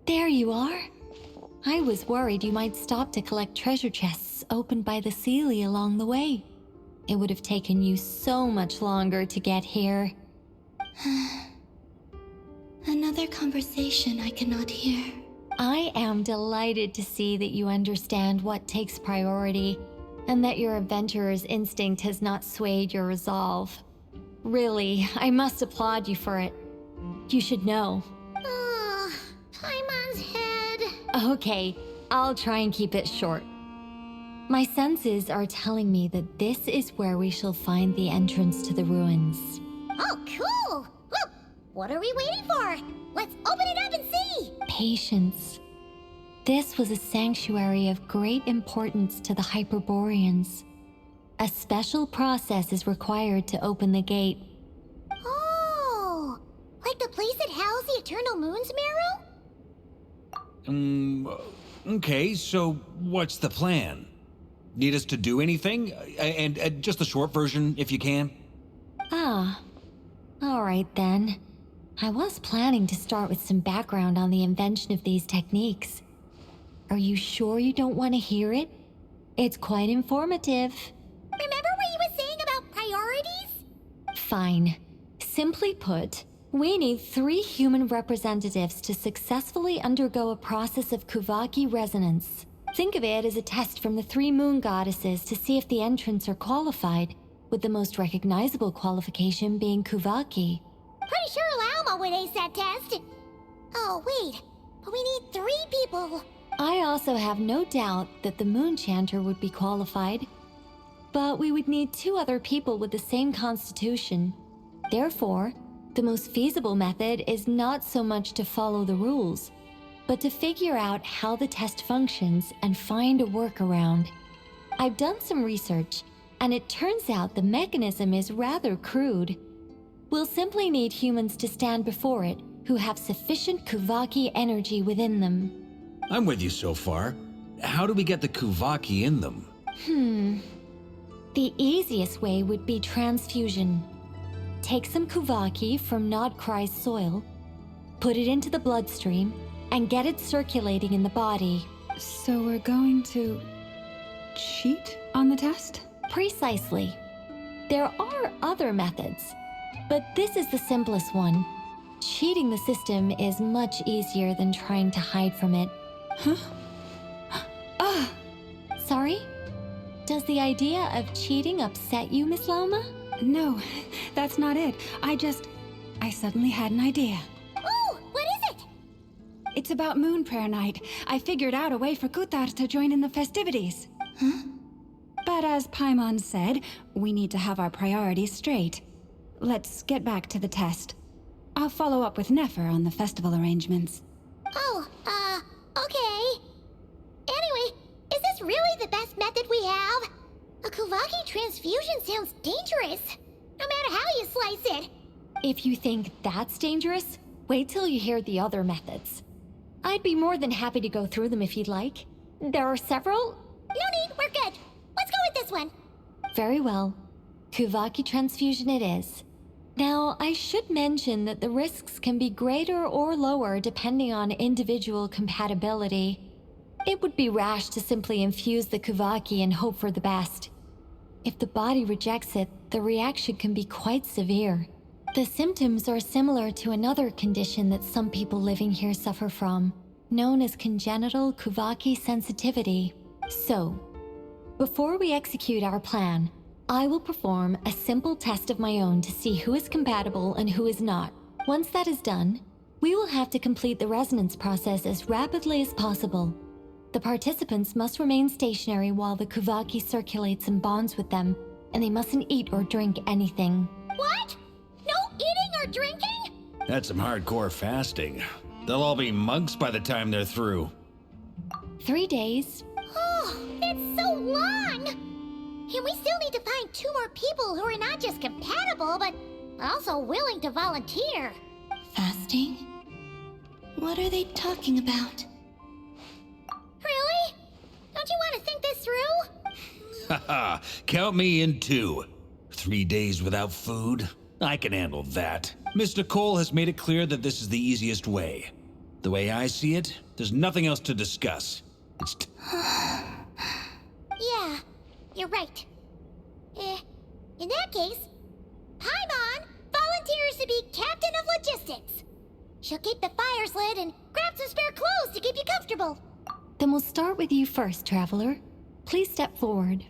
There you are. I was worried you might stop to collect treasure chests opened by the Seelie along the way. It would have taken you so much longer to get here. Another conversation I cannot hear. I am delighted to see that you understand what takes priority and that your adventurer's instinct has not swayed your resolve. Really, I must applaud you for it. You should know. Paimon's head. Okay, I'll try and keep it short. My senses are telling me that this is where we shall find the entrance to the ruins. Oh, cool! Well, what are we waiting for? Let's open it up and see! Patience. This was a sanctuary of great importance to the Hyperboreans. A special process is required to open the gate. Oh! Like the place that housed the Eternal Moon's marrow? Okay, so what's the plan? Need us to do anything? And just the short version, if you can. Ah, all right then. I was planning to start with some background on the invention of these techniques. Are you sure you don't want to hear it? It's quite informative. Remember what you were saying about priorities? Fine. Simply put, we need 3 human representatives to successfully undergo a process of Kuvaki resonance. Think of it as a test from the 3 moon goddesses to see if the entrants are qualified, with the most recognizable qualification being Kuvaki. Pretty sure Lauma would ace that test. Oh, wait. But we need 3 people. I also have no doubt that the Moon Chanter would be qualified. But we would need 2 other people with the same constitution. Therefore, the most feasible method is not so much to follow the rules, but to figure out how the test functions and find a workaround. I've done some research, and it turns out the mechanism is rather crude. We'll simply need humans to stand before it who have sufficient Kuvaki energy within them. I'm with you so far. How do we get the Kuvaki in them? The easiest way would be transfusion. Take some Kuvaki from Nod-krai's soil, put it into the bloodstream, and get it circulating in the body. So we're going to cheat on the test? Precisely. There are other methods, but this is the simplest one. Cheating the system is much easier than trying to hide from it. Sorry? Does the idea of cheating upset you, Miss Lauma? No, that's not it. I suddenly had an idea. Ooh, what is it? It's about Moon Prayer Night. I figured out a way for Kuthar to join in the festivities. But as Paimon said, we need to have our priorities straight. Let's get back to the test. I'll follow up with Nefer on the festival arrangements. Oh, okay. Anyway, is this really the best method we have? A Kuvaki transfusion sounds dangerous, no matter how you slice it. If you think that's dangerous, wait till you hear the other methods. I'd be more than happy to go through them if you'd like. There are several. No need, we're good. Let's go with this one. Very well. Kuvaki transfusion it is. Now, I should mention that the risks can be greater or lower depending on individual compatibility. It would be rash to simply infuse the Kuvaki and hope for the best. If the body rejects it, the reaction can be quite severe. The symptoms are similar to another condition that some people living here suffer from, known as congenital Kuvaki sensitivity. So, before we execute our plan, I will perform a simple test of my own to see who is compatible and who is not. Once that is done, we will have to complete the resonance process as rapidly as possible. The participants must remain stationary while the Kuvaki circulates and bonds with them, and they mustn't eat or drink anything. What? No eating or drinking? That's some hardcore fasting. They'll all be monks by the time they're through. 3 days. Oh, that's so long! And we still need to find 2 more people who are not just compatible, but also willing to volunteer. Fasting? What are they talking about? Really? Don't you want to think this through? Haha, count me in too. 3 days without food? I can handle that. Mr. Cole has made it clear that this is the easiest way. The way I see it, there's nothing else to discuss. Yeah, you're right. In that case, Paimon volunteers to be captain of logistics. She'll keep the fires lit and grab some spare clothes to keep you comfortable. Then we'll start with you first, Traveler. Please step forward.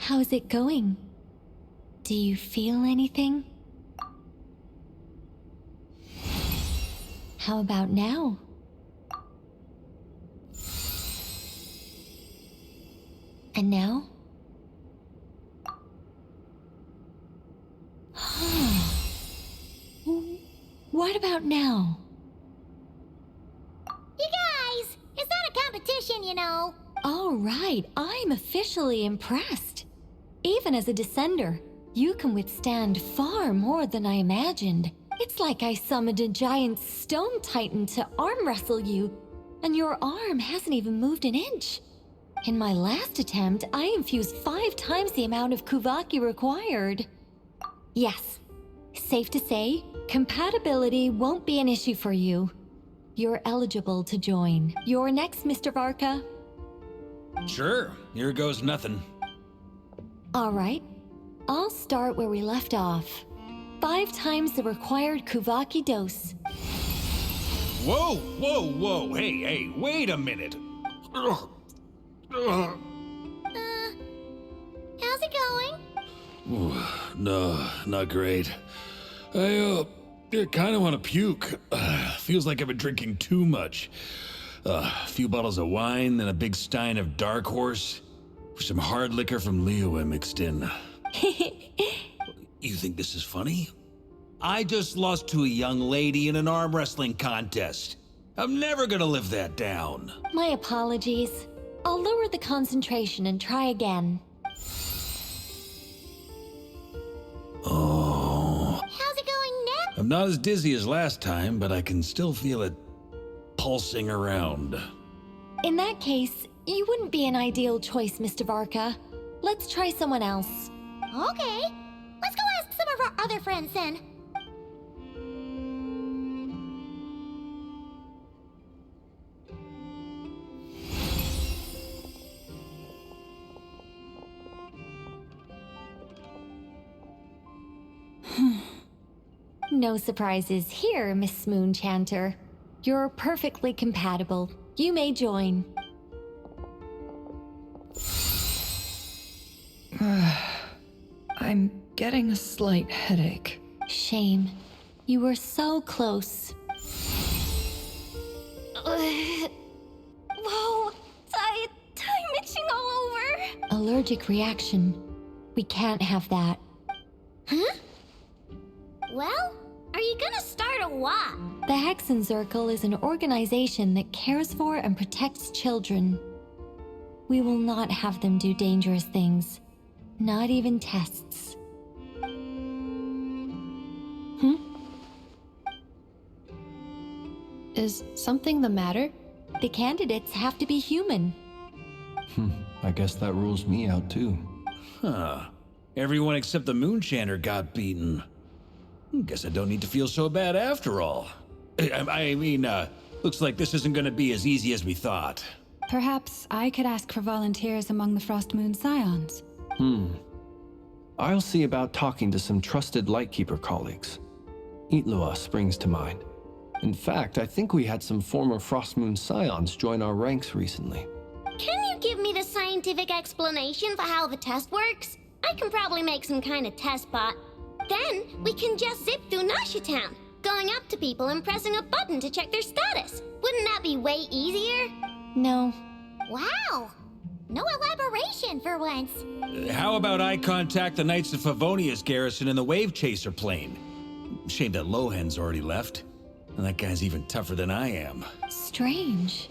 How's it going? Do you feel anything? How about now? And now? What about now? You guys, it's not a competition, you know. All right, I'm officially impressed. Even as a descender, you can withstand far more than I imagined. It's like I summoned a giant stone titan to arm wrestle you, and your arm hasn't even moved an inch. In my last attempt, I infused 5 times the amount of Kuvaki required. Yes, safe to say, compatibility won't be an issue for you. You're eligible to join. You're next, Mr. Varka. Sure, here goes nothing. All right, I'll start where we left off. 5 times the required Kuvaki dose. Whoa, whoa, whoa, hey, wait a minute. How's it going? No, not great. I kind of want to puke. Feels like I've been drinking too much. A few bottles of wine, then a big stein of Dark Horse, with some hard liquor from Liyue mixed in. You think this is funny? I just lost to a young lady in an arm wrestling contest. I'm never gonna live that down. My apologies. I'll lower the concentration and try again. Oh. How's it going now? I'm not as dizzy as last time, but I can still feel it pulsing around. In that case, you wouldn't be an ideal choice, Mr. Varka. Let's try someone else. Okay, let's go ask some of our other friends then. No surprises here, Miss Moonchanter. You're perfectly compatible. You may join. I'm getting a slight headache. Shame. You were so close. Whoa, time itching all over. Allergic reaction. We can't have that. Huh? Well, are you gonna start a what? The Hexenzirkel is an organization that cares for and protects children. We will not have them do dangerous things. Not even tests. Is something the matter? The candidates have to be human. I guess that rules me out too. Huh. Everyone except the Moonchanter got beaten. Guess I don't need to feel so bad after all. I mean, looks like this isn't gonna be as easy as we thought. Perhaps I could ask for volunteers among the Frost Moon Scions. I'll see about talking to some trusted Lightkeeper colleagues. Itlua springs to mind. In fact, I think we had some former Frost Moon Scions join our ranks recently. Can you give me the scientific explanation for how the test works? I can probably make some kind of test bot. Then we can just zip through Nasha Town, going up to people and pressing a button to check their status. Wouldn't that be way easier? No. Wow, no elaboration for once. How about I contact the Knights of Favonia's garrison in the Wave Chaser plane? Shame that Lohan's already left. And that guy's even tougher than I am. Strange.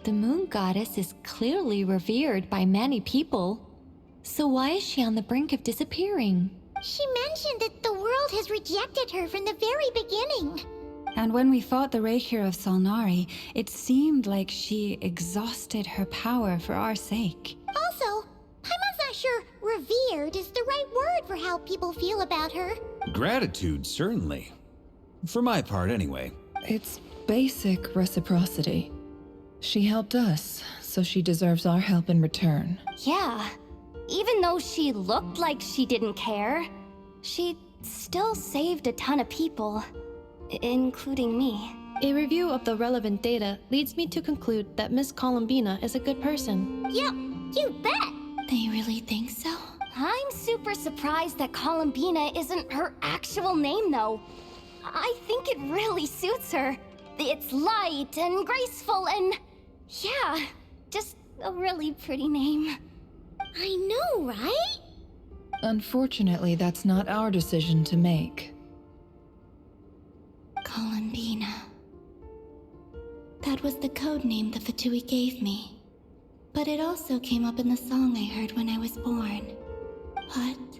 The moon goddess is clearly revered by many people. So why is she on the brink of disappearing? She mentioned that the world has rejected her from the very beginning. And when we fought the Reikir of Salnari, it seemed like she exhausted her power for our sake. Also, Paimon's not sure revered is the right word for how people feel about her. Gratitude, certainly. For my part, anyway. It's basic reciprocity. She helped us, so she deserves our help in return. Yeah. Even though she looked like she didn't care, she still saved a ton of people, including me. A review of the relevant data leads me to conclude that Miss Columbina is a good person. Yep, you bet. They really think so? I'm super surprised that Columbina isn't her actual name, though. I think it really suits her. It's light and graceful and... yeah, just a really pretty name. I know, right? Unfortunately, that's not our decision to make. Columbina. That was the code name the Fatui gave me. But it also came up in the song I heard when I was born. But...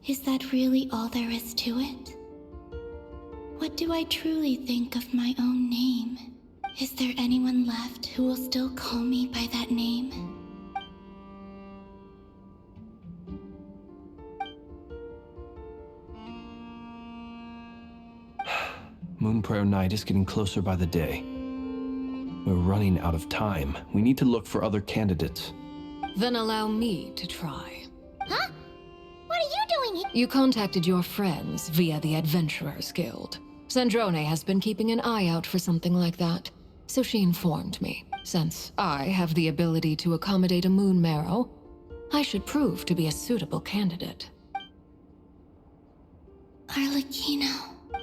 is that really all there is to it? What do I truly think of my own name? Is there anyone left who will still call me by that name? Moonprayer Night is getting closer by the day. We're running out of time. We need to look for other candidates. Then allow me to try. Huh? What are you doing here? You contacted your friends via the Adventurers Guild. Sandrone has been keeping an eye out for something like that, so she informed me. Since I have the ability to accommodate a moon marrow, I should prove to be a suitable candidate. Arlecchino.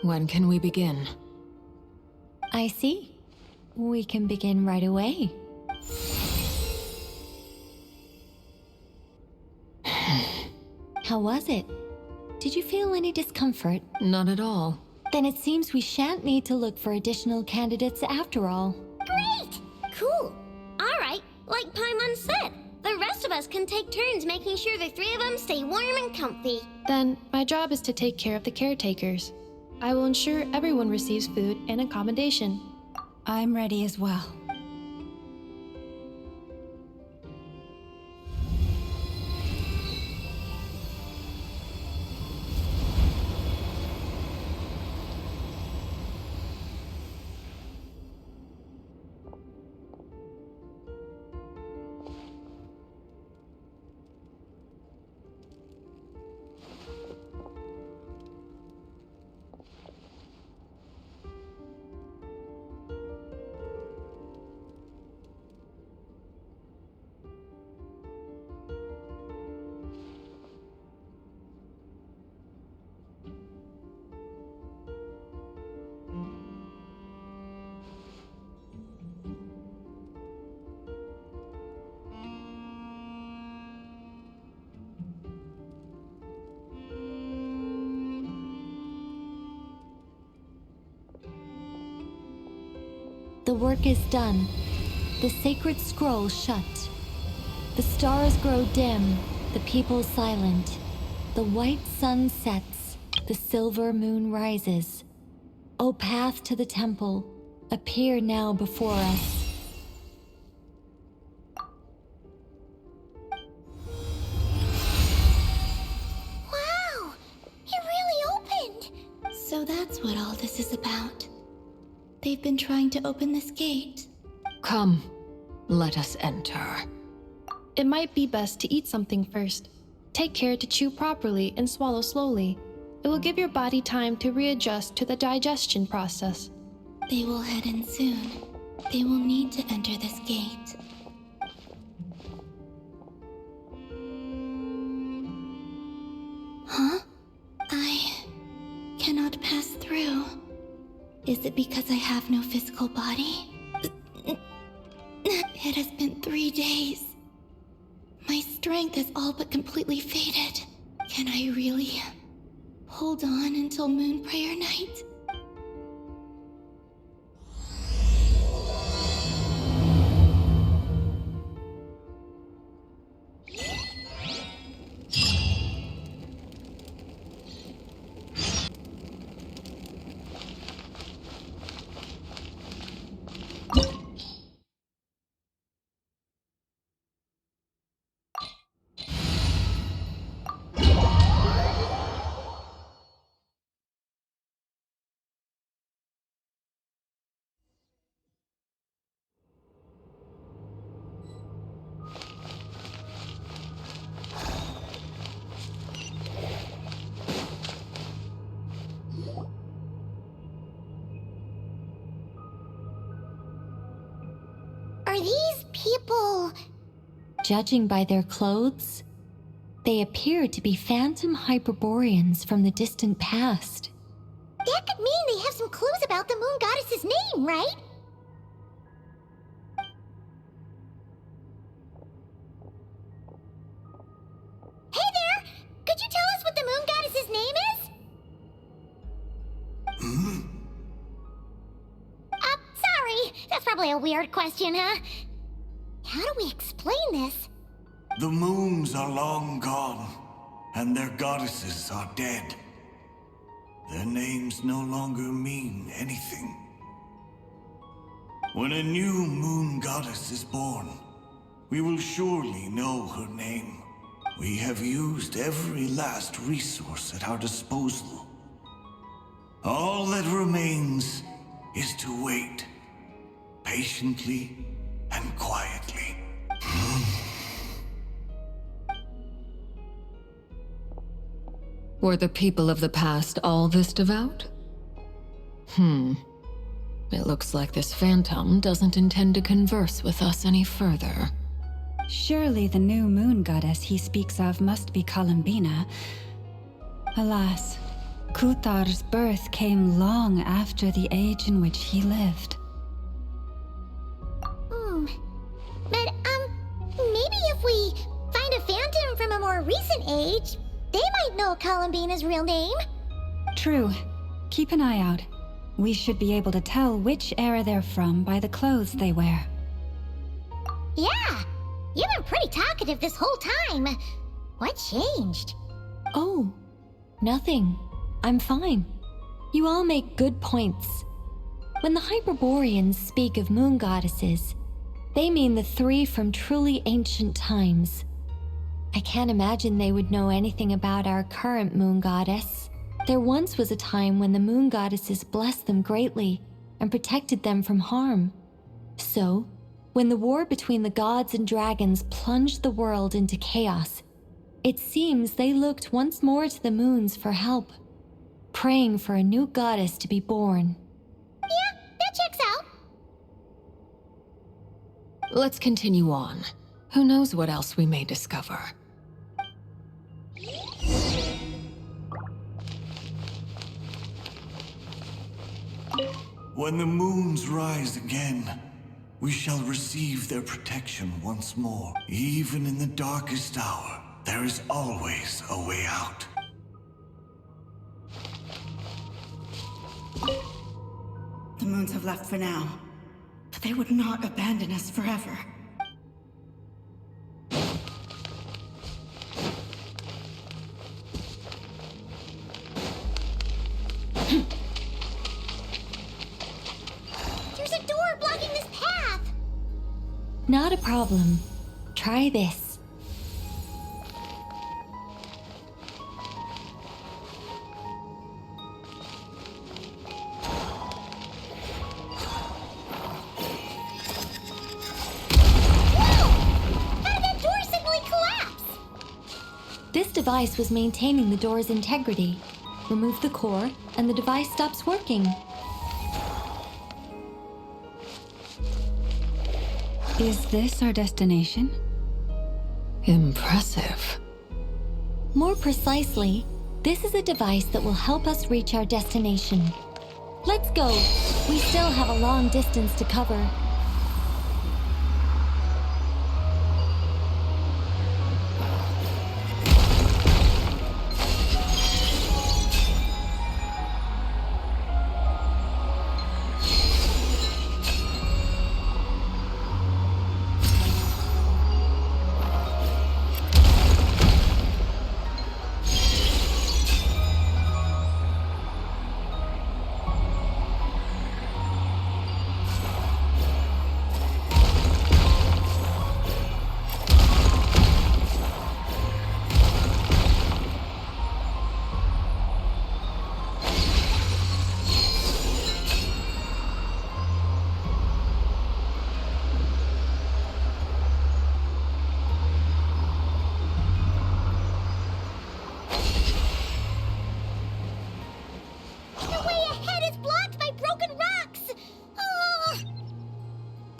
When can we begin? I see. We can begin right away. How was it? Did you feel any discomfort? Not at all. Then it seems we shan't need to look for additional candidates after all. Great! Cool. Alright, like Paimon said, the rest of us can take turns making sure the three of them stay warm and comfy. Then, my job is to take care of the caretakers. I will ensure everyone receives food and accommodation. I'm ready as well. The work is done. The sacred scroll shut. The stars grow dim, the people silent. The white sun sets, the silver moon rises. O path to the temple, appear now before us. Wow! It really opened! So that's what all this is about. They've been trying to open this gate. Come, let us enter. It might be best to eat something first. Take care to chew properly and swallow slowly. It will give your body time to readjust to the digestion process. They will head in soon. They will need to enter this gate. Huh? I cannot pass through. Is it because I have no physical body? It has been 3 days. My strength has all but completely faded. Can I really hold on until Moonprayer Night? people... Judging by their clothes, they appear to be phantom Hyperboreans from the distant past. That could mean they have some clues about the moon goddess's name, right? Hey there! Could you tell us what the moon goddess's name is? Sorry. That's probably a weird question, huh? How do we explain this? The moons are long gone, and their goddesses are dead. Their names no longer mean anything. When a new moon goddess is born, we will surely know her name. We have used every last resource at our disposal. All that remains is to wait, patiently and quietly. Were the people of the past all this devout? It looks like this phantom doesn't intend to converse with us any further. Surely the new moon goddess he speaks of must be Columbina. Alas, Kuthar's birth came long after the age in which he lived. But, maybe if we find a phantom from a more recent age, they might know Columbina's real name. True. Keep an eye out. We should be able to tell which era they're from by the clothes they wear. Yeah! You've been pretty talkative this whole time. What changed? Oh, nothing. I'm fine. You all make good points. When the Hyperboreans speak of moon goddesses, they mean the three from truly ancient times. I can't imagine they would know anything about our current moon goddess. There once was a time when the moon goddesses blessed them greatly and protected them from harm. So, when the war between the gods and dragons plunged the world into chaos, it seems they looked once more to the moons for help, praying for a new goddess to be born. Yeah, that checks out. Let's continue on. Who knows what else we may discover? When the moons rise again, we shall receive their protection once more. Even in the darkest hour, there is always a way out. The moons have left for now, but they would not abandon us forever. There's a door blocking this path! Not a problem. Try this. This device was maintaining the door's integrity. Remove the core, and the device stops working. Is this our destination? Impressive. More precisely, this is a device that will help us reach our destination. Let's go. We still have a long distance to cover.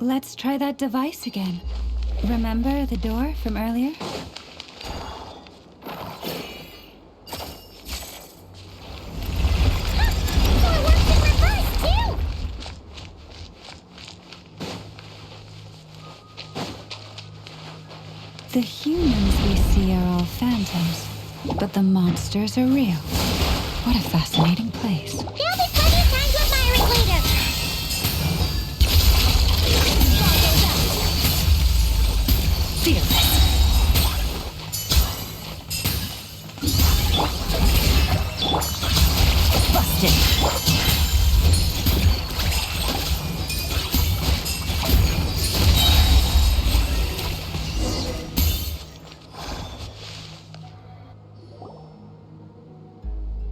Let's try that device again. Remember the door from earlier? So it works in reverse, too! The humans we see are all phantoms, but the monsters are real. What a fascinating place. There'll be plenty of time to admire it later. Fearless. Busted.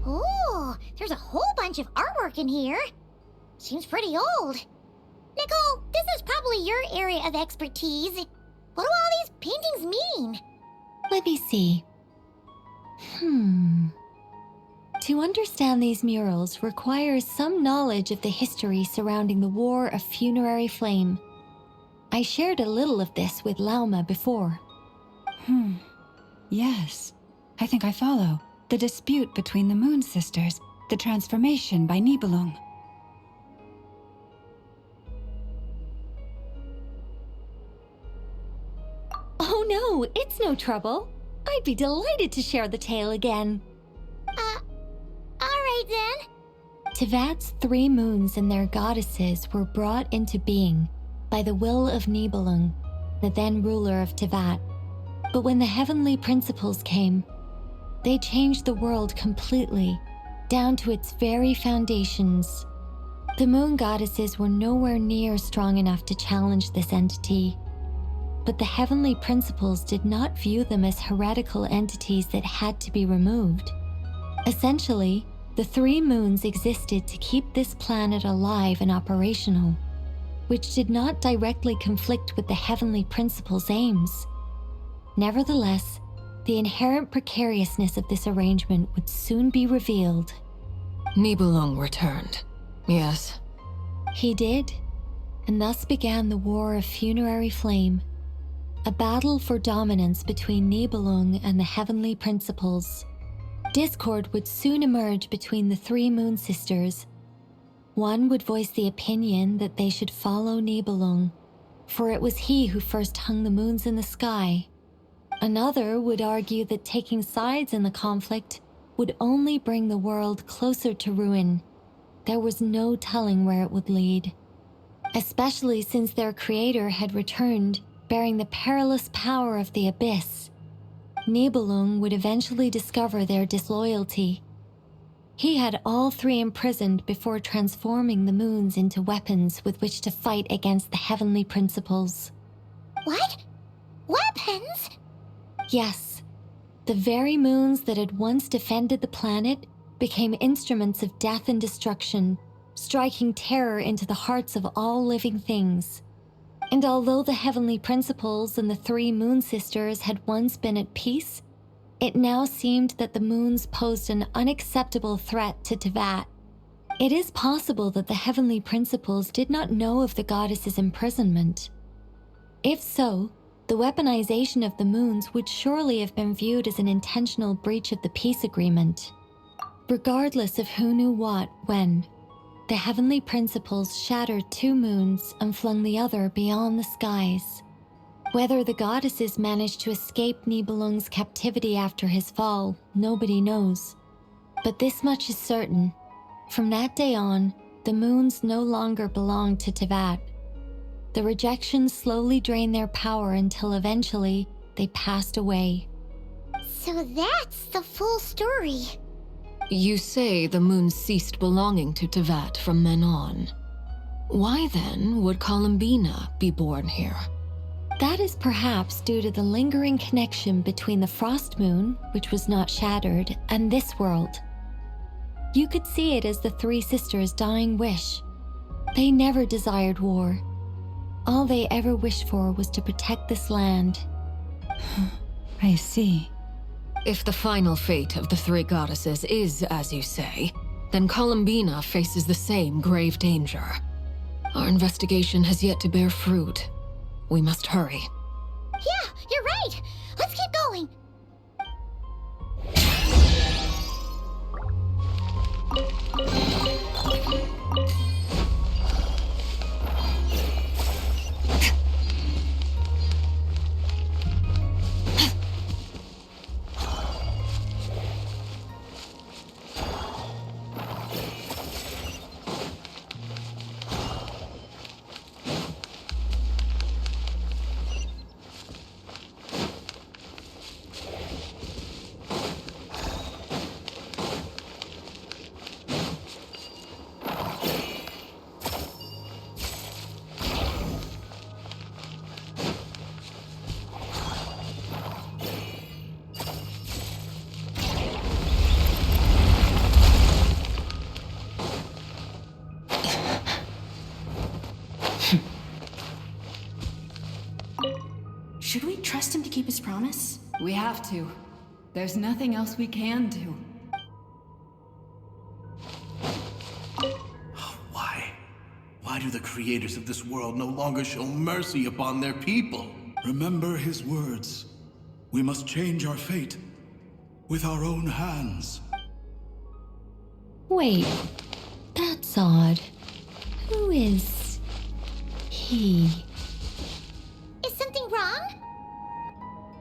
Ooh, there's a whole bunch of artwork in here. Seems pretty old. Nicole, this is probably your area of expertise. What do all these paintings mean? Let me see. To understand these murals requires some knowledge of the history surrounding the War of Funerary Flame. I shared a little of this with Lauma before. Yes, I think I follow. The dispute between the Moon Sisters, the transformation by Nibelung. Oh no, it's no trouble. I'd be delighted to share the tale again. Alright then. Tevat's 3 moons and their goddesses were brought into being by the will of Nibelung, the then ruler of Tevat. But when the heavenly principles came, they changed the world completely, down to its very foundations. The moon goddesses were nowhere near strong enough to challenge this entity. But the heavenly principles did not view them as heretical entities that had to be removed. Essentially, the 3 moons existed to keep this planet alive and operational, which did not directly conflict with the heavenly principles' aims. Nevertheless, the inherent precariousness of this arrangement would soon be revealed. Nibelung returned. Yes. He did, and thus began the War of Funerary Flame, a battle for dominance between Nibelung and the heavenly principles. Discord would soon emerge between the 3 moon sisters. One would voice the opinion that they should follow Nibelung, for it was he who first hung the moons in the sky. Another would argue that taking sides in the conflict would only bring the world closer to ruin. There was no telling where it would lead, especially since their creator had returned bearing the perilous power of the abyss. Nibelung would eventually discover their disloyalty. He had all 3 imprisoned before transforming the moons into weapons with which to fight against the heavenly principles. What? Weapons? Yes, the very moons that had once defended the planet became instruments of death and destruction, striking terror into the hearts of all living things. And although the heavenly principles and the 3 moon sisters had once been at peace, it now seemed that the moons posed an unacceptable threat to Tevat. It is possible that the heavenly principles did not know of the goddess's imprisonment. If so, the weaponization of the moons would surely have been viewed as an intentional breach of the peace agreement. Regardless of who knew what, when, the heavenly principles shattered 2 moons and flung the other beyond the skies. Whether the goddesses managed to escape Nibelung's captivity after his fall, nobody knows. But this much is certain. From that day on, the moons no longer belonged to Tevat. The rejection slowly drained their power until eventually they passed away. So that's the full story. You say the moons ceased belonging to Tevat from then on. Why then would Columbina be born here? That is perhaps due to the lingering connection between the Frost Moon, which was not shattered, and this world. You could see it as the 3 sisters' dying wish. They never desired war. All they ever wished for was to protect this land. I see. If the final fate of the 3 goddesses is as you say, then Columbina faces the same grave danger. Our investigation has yet to bear fruit. We must hurry. Yeah, you're right. Let's keep going. Should we trust him to keep his promise? We have to. There's nothing else we can do. Why? Why do the creators of this world no longer show mercy upon their people? Remember his words. We must change our fate with our own hands. Wait, that's odd. Who is he? Is something wrong?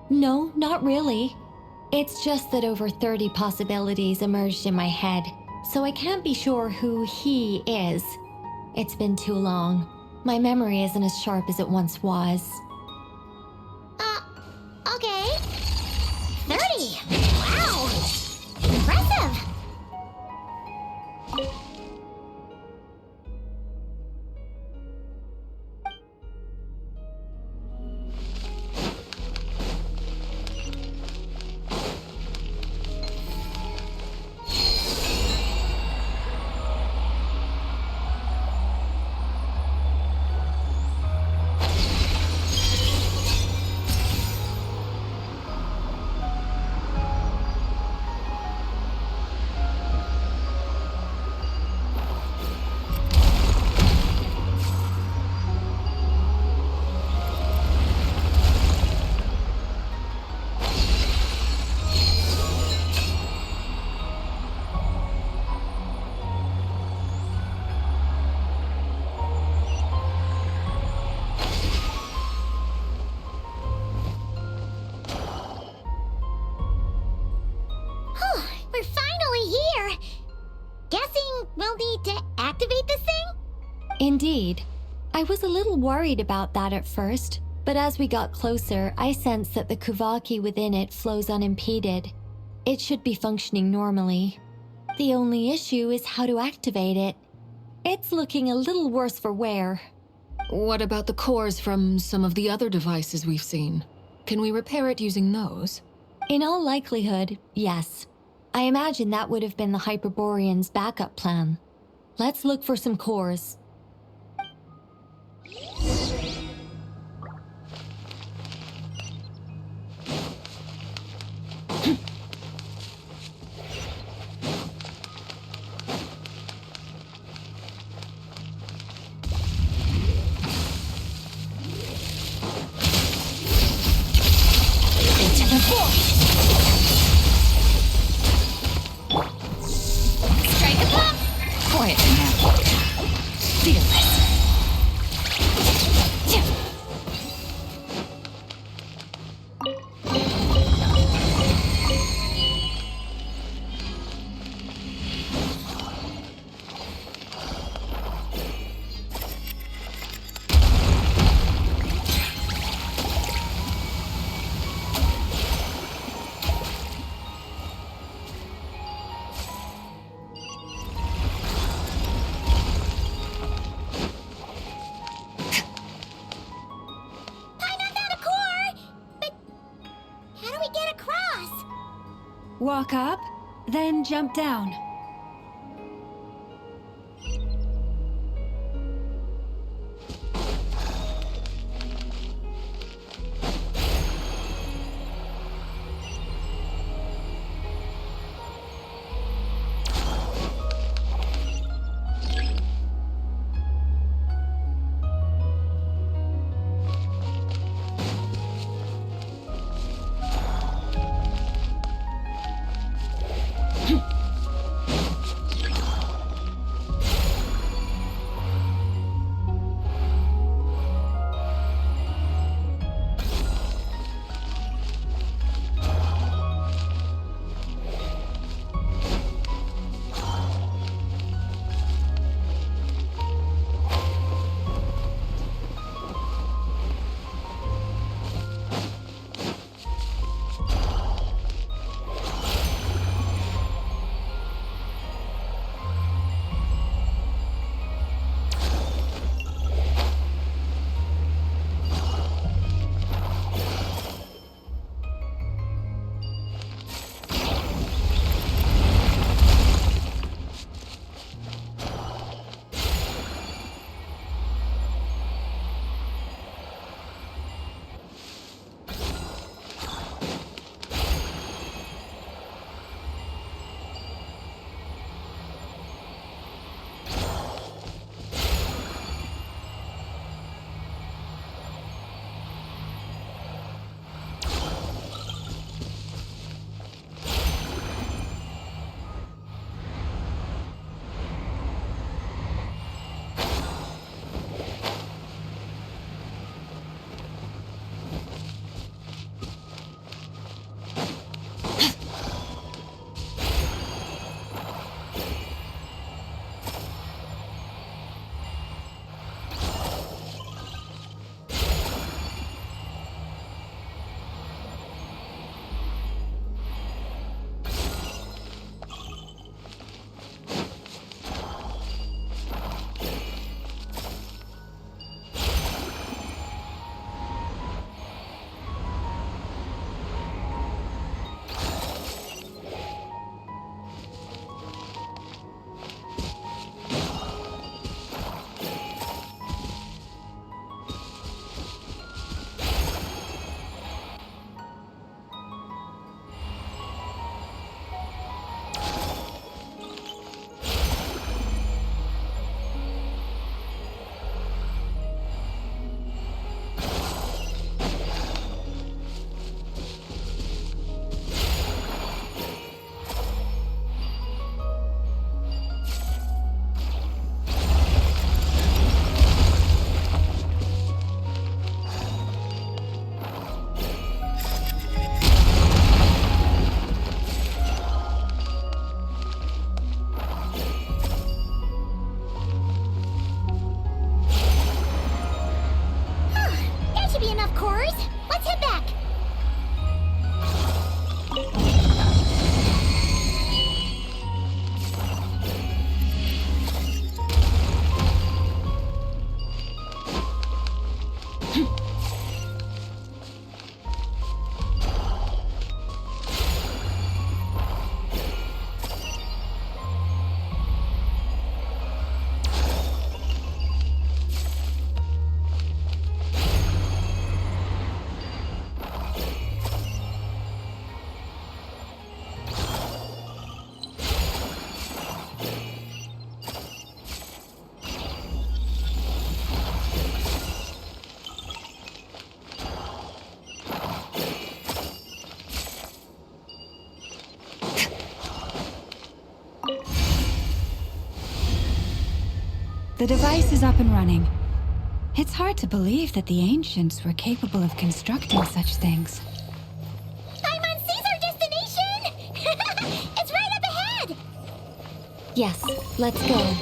No, not really. It's just that over 30 possibilities emerged in my head, so I can't be sure who he is. It's been too long. My memory isn't as sharp as it once was. Okay. 30! Wow! Impressive! We're finally here! Guessing we'll need to activate this thing? Indeed. I was a little worried about that at first, but as we got closer, I sensed that the Kuvaki within it flows unimpeded. It should be functioning normally. The only issue is how to activate it. It's looking a little worse for wear. What about the cores from some of the other devices we've seen? Can we repair it using those? In all likelihood, yes. I imagine that would have been the Hyperborean's backup plan. Let's look for some cores. Into the void! Strike a pop! Quietly now. Fearless. Walk up, then jump down. course. Let's head back. The device is up and running. It's hard to believe that the ancients were capable of constructing such things. Paimon sees our destination! It's right up ahead! Yes, let's go.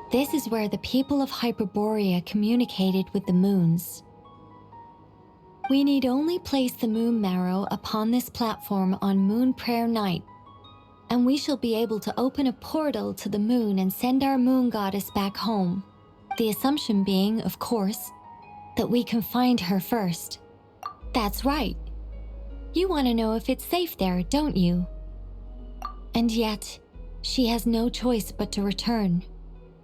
This is where the people of Hyperborea communicated with the moons. We need only place the moon marrow upon this platform on Moon Prayer Night, and we shall be able to open a portal to the moon and send our moon goddess back home. The assumption being, of course, that we can find her first. That's right. You want to know if it's safe there, don't you? And yet, she has no choice but to return.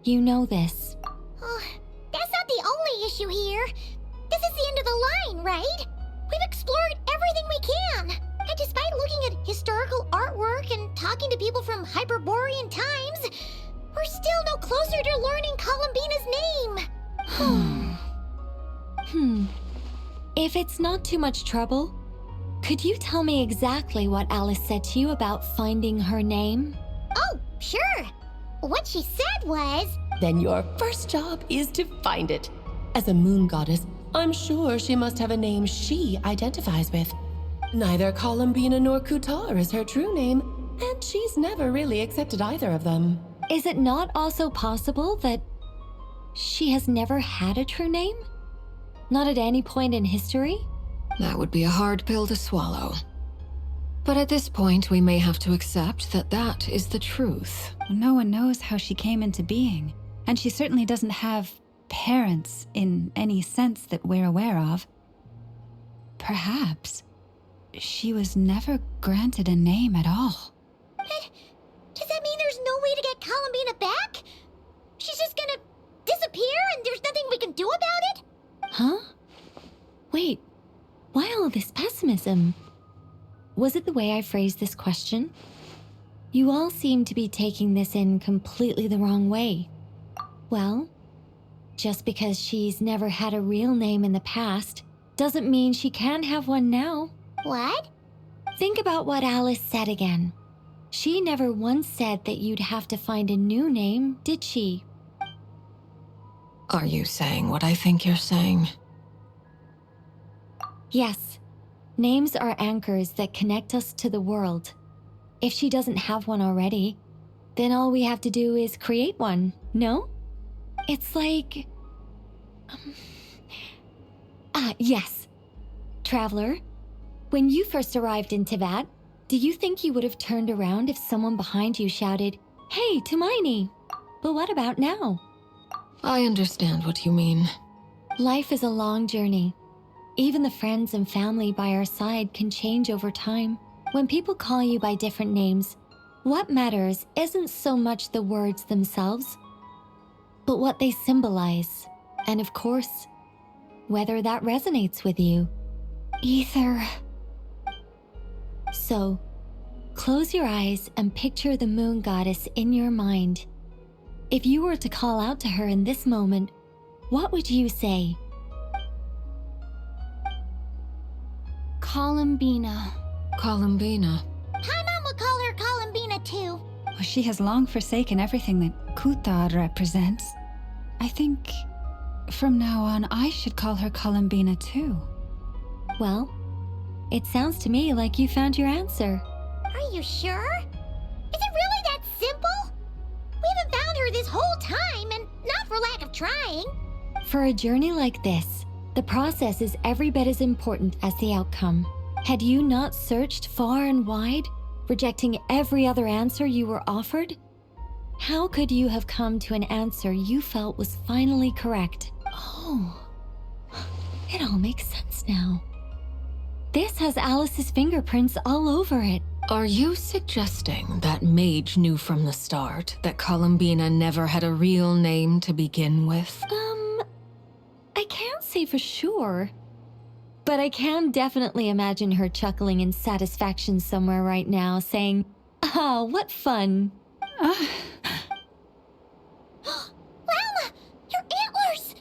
You know this. Oh, that's not the only issue here. This is the end of the line, right? We've explored everything we can. And despite looking at historical artwork and talking to people from Hyperborean times, we're still no closer to learning Columbina's name. If it's not too much trouble, could you tell me exactly what Alice said to you about finding her name? Oh, sure. What she said was... Then your first job is to find it. As a moon goddess, I'm sure she must have a name she identifies with. Neither Columbina nor Kutar is her true name, and she's never really accepted either of them. Is it not also possible that she has never had a true name? Not at any point in history? That would be a hard pill to swallow. But at this point, we may have to accept that that is the truth. No one knows how she came into being, and she certainly doesn't have parents in any sense that we're aware of. Perhaps she was never granted a name at all. But does that mean there's no way to get Columbina back? She's just gonna disappear and there's nothing we can do about it? Huh? Wait, why all this pessimism? Was it the way I phrased this question? You all seem to be taking this in completely the wrong way. Well, just because she's never had a real name in the past doesn't mean she can't have one now. What? Think about what Alice said again. She never once said that you'd have to find a new name, did she? Are you saying what I think you're saying? Yes. Names are anchors that connect us to the world. If she doesn't have one already, then all we have to do is create one, no? It's like... yes. Traveler, when you first arrived in Teyvat, do you think you would have turned around if someone behind you shouted, "Hey, Hermione"? But what about now? I understand what you mean. Life is a long journey. Even the friends and family by our side can change over time. When people call you by different names, what matters isn't so much the words themselves, but what they symbolize. And of course, whether that resonates with you. Ether. So, Close your eyes and picture the moon goddess in your mind. If you were to call out to her in this moment, what would you say? Columbina. Columbina. Paimon would call her Columbina too. Well, she has long forsaken everything that Kuthar represents. I think from now on I should call her Columbina too. Well, it sounds to me like you found your answer. Are you sure? Is it really that simple? We haven't found her this whole time, and not for lack of trying. For a journey like this, the process is every bit as important as the outcome. Had you not searched far and wide, rejecting every other answer you were offered? How could you have come to an answer you felt was finally correct? Oh, it all makes sense now. This has Alice's fingerprints all over it. Are you suggesting that Mage knew from the start that Columbina never had a real name to begin with? I can't say for sure. But I can definitely imagine her chuckling in satisfaction somewhere right now, saying, "Ah, what fun." Llama! Your antlers!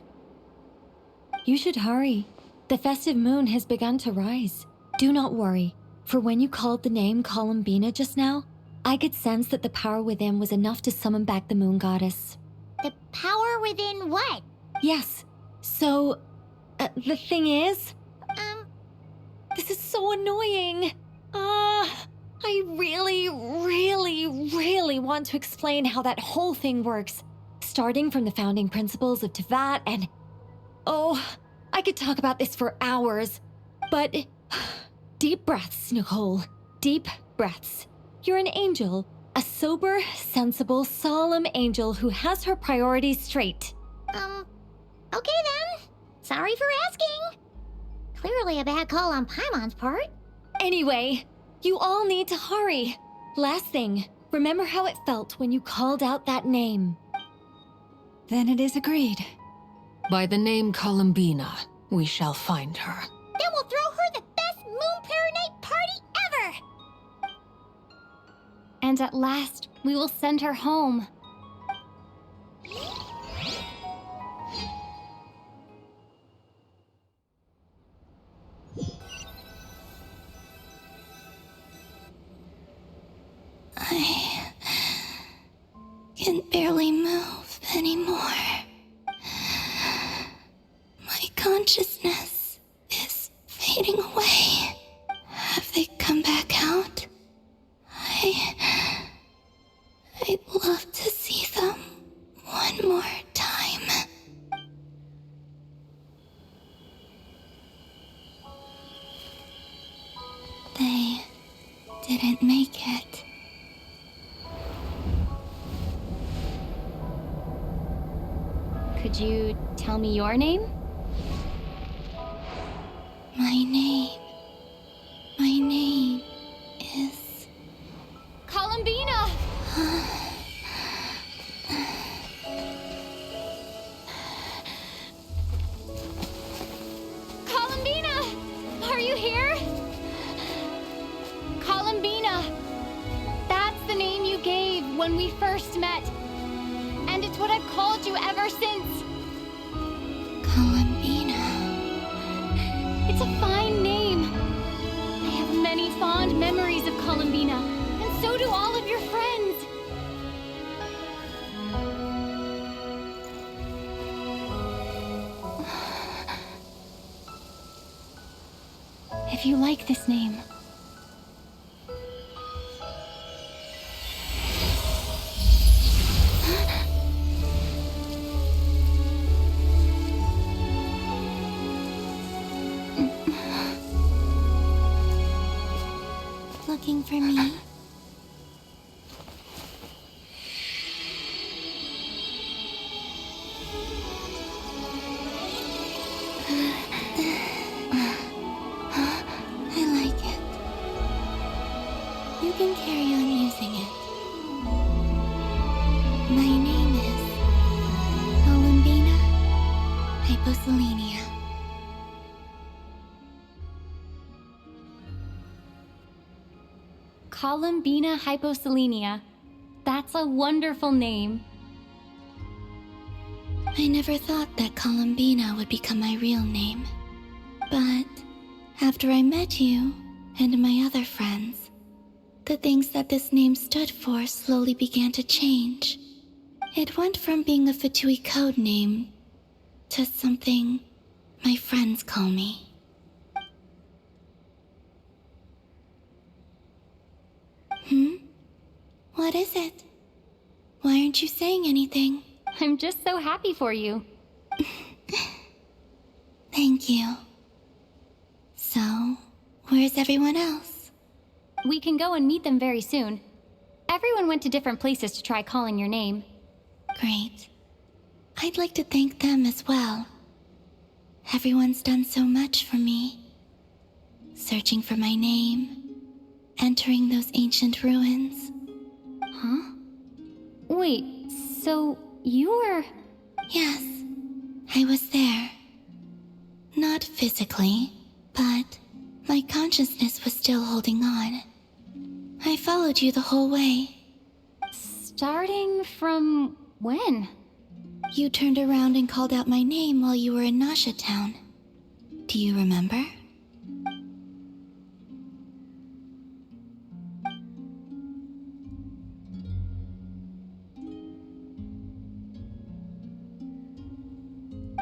You should hurry. The festive moon has begun to rise. Do not worry, for when you called the name Columbina just now, I could sense that the power within was enough to summon back the moon goddess. The power within what? Yes. So, the thing is... This is so annoying. I really want to explain how that whole thing works. Starting from the founding principles of Tevat and... Oh, I could talk about this for hours. But... Deep breaths, Nicole. Deep breaths. You're an angel. A sober, sensible, solemn angel who has her priorities straight. Okay then. Sorry for asking. Clearly a bad call on Paimon's part. Anyway, you all need to hurry. Last thing, remember how it felt when you called out that name. Then it is agreed. By the name Columbina, we shall find her. Then we'll throw her the best Moonpara Night party ever! And at last, we will send her home. I can barely move anymore. My consciousness is fading away. Have they come back out? I'd love to see them one more time. They didn't make it. Could you tell me your name? My name is... Columbina! Columbina! Are you here? Columbina! That's the name you gave when we first met. And it's what I've called you ever since. Columbina. It's a fine name. I have many fond memories of Columbina, and so do all of your friends. If you like this name, looking for me? I like it. You can carry on using it. My name is Columbina Hyposelenia. Columbina hyposelenia. That's a wonderful name. I never thought that Columbina would become my real name. But after I met you and my other friends, the things that this name stood for slowly began to change. It went from being a Fatui code name to something my friends call me. What is it? Why aren't you saying anything? I'm just so happy for you. Thank you. So, where's everyone else? We can go and meet them very soon. Everyone went to different places to try calling your name. Great. I'd like to thank them as well. Everyone's done so much for me. Searching for my name, entering those ancient ruins. Huh? Wait, so you were... Yes, I was there. Not physically, but my consciousness was still holding on. I followed you the whole way. Starting from when? You turned around and called out my name while you were in Nasha Town. Do you remember?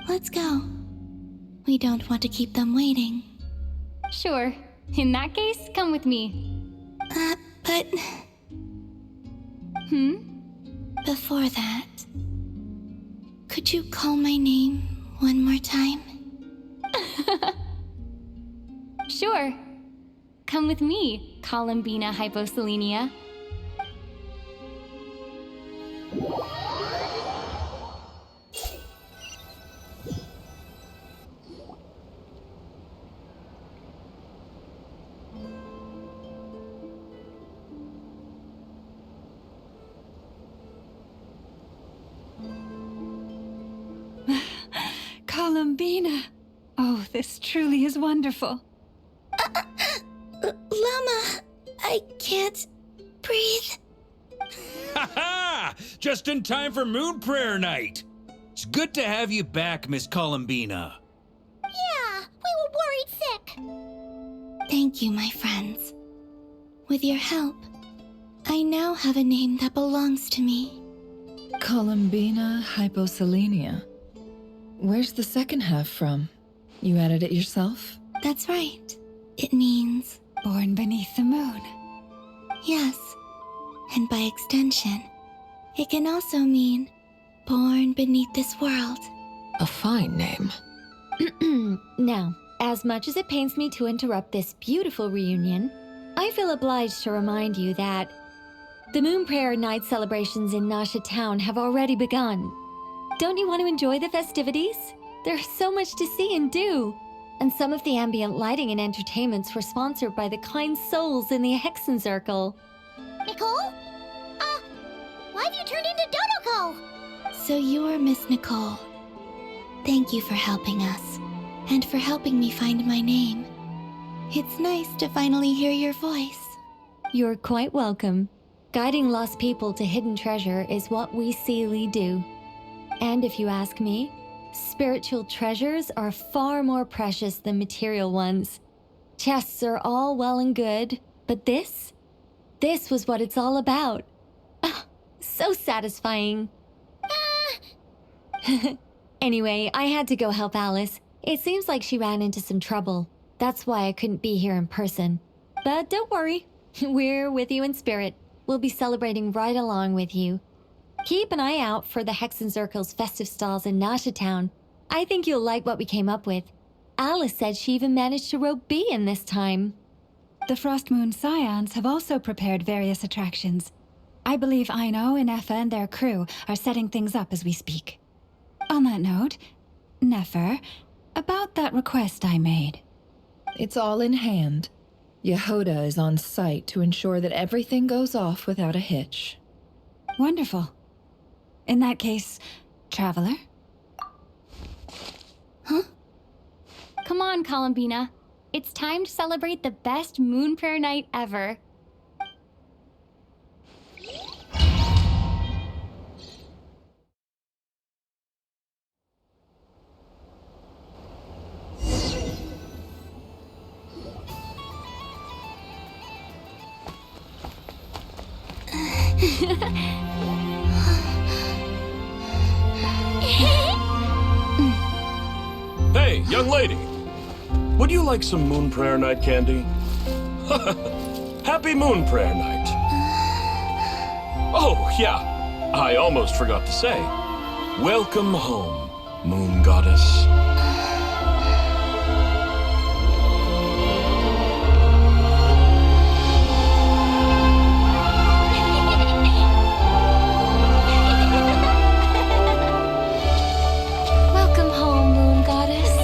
Let's go. We don't want to keep them waiting. Sure. In that case, come with me. But... Before that, could you call my name one more time? Sure. Come with me, Columbina hyposelenia. Columbina! Oh, this truly is wonderful. Llama, I can't breathe. Ha ha! Just in time for Moon Prayer Night. It's good to have you back, Miss Columbina. Yeah, we were worried sick. Thank you, my friends. With your help, I now have a name that belongs to me. Columbina hyposelenia. Where's the second half from? You added it yourself? That's right. It means... Born beneath the moon. Yes. And by extension, it can also mean born beneath this world. A fine name. Now, as much as it pains me to interrupt this beautiful reunion, I feel obliged to remind you that the Moon Prayer Night celebrations in Nasha Town have already begun. Don't you want to enjoy the festivities? There's so much to see and do. And some of the ambient lighting and entertainments were sponsored by the kind souls in the Hexen Circle. Nicole? Why have you turned into Dodoko? So you're Miss Nicole. Thank you for helping us, and for helping me find my name. It's nice to finally hear your voice. You're quite welcome. Guiding lost people to hidden treasure is what we Seelie do. And if you ask me, spiritual treasures are far more precious than material ones. Chests are all well and good, but this was what it's all about. Ah, so satisfying. Anyway, I had to go help Alice. It seems like she ran into some trouble. That's why I couldn't be here in person. But don't worry, we're with you in spirit. We'll be celebrating right along with you. Keep an eye out for the Hexen Circle's festive stalls in Nasha Town. I think you'll like what we came up with. Alice said she even managed to rope B in this time. The Frost Moon Scions have also prepared various attractions. I believe Aino, Ineffa, and their crew are setting things up as we speak. On that note, Nefer, about that request I made. It's all in hand. Yehoda is on site to ensure that everything goes off without a hitch. Wonderful. In that case, Traveler? Huh? Come on, Columbina. It's time to celebrate the best Moon Prayer Night ever. Hey, young lady. Would you like some Moon Prayer Night candy? Happy Moon Prayer Night. Oh, yeah. I almost forgot to say. Welcome home, Moon Goddess. Welcome home, Moon Goddess.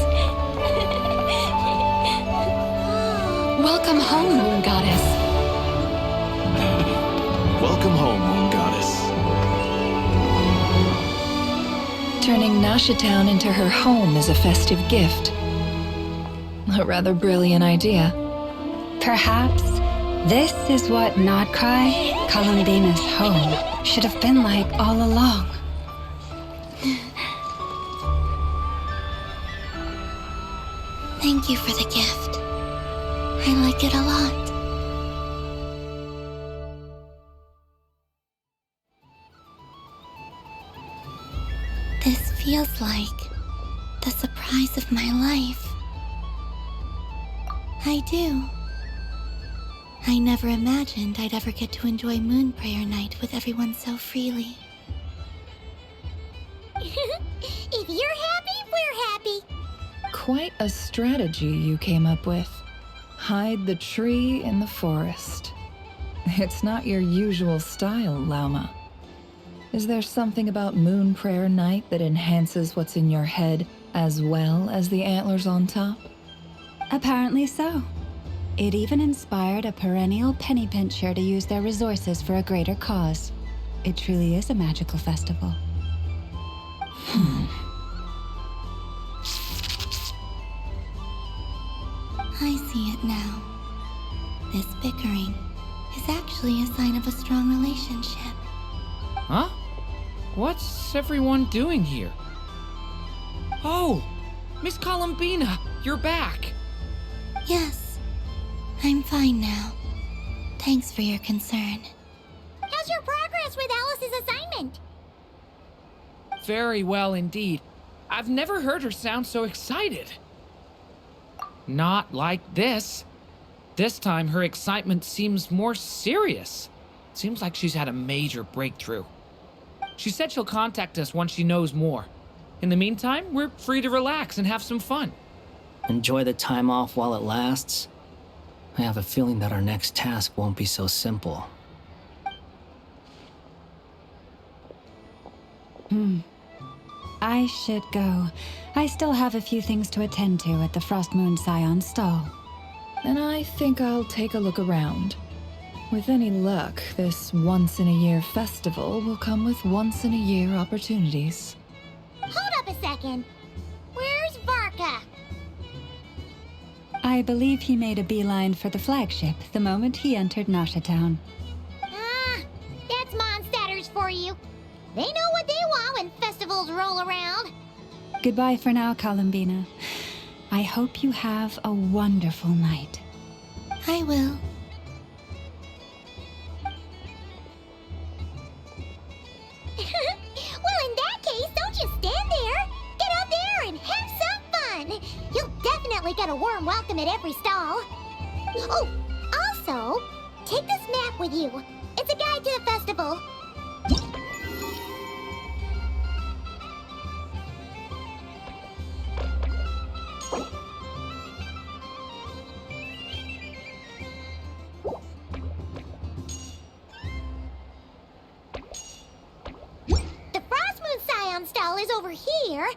Welcome home, Moon Goddess. Welcome home, Moon Goddess. Turning Nashitown into her home is a festive gift. A rather brilliant idea. Perhaps this is what Nod-krai, Columbina's home, should have been like all along. Thank you for the gift. I like it a lot. This feels like the surprise of my life. I do. I never imagined I'd ever get to enjoy Moon Prayer Night with everyone so freely. If you're happy, we're happy. Quite a strategy you came up with. Hide the tree in the forest. It's not your usual style, Lauma. Is there something about Moon Prayer Night that enhances what's in your head as well as the antlers on top? Apparently so. It even inspired a perennial penny pincher to use their resources for a greater cause. It truly is a magical festival. I see it now. This bickering is actually a sign of a strong relationship. Huh? What's everyone doing here? Oh! Miss Columbina, you're back! Yes, I'm fine now. Thanks for your concern. How's your progress with Alice's assignment? Very well indeed. I've never heard her sound so excited. Not like this. This time her excitement seems more serious. Seems like she's had a major breakthrough. She said she'll contact us once she knows more. In the meantime, we're free to relax and have some fun. Enjoy the time off while it lasts. I have a feeling that our next task won't be so simple. I should go. I still have a few things to attend to at the Frost Moon Scion stall. And I think I'll take a look around. With any luck, this once-in-a-year festival will come with once-in-a-year opportunities. Hold up a second. Where's Varka? I believe he made a beeline for the flagship the moment he entered Nashitown. Ah, that's Mondstadters for you. They know what they want when festivals roll around. Goodbye for now, Columbina. I hope you have a wonderful night. I will. Well, in that case, don't just stand there. Get out there and have some fun. You'll definitely get a warm welcome at every stall. Oh, also, take this map with you. It's a guide to the festival. Stall is over here.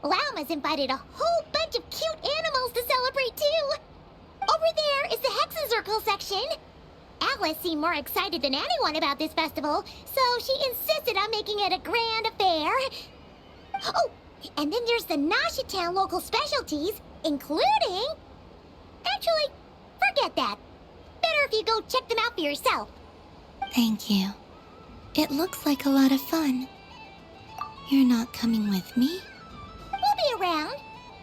Lauma's invited a whole bunch of cute animals to celebrate too. Over there is the Hexencircle section. Alice seemed more excited than anyone about this festival, so she insisted on making it a grand affair. Oh, and then there's the Nashitown local specialties, including... Actually, forget that. Better if you go check them out for yourself. Thank you. It looks like a lot of fun. You're not coming with me? We'll be around.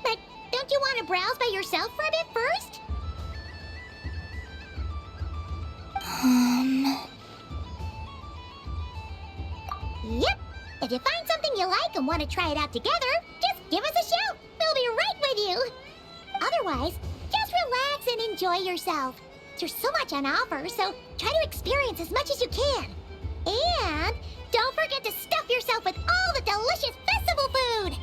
But don't you want to browse by yourself for a bit first? If you find something you like and want to try it out together, just give us a shout. We'll be right with you. Otherwise, just relax and enjoy yourself. There's so much on offer, so try to experience as much as you can. And don't forget to stuff yourself with all the delicious festival food!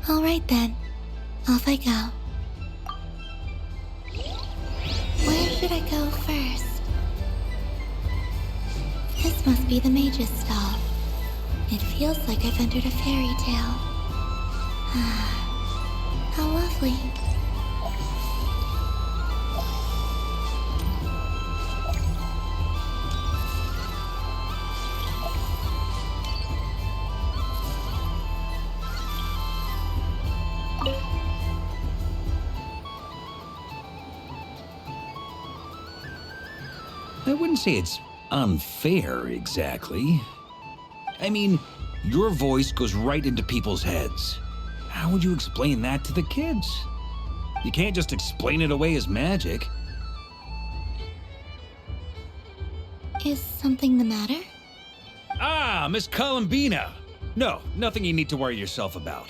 Alright then, off I go. Where should I go first? This must be the mage's stall. It feels like I've entered a fairy tale. How lovely. I wouldn't say it's unfair, exactly. I mean, your voice goes right into people's heads. How would you explain that to the kids? You can't just explain it away as magic. Is something the matter? Ah, Miss Columbina! No, nothing you need to worry yourself about.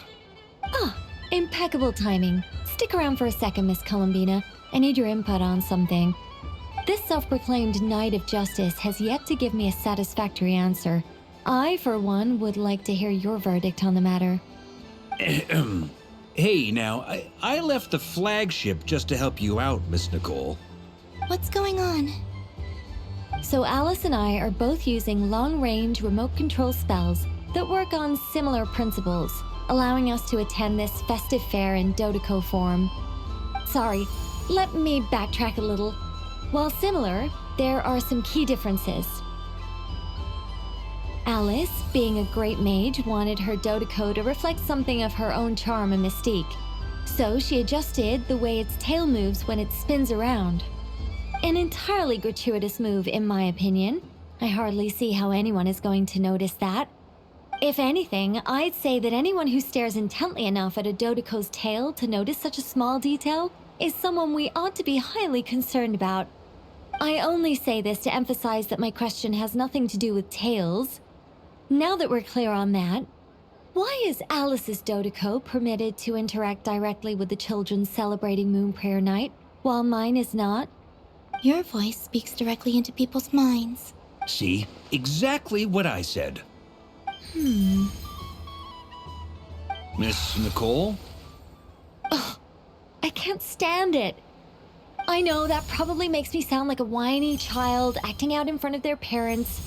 Ah, impeccable timing. Stick around for a second, Miss Columbina. I need your input on something. This self-proclaimed Knight of Justice has yet to give me a satisfactory answer. I, for one, would like to hear your verdict on the matter. Hey, now, I left the flagship just to help you out, Miss Nicole. What's going on? So Alice and I are both using long-range remote control spells that work on similar principles, allowing us to attend this festive fair in Dodoco form. Sorry, let me backtrack a little. While similar, there are some key differences. Alice, being a great mage, wanted her Dodoco to reflect something of her own charm and mystique. So she adjusted the way its tail moves when it spins around. An entirely gratuitous move, in my opinion. I hardly see how anyone is going to notice that. If anything, I'd say that anyone who stares intently enough at a Dodoco's tail to notice such a small detail is someone we ought to be highly concerned about. I only say this to emphasize that my question has nothing to do with tails. Now that we're clear on that, why is Alice's Dodoco permitted to interact directly with the children celebrating Moon Prayer Night, while mine is not? Your voice speaks directly into people's minds. See? Exactly what I said. Miss Nicole? Ugh, I can't stand it. I know that probably makes me sound like a whiny child acting out in front of their parents.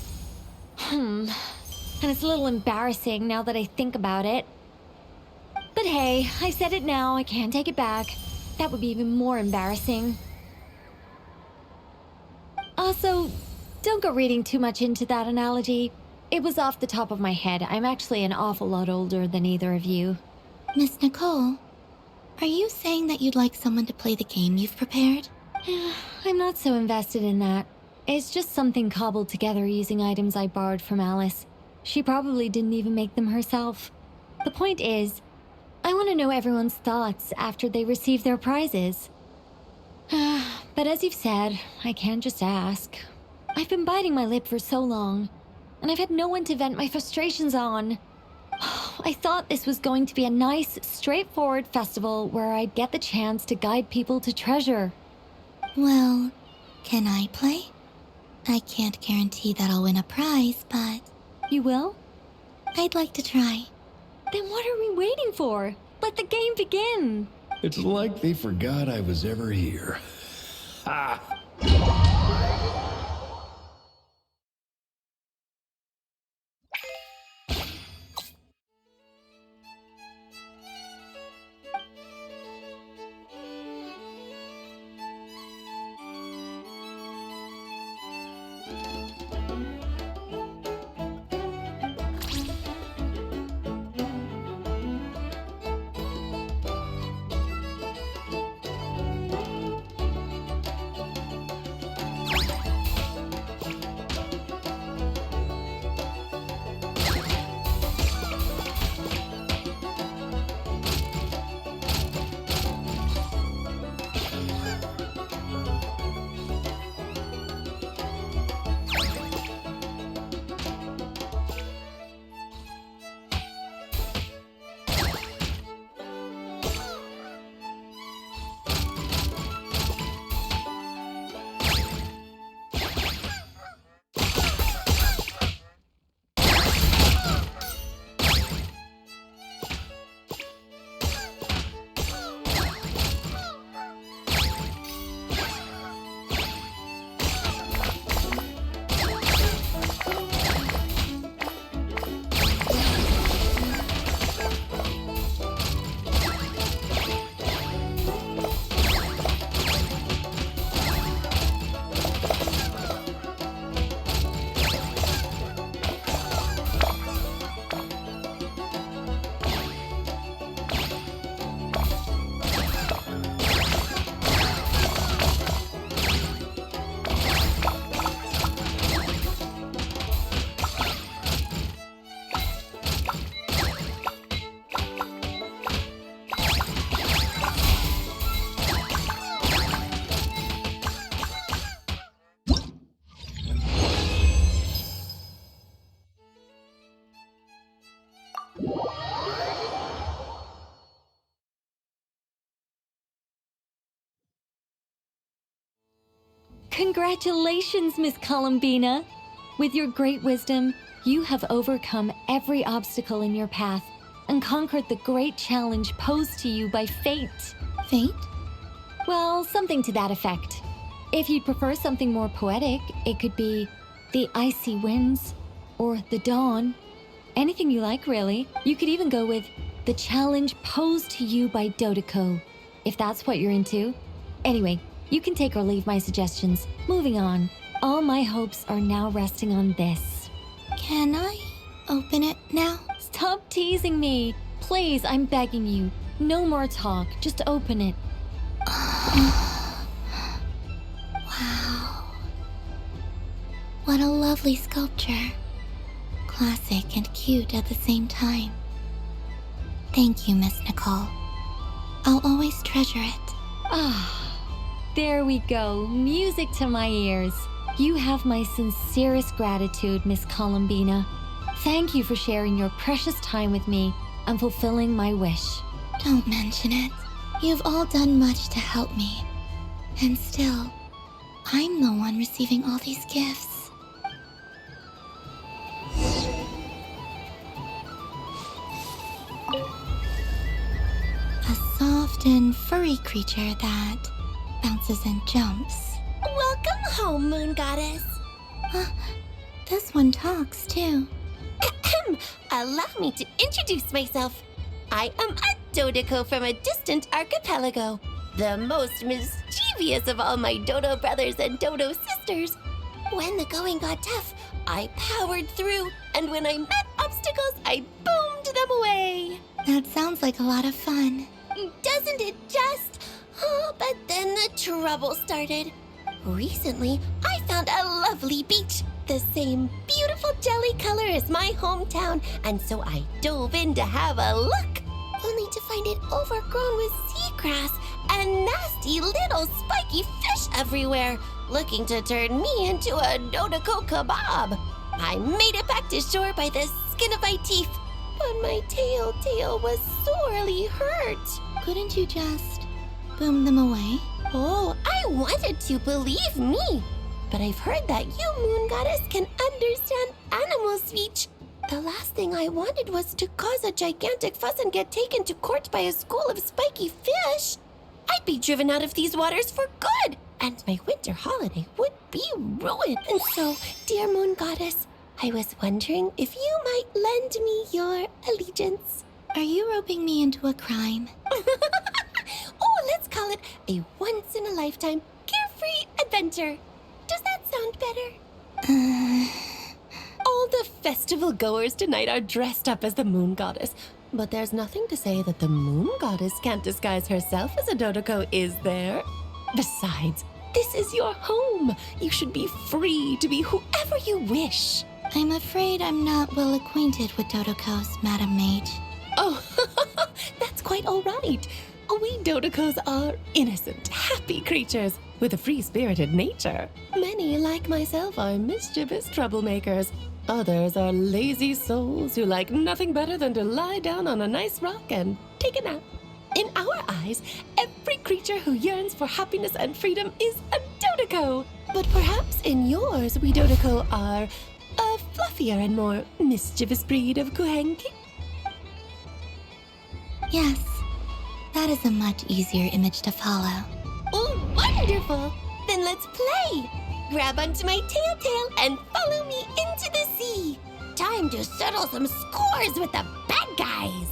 And it's a little embarrassing now that I think about it. But hey, I said it now, I can't take it back. That would be even more embarrassing. Also, don't go reading too much into that analogy. It was off the top of my head. I'm actually an awful lot older than either of you. Miss Nicole, are you saying that you'd like someone to play the game you've prepared? I'm not so invested in that. It's just something cobbled together using items I borrowed from Alice. She probably didn't even make them herself. The point is, I want to know everyone's thoughts after they receive their prizes. But as you've said, I can't just ask. I've been biting my lip for so long, and I've had no one to vent my frustrations on. I thought this was going to be a nice, straightforward festival where I'd get the chance to guide people to treasure. Well, can I play? I can't guarantee that I'll win a prize, but... You will? I'd like to try. Then what are we waiting for? Let the game begin! It's like they forgot I was ever here. Ha! Congratulations, Miss Columbina! With your great wisdom, you have overcome every obstacle in your path and conquered the great challenge posed to you by fate. Fate? Well, something to that effect. If you'd prefer something more poetic, it could be the icy winds or the dawn. Anything you like, really. You could even go with the challenge posed to you by Dodeko, if that's what you're into. Anyway, you can take or leave my suggestions. Moving on. All my hopes are now resting on this. Can I open it now? Stop teasing me. Please, I'm begging you. No more talk. Just open it. Wow. What a lovely sculpture. Classic and cute at the same time. Thank you, Miss Nicole. I'll always treasure it. There we go. Music to my ears. You have my sincerest gratitude, Miss Columbina. Thank you for sharing your precious time with me and fulfilling my wish. Don't mention it. You've all done much to help me. And still, I'm the one receiving all these gifts. A soft and furry creature that bounces and jumps. Welcome home, Moon Goddess. This one talks too. Allow me to introduce myself. I am a Dodeko from a distant archipelago, the most mischievous of all my Dodo brothers and Dodo sisters. When the going got tough, I powered through, and when I met obstacles, I boomed them away. That sounds like a lot of fun. Doesn't it just? Oh, but then the trouble started. Recently, I found a lovely beach, the same beautiful jelly color as my hometown, and so I dove in to have a look, only to find it overgrown with seagrass and nasty little spiky fish everywhere, looking to turn me into a Dodeko kebab. I made it back to shore by the skin of my teeth, but my tail was sorely hurt. Couldn't you just boom them away? Oh, I wanted to, believe me. But I've heard that you, Moon Goddess, can understand animal speech. The last thing I wanted was to cause a gigantic fuss and get taken to court by a school of spiky fish. I'd be driven out of these waters for good, and my winter holiday would be ruined. And so, dear Moon Goddess, I was wondering if you might lend me your allegiance. Are you roping me into a crime? Oh, let's call it a once-in-a-lifetime carefree adventure. Does that sound better? All the festival goers tonight are dressed up as the Moon Goddess, but there's nothing to say that the Moon Goddess can't disguise herself as a Dodeko, is there? Besides, this is your home. You should be free to be whoever you wish. I'm afraid I'm not well acquainted with Dodekos, Madam Mage. Oh, that's quite all right. We Dodekos are innocent, happy creatures with a free-spirited nature. Many, like myself, are mischievous troublemakers. Others are lazy souls who like nothing better than to lie down on a nice rock and take a nap. In our eyes, every creature who yearns for happiness and freedom is a Dodeko. But perhaps in yours, we Dodeko are a fluffier and more mischievous breed of Kuhenki. Yes, that is a much easier image to follow. Oh, wonderful! Then let's play! Grab onto my tail and follow me into the sea! Time to settle some scores with the bad guys!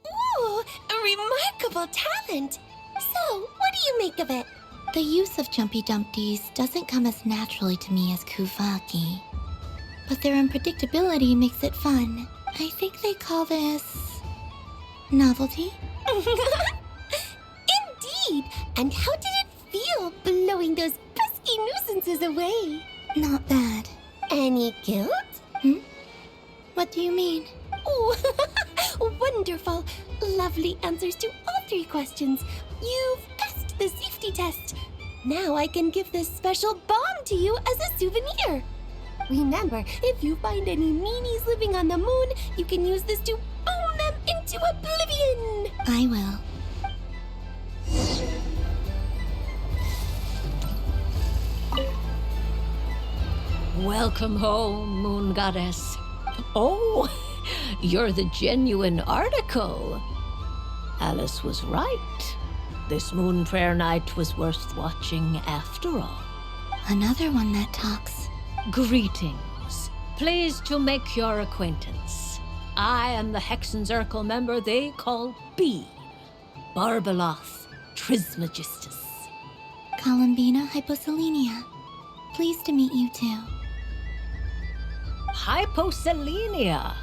Ooh, a remarkable talent! So, what do you make of it? The use of Jumpy Dumpties doesn't come as naturally to me as Kuvaki. But their unpredictability makes it fun. I think they call this... novelty? Indeed! And how did it feel blowing those pesky nuisances away? Not bad. Any guilt? What do you mean? Oh, wonderful! Lovely answers to all 3 questions. You've passed the safety test. Now I can give this special bomb to you as a souvenir. Remember, if you find any meanies living on the moon, you can use this to boom them into oblivion. I will. Welcome home, Moon Goddess. Oh, you're the genuine article. Alice was right. This Moon Prayer Night was worth watching after all. Another one that talks. Greetings. Pleased to make your acquaintance. I am the Hexenzirkel member they call B. Barbeloth Trismegistus. Columbina Hyposelenia. Pleased to meet you too. Hyposelenia.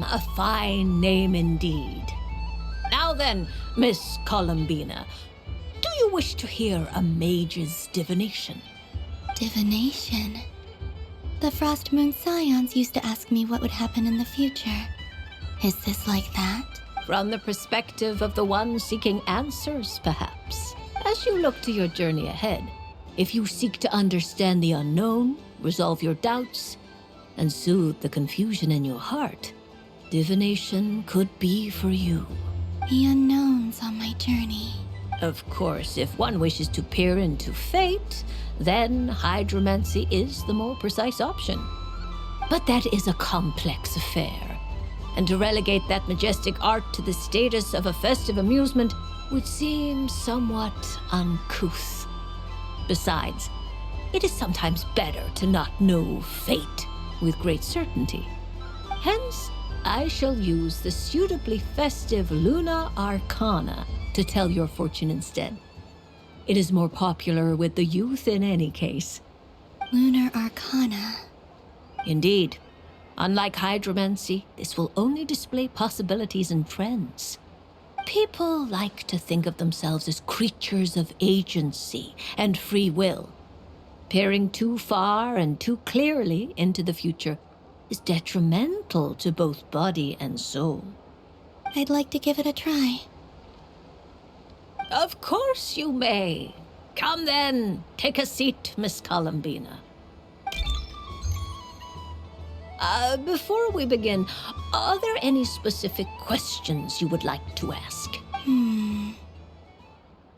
A fine name indeed. Now then, Miss Columbina, do you wish to hear a mage's divination? Divination? The Frost Moon Scions used to ask me what would happen in the future. Is this like that? From the perspective of the one seeking answers, perhaps. As you look to your journey ahead, if you seek to understand the unknown, resolve your doubts, and soothe the confusion in your heart, divination could be for you. The unknowns on my journey. Of course, if one wishes to peer into fate, then hydromancy is the more precise option. But that is a complex affair, and to relegate that majestic art to the status of a festive amusement would seem somewhat uncouth. Besides, it is sometimes better to not know fate with great certainty. Hence, I shall use the suitably festive Luna Arcana to tell your fortune instead. It is more popular with the youth in any case. Lunar Arcana. Indeed. Unlike hydromancy, this will only display possibilities and trends. People like to think of themselves as creatures of agency and free will. Peering too far and too clearly into the future is detrimental to both body and soul. I'd like to give it a try. Of course you may. Come then, take a seat, Miss Columbina. Before we begin, are there any specific questions you would like to ask?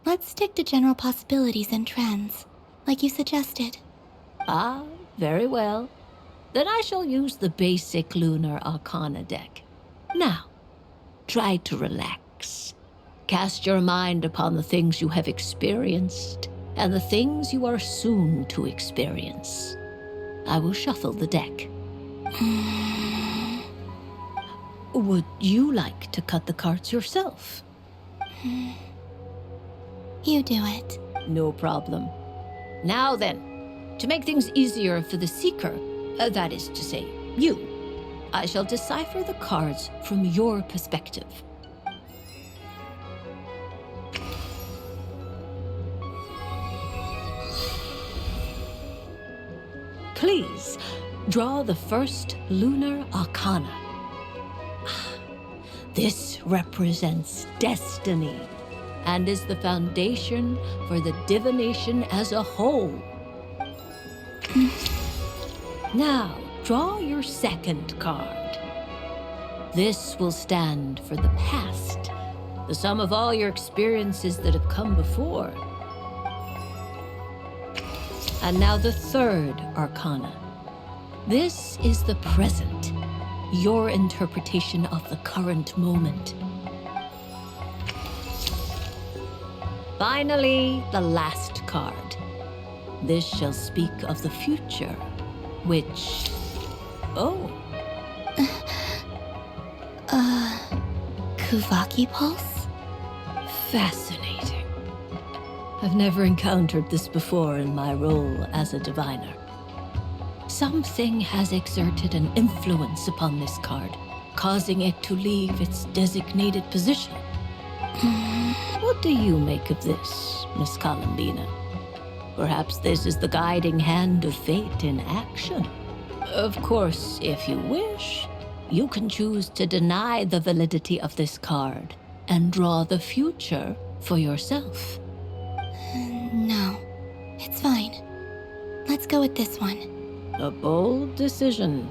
Let's stick to general possibilities and trends, like you suggested. Ah, very well. Then I shall use the basic Lunar Arcana deck. Now, try to relax. Cast your mind upon the things you have experienced and the things you are soon to experience. I will shuffle the deck. Would you like to cut the cards yourself? You do it. No problem. Now then, to make things easier for the Seeker, that is to say, you, I shall decipher the cards from your perspective. Please, draw the first lunar arcana. This represents destiny and is the foundation for the divination as a whole. Now, draw your second card. This will stand for the past, the sum of all your experiences that have come before. And now the third arcana. This is the present, your interpretation of the current moment. Finally, the last card. This shall speak of the future, which... Oh. Kuvaki Pulse? Fascinating. I've never encountered this before in my role as a diviner. Something has exerted an influence upon this card, causing it to leave its designated position. What do you make of this, Miss Columbina? Perhaps this is the guiding hand of fate in action. Of course, if you wish, you can choose to deny the validity of this card and draw the future for yourself. No, it's fine. Let's go with this one. A bold decision.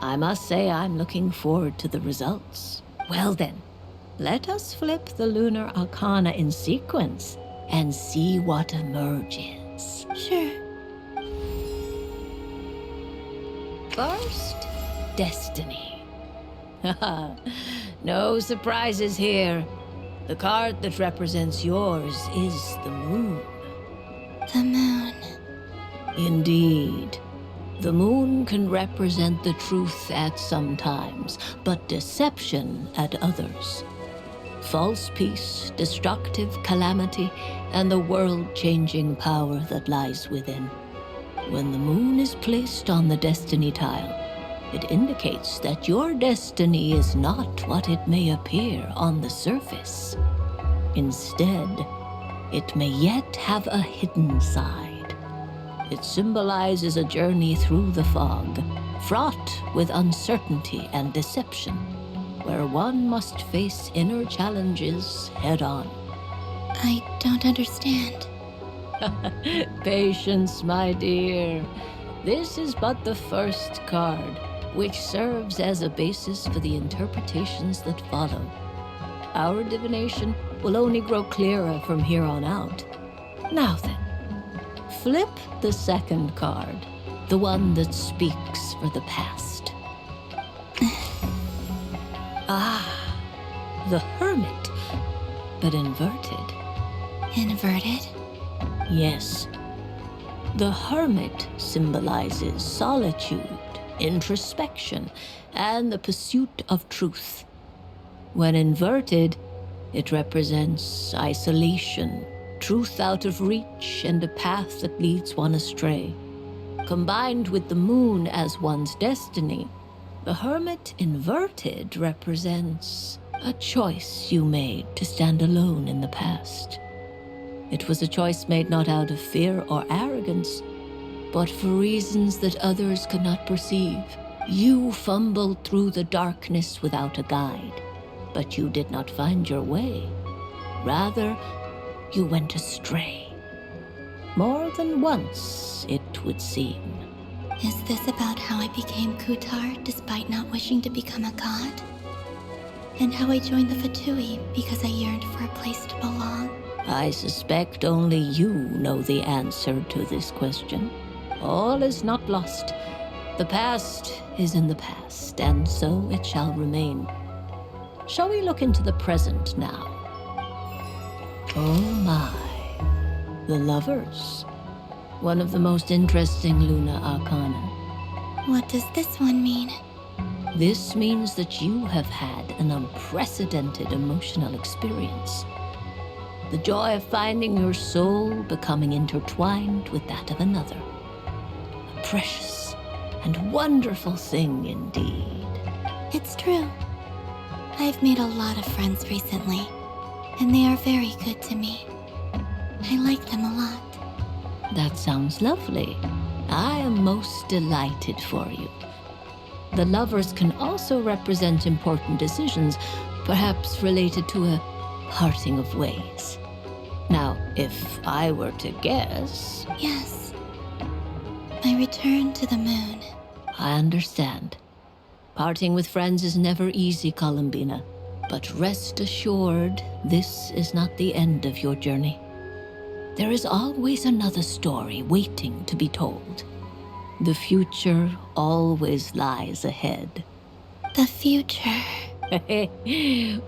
I must say I'm looking forward to the results. Well then, let us flip the lunar arcana in sequence and see what emerges. Sure. First, destiny. No surprises here. The card that represents yours is the moon. The moon. Indeed. The moon can represent the truth at some times, but deception at others. False peace, destructive calamity, and the world-changing power that lies within. When the moon is placed on the destiny tile, it indicates that your destiny is not what it may appear on the surface. Instead, it may yet have a hidden side. It symbolizes a journey through the fog, fraught with uncertainty and deception, where one must face inner challenges head-on. I don't understand. Patience, my dear. This is but the first card, which serves as a basis for the interpretations that follow. Our divination will only grow clearer from here on out. Now then, flip the second card, the one that speaks for the past. The Hermit, but inverted. Inverted? Yes. The Hermit symbolizes solitude, introspection, and the pursuit of truth. When inverted, it represents isolation, truth out of reach, and a path that leads one astray. Combined with the moon as one's destiny, the Hermit inverted represents a choice you made to stand alone in the past. It was a choice made not out of fear or arrogance, but for reasons that others could not perceive. You fumbled through the darkness without a guide, but you did not find your way. Rather, you went astray. More than once, it would seem. Is this about how I became Kutar despite not wishing to become a god? And how I joined the Fatui because I yearned for a place to belong? I suspect only you know the answer to this question. All is not lost. The past is in the past, and so it shall remain. Shall we look into the present now? Oh my. The Lovers. One of the most interesting Luna Arcana. What does this one mean? This means that you have had an unprecedented emotional experience. The joy of finding your soul becoming intertwined with that of another. A precious and wonderful thing indeed. It's true. I've made a lot of friends recently, and they are very good to me. I like them a lot. That sounds lovely. I am most delighted for you. The Lovers can also represent important decisions, perhaps related to a parting of ways. Now, if I were to guess... Yes. My return to the moon. I understand. Parting with friends is never easy, Columbina. But rest assured, this is not the end of your journey. There is always another story waiting to be told. The future always lies ahead. The future.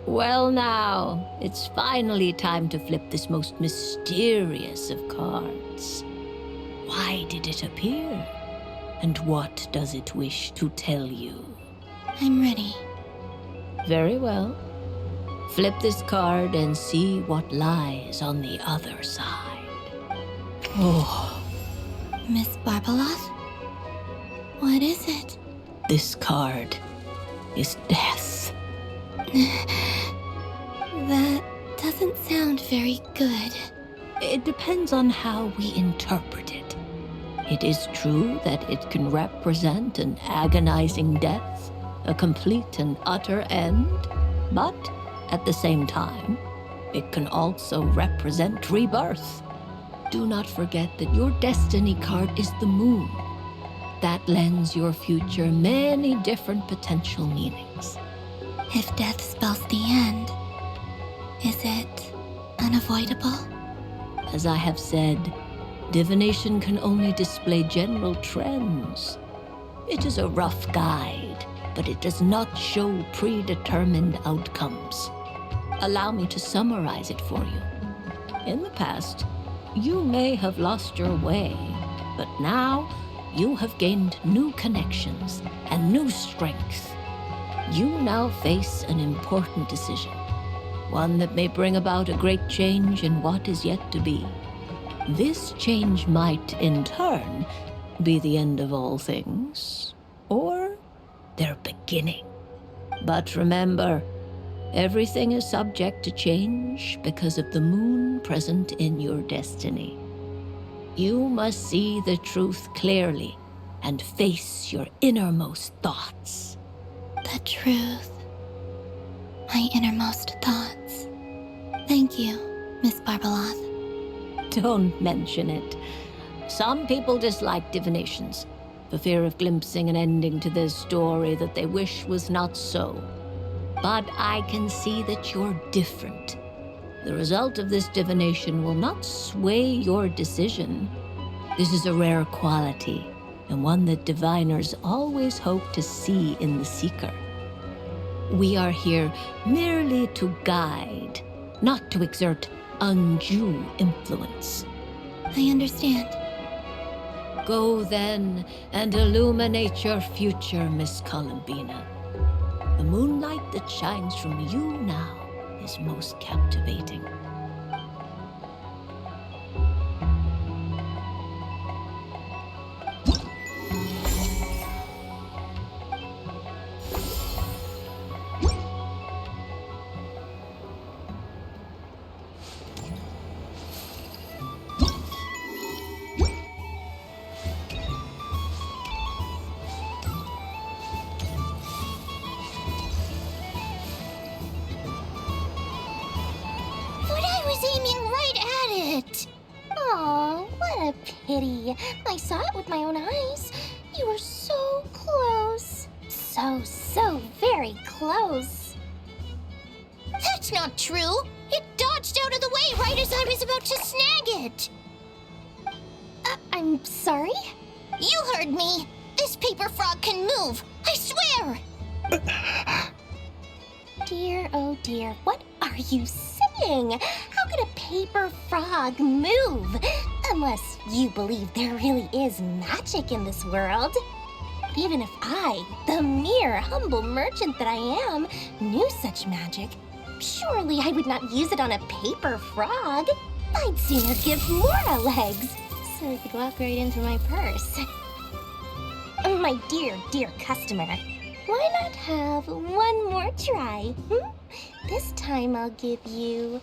Well now, it's finally time to flip this most mysterious of cards. Why did it appear? And what does it wish to tell you? I'm ready. Very well. Flip this card and see what lies on the other side. Oh. Miss Barbeloth? What is it? This card is death. That doesn't sound very good. It depends on how we interpret it. It is true that it can represent an agonizing death, a complete and utter end, but at the same time, it can also represent rebirth. Do not forget that your destiny card is the moon. That lends your future many different potential meanings. If death spells the end, is it unavoidable? As I have said, divination can only display general trends. It is a rough guide, but it does not show predetermined outcomes. Allow me to summarize it for you. In the past, you may have lost your way, but now you have gained new connections and new strength. You now face an important decision, one that may bring about a great change in what is yet to be. This change might, in turn, be the end of all things, or their beginning. But remember, everything is subject to change because of the moon present in your destiny. You must see the truth clearly and face your innermost thoughts. The truth. My innermost thoughts. Thank you, Miss Barbeloth. Don't mention it. Some people dislike divinations, for fear of glimpsing an ending to their story that they wish was not so. But I can see that you're different. The result of this divination will not sway your decision. This is a rare quality, and one that diviners always hope to see in the seeker. We are here merely to guide, not to exert undue influence. I understand. Go then and illuminate your future, Miss Columbina. The moonlight that shines from you now is most captivating. Aw, what a pity. I saw it with my own eyes. You were so close. So very close. That's not true. It dodged out of the way right as I was about to snag it. I'm sorry? You heard me. This paper frog can move. I swear. oh dear, what are you saying? How could a paper frog move? Unless you believe there really is magic in this world. But even if I, the mere humble merchant that I am, knew such magic, surely I would not use it on a paper frog. I'd sooner give Mora legs, so it could walk right into my purse. My dear customer, why not have one more try? This time I'll give you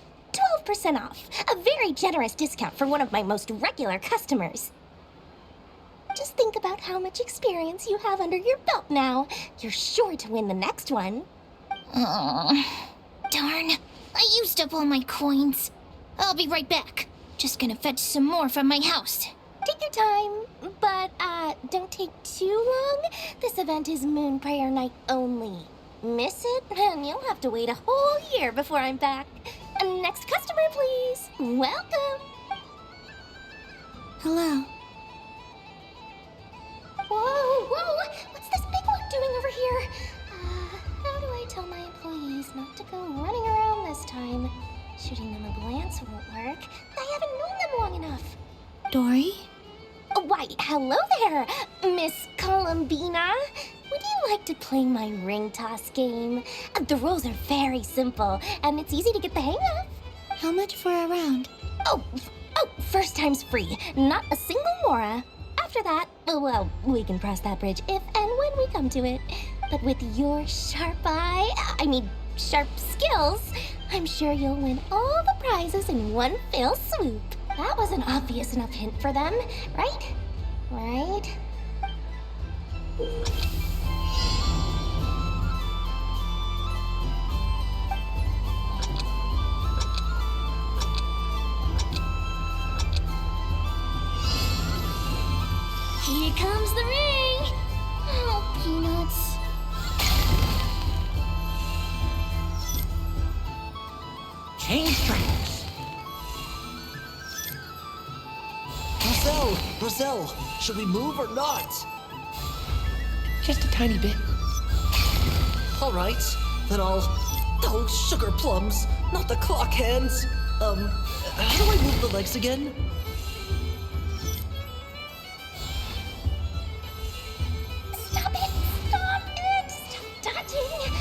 12% off, a very generous discount for one of my most regular customers. Just think about how much experience you have under your belt now. You're sure to win the next one. Darn, I used up all my coins. I'll be right back. Just gonna fetch some more from my house. Take your time, but don't take too long. This event is Moon Prayer Night only. Miss it, and you'll have to wait a whole year before I'm back. Next customer, please. Welcome. Hello. Whoa, what's this big one doing over here? How do I tell my employees not to go running around this time? Shooting them a glance won't work. I haven't known them long enough. Dory? Why, hello there, Miss Columbina. Would you like to play my ring toss game? The rules are very simple, and it's easy to get the hang of. How much for a round? Oh, first time's free. Not a single mora. After that, well, we can cross that bridge if and when we come to it. But with your sharp skills, I'm sure you'll win all the prizes in one fell swoop. That was an obvious enough hint for them, right? Right? Here comes the ring! Oh, peanuts. Change tracks! Roselle, should we move or not? Just a tiny bit. All right, then I'll... Oh, sugar plums, not the clock hands. How do I move the legs again? Stop it! Stop dodging!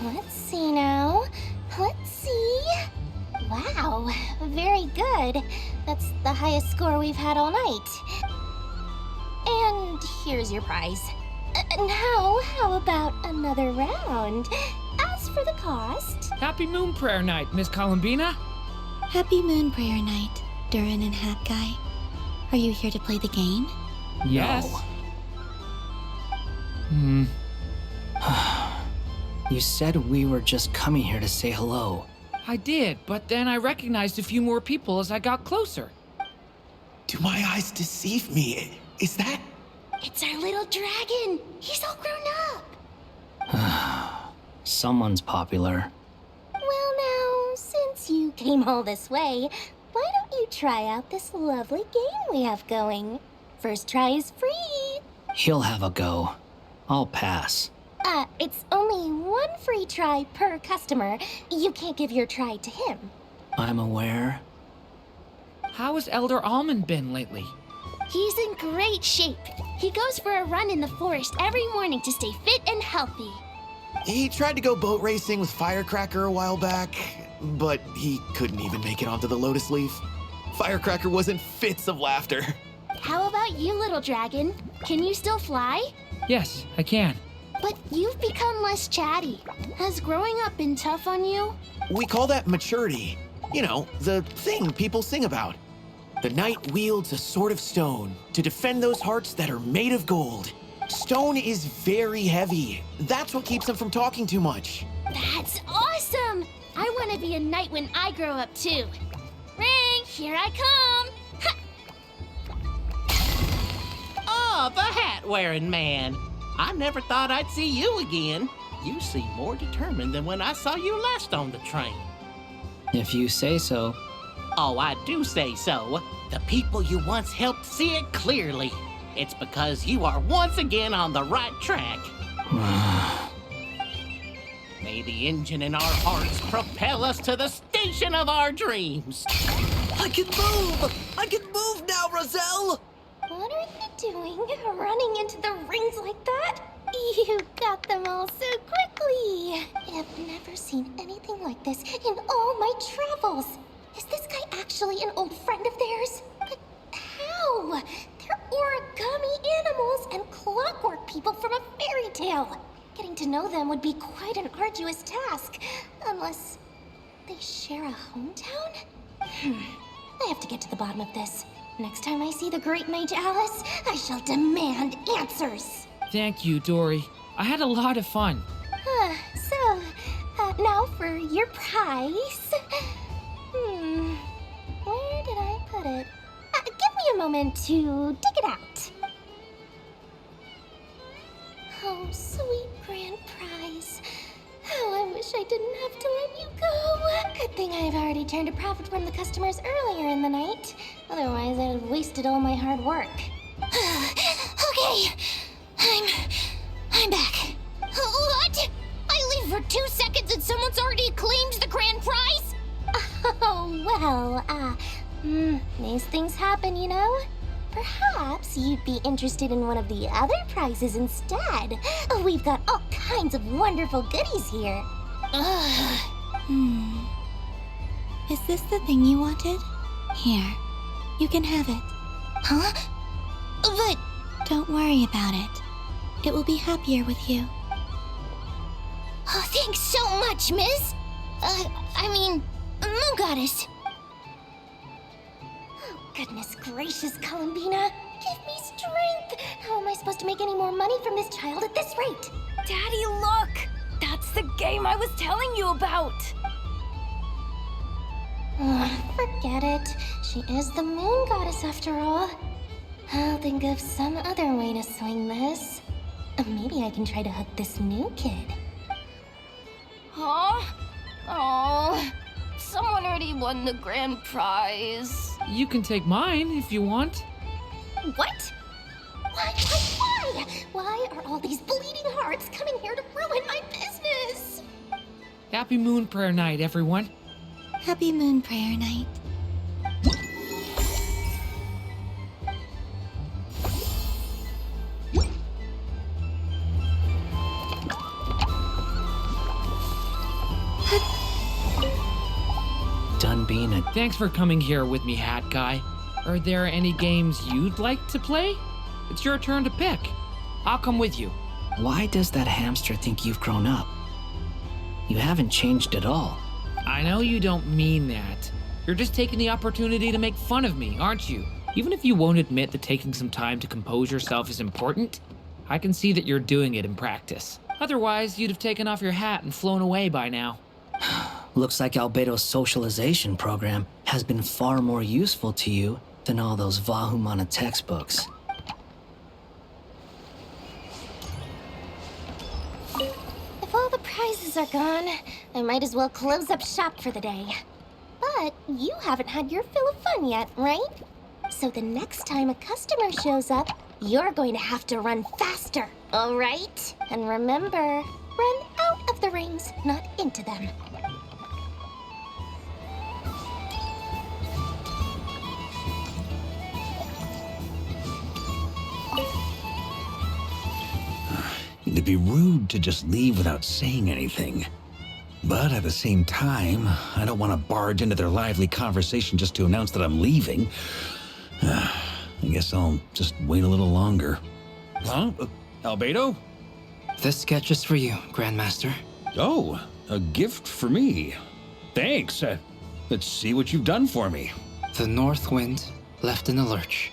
Let's see now. Let's see. Wow, very good. That's the highest score we've had all night. And here's your prize. Now, how about another round? As for the cost... Happy Moon Prayer Night, Miss Columbina. Happy Moon Prayer Night, Durin and Hat Guy. Are you here to play the game? Yes. You said we were just coming here to say hello. I did, but then I recognized a few more people as I got closer. Do my eyes deceive me? Is that... It's our little dragon! He's all grown up! Someone's popular. Well now, since you came all this way, why don't you try out this lovely game we have going? First try is free. He'll have a go. I'll pass. It's only one free try per customer. You can't give your try to him. I'm aware. How has Elder Almond been lately? He's in great shape. He goes for a run in the forest every morning to stay fit and healthy. He tried to go boat racing with Firecracker a while back, but he couldn't even make it onto the Lotus Leaf. Firecracker was in fits of laughter. How about you, little dragon? Can you still fly? Yes, I can. But you've become less chatty. Has growing up been tough on you? We call that maturity. You know, the thing people sing about. The knight wields a sword of stone to defend those hearts that are made of gold. Stone is very heavy. That's what keeps him from talking too much. That's awesome! I want to be a knight when I grow up too. Ring, here I come! Oh, the hat-wearing man. I never thought I'd see you again. You seem more determined than when I saw you last on the train. If you say so. Oh, I do say so. The people you once helped see it clearly. It's because you are once again on the right track. May the engine in our hearts propel us to the station of our dreams. I can move! I can move now, Roselle! What are you doing, running into the rings like that? You got them all so quickly. I've never seen anything like this in all my travels. Is this guy actually an old friend of theirs? But how? They're origami animals and clockwork people from a fairy tale. Getting to know them would be quite an arduous task, unless they share a hometown? I have to get to the bottom of this. Next time I see the Great Mage Alice, I shall demand answers. Thank you, Dory. I had a lot of fun. Now for your prize. Where did I put it? Give me a moment to dig it out. Oh, sweet grand prize. How I wish I didn't have to let you go. Good thing I've already turned a profit from the customers earlier in the night. Otherwise, I'd have wasted all my hard work. Okay, I'm back. What? I leave for 2 seconds and someone's already claimed the grand prize? Oh, well, these things happen, you know? Perhaps you'd be interested in one of the other prizes instead. We've got all kinds of wonderful goodies here. Is this the thing you wanted? Here, you can have it. Huh? But... Don't worry about it. It will be happier with you. Oh, thanks so much, miss. Moon Goddess. Goodness gracious, Columbina. Give me strength. How am I supposed to make any more money from this child at this rate? Daddy, look! That's the game I was telling you about! Forget it. She is the Moon Goddess after all. I'll think of some other way to swing this. Maybe I can try to hook this new kid. Huh? Oh, someone already won the grand prize. You can take mine if you want. What? Why? Why are all these bleeding hearts coming here to ruin my business? Happy Moon Prayer Night, everyone. Happy Moon Prayer Night. Done being a... Thanks for coming here with me, Hat Guy. Are there any games you'd like to play? It's your turn to pick. I'll come with you. Why does that hamster think you've grown up? You haven't changed at all. I know you don't mean that. You're just taking the opportunity to make fun of me, aren't you? Even if you won't admit that taking some time to compose yourself is important, I can see that you're doing it in practice. Otherwise, you'd have taken off your hat and flown away by now. Looks like Albedo's socialization program has been far more useful to you than all those Vahumana textbooks. If all the prizes are gone, I might as well close up shop for the day. But you haven't had your fill of fun yet, right? So the next time a customer shows up, you're going to have to run faster, all right? And remember, run out of the rings, not into them. It'd be rude to just leave without saying anything. But at the same time, I don't want to barge into their lively conversation just to announce that I'm leaving. I guess I'll just wait a little longer. Huh? Albedo? This sketch is for you, Grandmaster. Oh, a gift for me. Thanks. Let's see what you've done for me. The North Wind left in a lurch.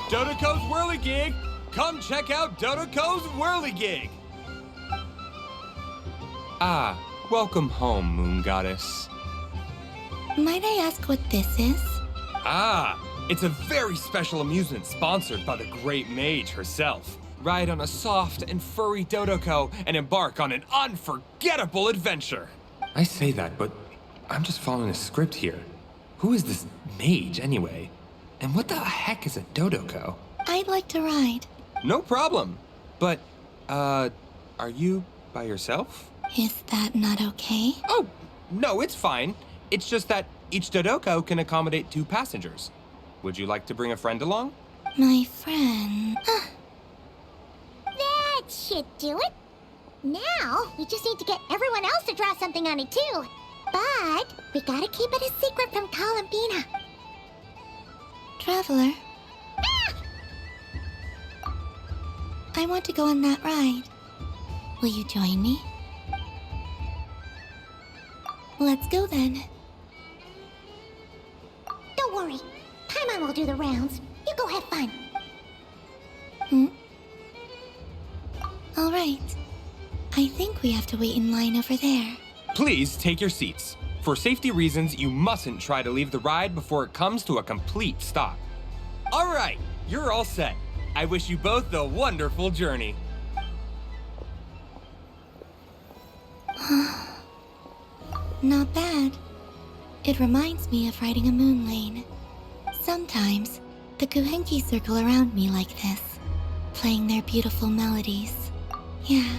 Dodoco's Whirligig! Come check out Dodoco's Whirligig! Ah, Welcome home, Moon Goddess. Might I ask what this is? Ah, it's a very special amusement sponsored by the great mage herself. Ride on a soft and furry Dodoko and embark on an unforgettable adventure. I say that, but I'm just following a script here. Who is this mage, anyway? And what the heck is a Dodoko? I'd like to ride. No problem. But, are you by yourself? Is that not okay? Oh, no, it's fine. It's just that each Dodoko can accommodate 2 passengers. Would you like to bring a friend along? My friend... That should do it. Now, we just need to get everyone else to draw something on it too. But we gotta keep it a secret from Columbina. Traveler. I want to go on that ride. Will you join me? Let's go then. Don't worry. Paimon will do the rounds. You go have fun. All right. I think we have to wait in line over there. Please take your seats. For safety reasons, you mustn't try to leave the ride before it comes to a complete stop. All right, you're all set. I wish you both a wonderful journey. Not bad. It reminds me of riding a moon lane. Sometimes, the Kuhenki circle around me like this, playing their beautiful melodies. Yeah,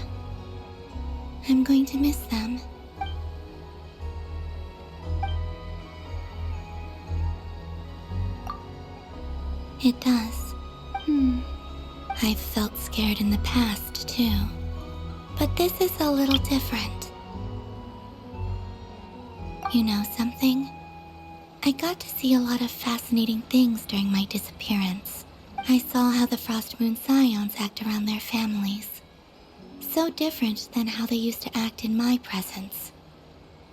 I'm going to miss them. It does. I've felt scared in the past, too. But this is a little different. You know something? I got to see a lot of fascinating things during my disappearance. I saw how the Frost Moon Scions act around their families. So different than how they used to act in my presence.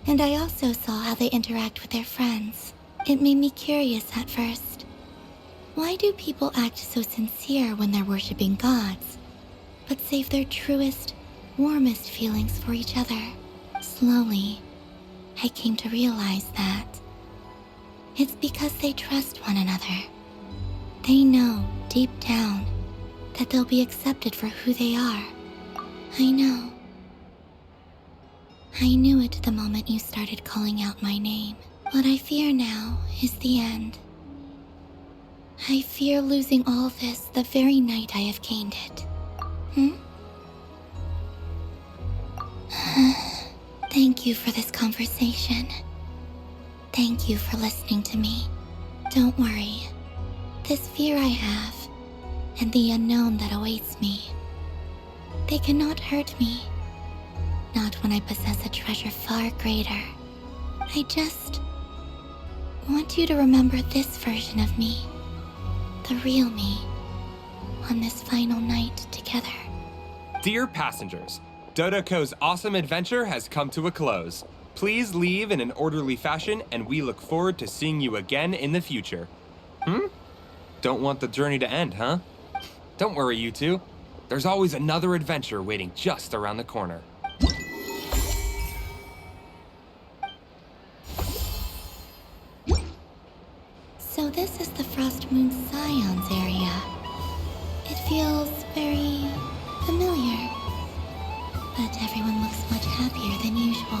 And I also saw how they interact with their friends. It made me curious at first. Why do people act so sincere when they're worshipping gods, but save their truest, warmest feelings for each other? Slowly, I came to realize that it's because they trust one another. They know, deep down, that they'll be accepted for who they are. I know. I knew it the moment you started calling out my name. What I fear now is the end. I fear losing all this the very night I have gained it. Thank you for this conversation. Thank you for listening to me. Don't worry. This fear I have, and the unknown that awaits me, they cannot hurt me. Not when I possess a treasure far greater. I just want you to remember this version of me. The real me. On this final night together. Dear passengers, Dodoko's awesome adventure has come to a close. Please leave in an orderly fashion, and we look forward to seeing you again in the future. Don't want the journey to end, huh? Don't worry, you two. There's always another adventure waiting just around the corner. So this is the Frost Moon Scions area. It feels very familiar. But everyone looks much happier than usual.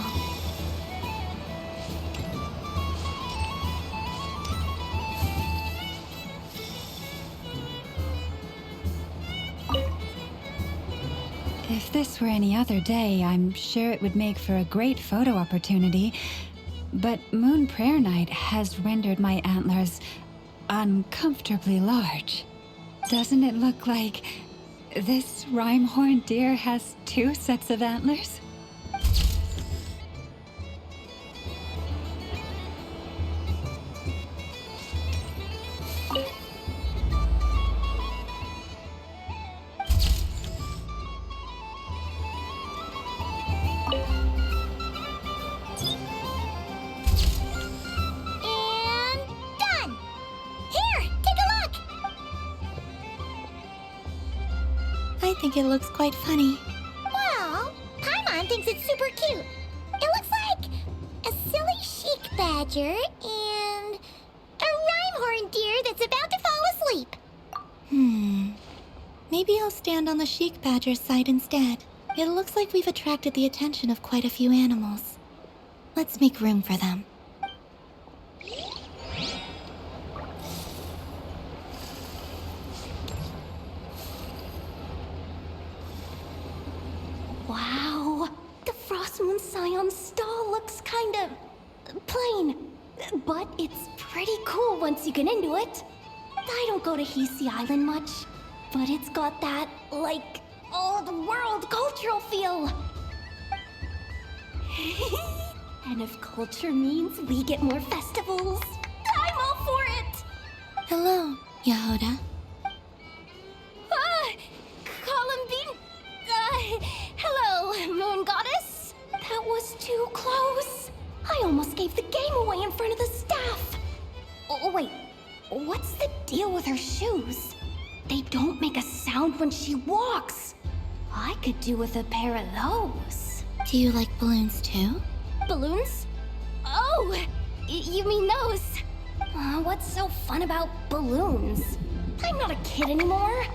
If this were any other day, I'm sure it would make for a great photo opportunity. But Moon Prayer Night has rendered my antlers uncomfortably large. Doesn't it look like this rhyme-horned deer has 2 sets of antlers? I think it looks quite funny. Well, Paimon thinks it's super cute. It badger and a rhyme-horned deer that's about to fall asleep. Maybe I'll stand on the Sheik Badger's side instead. It looks like we've attracted the attention of quite a few animals. Let's make room for them. Wow, the Frost Moon Scion stall looks kind of plain, but it's pretty cool once you get into it. I don't go to Hisi Island much, but it's got that, like, old world cultural feel. And if culture means we get more festivals, I'm all for it! Hello, Yehoda. Columbine! Hello, Moon Goddess! That was too close. I almost gave the game away in front of the staff. Oh, wait, what's the deal with her shoes? They don't make a sound when she walks. I could do with a pair of those. Do you like balloons too? Balloons? Oh, you mean those? What's so fun about balloons? I'm not a kid anymore.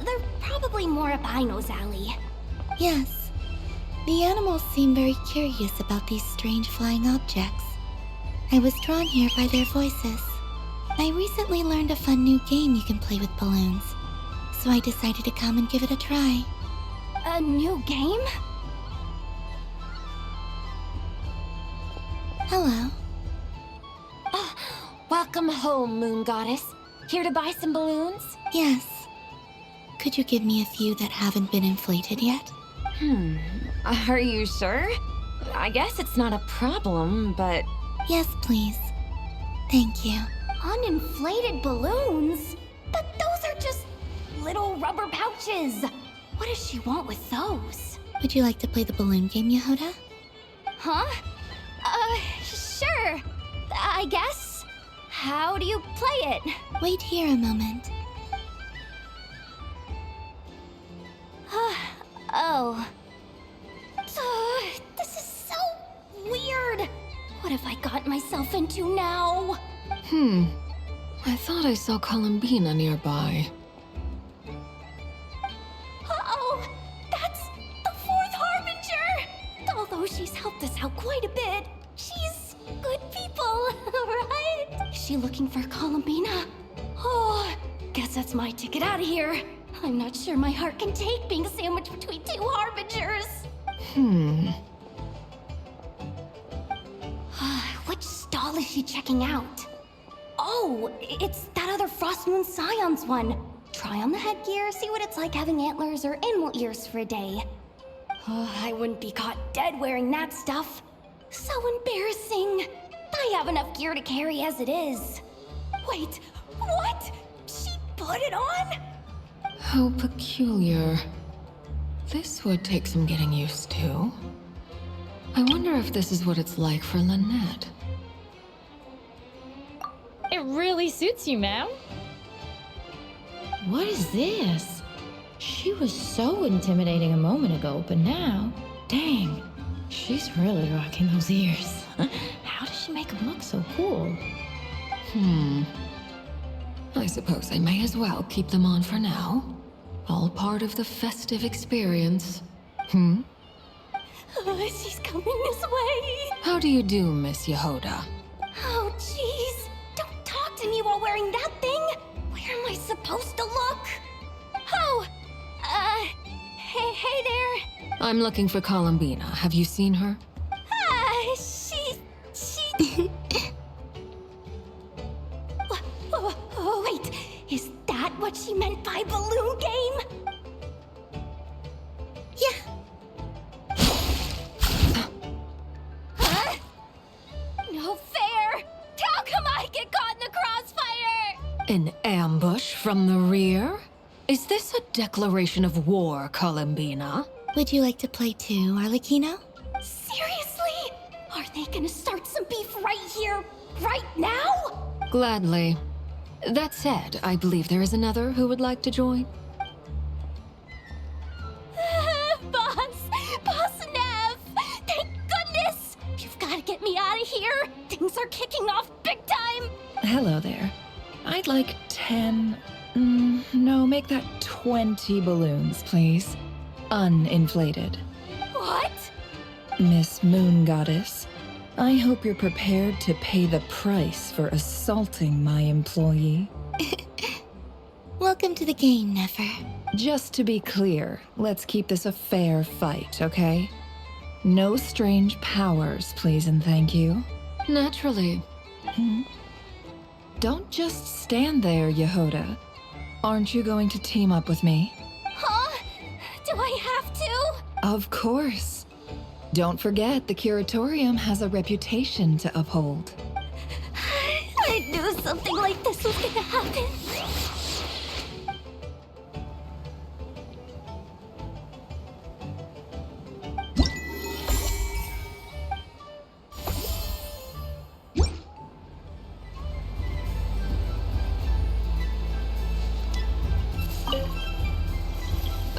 They're probably more up Aino's alley. Yes. The animals seem very curious about these strange flying objects. I was drawn here by their voices. I recently learned a fun new game you can play with balloons, so I decided to come and give it a try. A new game? Hello. Welcome home, Moon Goddess. Here to buy some balloons? Yes. Could you give me a few that haven't been inflated yet? Are you sure? I guess it's not a problem, but... Yes, please. Thank you. Uninflated balloons? But those are just little rubber pouches. What does she want with those? Would you like to play the balloon game, Yehoda? Huh? Sure. I guess. How do you play it? Wait here a moment. Oh. This is so weird. What have I got myself into now? I thought I saw Columbina nearby. Uh-oh! That's the fourth Harbinger! Although she's helped us out quite a bit, she's good people, right? Is she looking for Columbina? Oh, guess that's my ticket out of here. I'm not sure my heart can take being sandwiched between two Harbingers. Which stall is she checking out? Oh, it's that other Frost Moon Scion's one. Try on the headgear, see what it's like having antlers or animal ears for a day. I wouldn't be caught dead wearing that stuff. So embarrassing. I have enough gear to carry as it is. Wait, what? She put it on? How peculiar. This would take some getting used to. I wonder if this is what it's like for Lynette. It really suits you, ma'am. What is this? She was so intimidating a moment ago, but now, dang, she's really rocking those ears. How does she make them look so cool? I suppose I may as well keep them on for now. All part of the festive experience. She's coming this way. How do you do, Miss Yehoda? Oh, jeez. Don't talk to me while wearing that thing. Where am I supposed to look? Oh, hey there. I'm looking for Columbina. Have you seen her? She... Wait, is that what she meant by balloon game? Huh? No fair! How come I get caught in the crossfire? An ambush from the rear? Is this a declaration of war, Columbina? Would you like to play too, Arlecchino? Seriously? Are they gonna start some beef right here, right now? Gladly. That said, I believe there is another who would like to join. Boss Nev! Thank goodness! You've gotta get me out of here! Things are kicking off big time! Hello there. I'd like 10... no, make that 20 balloons, please. Uninflated. What? Miss Moon Goddess, I hope you're prepared to pay the price for assaulting my employee. Welcome to the game, Nefer. Just to be clear, let's keep this a fair fight, okay? No strange powers, please and thank you. Naturally. Don't just stand there, Yehoda. Aren't you going to team up with me? Huh? Do I have to? Of course. Don't forget, the Curatorium has a reputation to uphold. I knew something like this was gonna happen.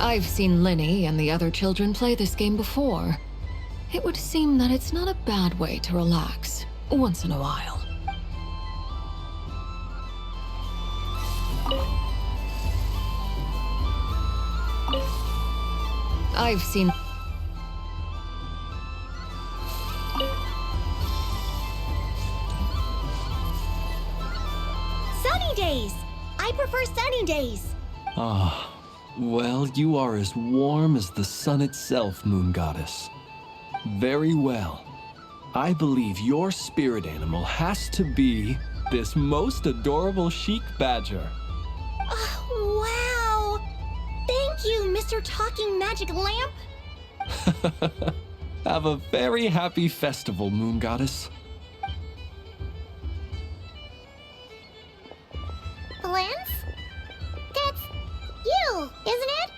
I've seen Linny and the other children play this game before. It would seem that it's not a bad way to relax, once in a while. I've seen... Sunny days! I prefer sunny days. Ah, well, you are as warm as the sun itself, Moon Goddess. Very well. I believe your spirit animal has to be this most adorable chic badger. Wow! Thank you, Mr. Talking Magic Lamp. Have a very happy festival, Moon Goddess. Lance? That's you, isn't it?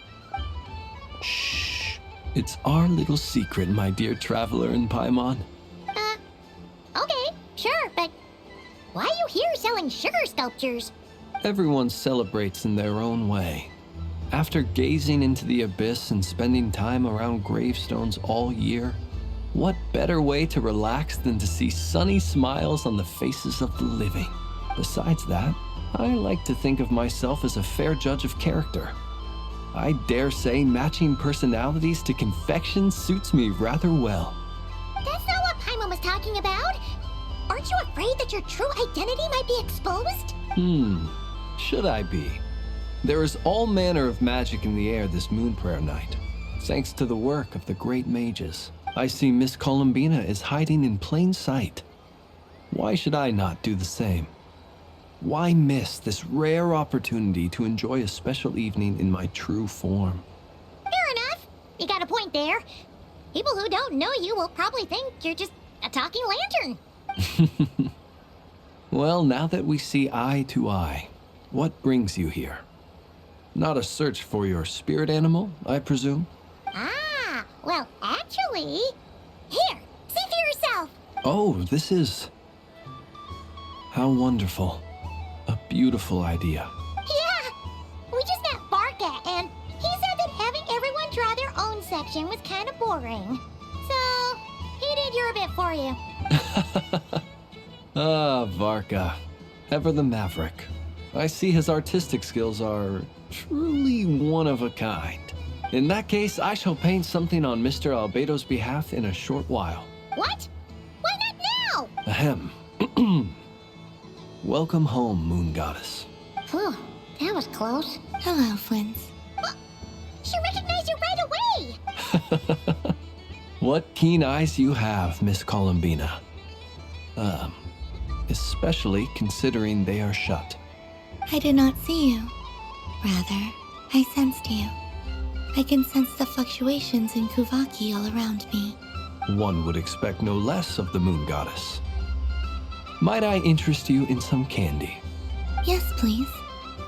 Shh. It's our little secret, my dear traveler in Paimon. Okay, sure, but why are you here selling sugar sculptures? Everyone celebrates in their own way. After gazing into the abyss and spending time around gravestones all year, what better way to relax than to see sunny smiles on the faces of the living? Besides that, I like to think of myself as a fair judge of character. I dare say matching personalities to confection suits me rather well. That's not what Paimon was talking about. Aren't you afraid that your true identity might be exposed? Should I be? There is all manner of magic in the air this moon prayer night, thanks to the work of the great mages. I see Miss Columbina is hiding in plain sight. Why should I not do the same? Why miss this rare opportunity to enjoy a special evening in my true form? Fair enough. You got a point there. People who don't know you will probably think you're just a talking lantern. Well, now that we see eye to eye, what brings you here? Not a search for your spirit animal, I presume? Ah, well, actually... Here, see for yourself. Oh, this is... How wonderful. A beautiful idea. Yeah, we just met Barca, and he said that having everyone draw their own section was kind of boring. So, he did your bit for you. Ah, Varka. Ever the maverick. I see his artistic skills are truly one of a kind. In that case, I shall paint something on Mr. Albedo's behalf in a short while. What? Why not now? Ahem. Welcome home, Moon Goddess. Phew, that was close. Hello, Flins. She recognized you right away! What keen eyes you have, Miss Columbina. Especially considering they are shut. I did not see you. Rather, I sensed you. I can sense the fluctuations in Kuvaki all around me. One would expect no less of the Moon Goddess. Might I interest you in some candy? Yes, please.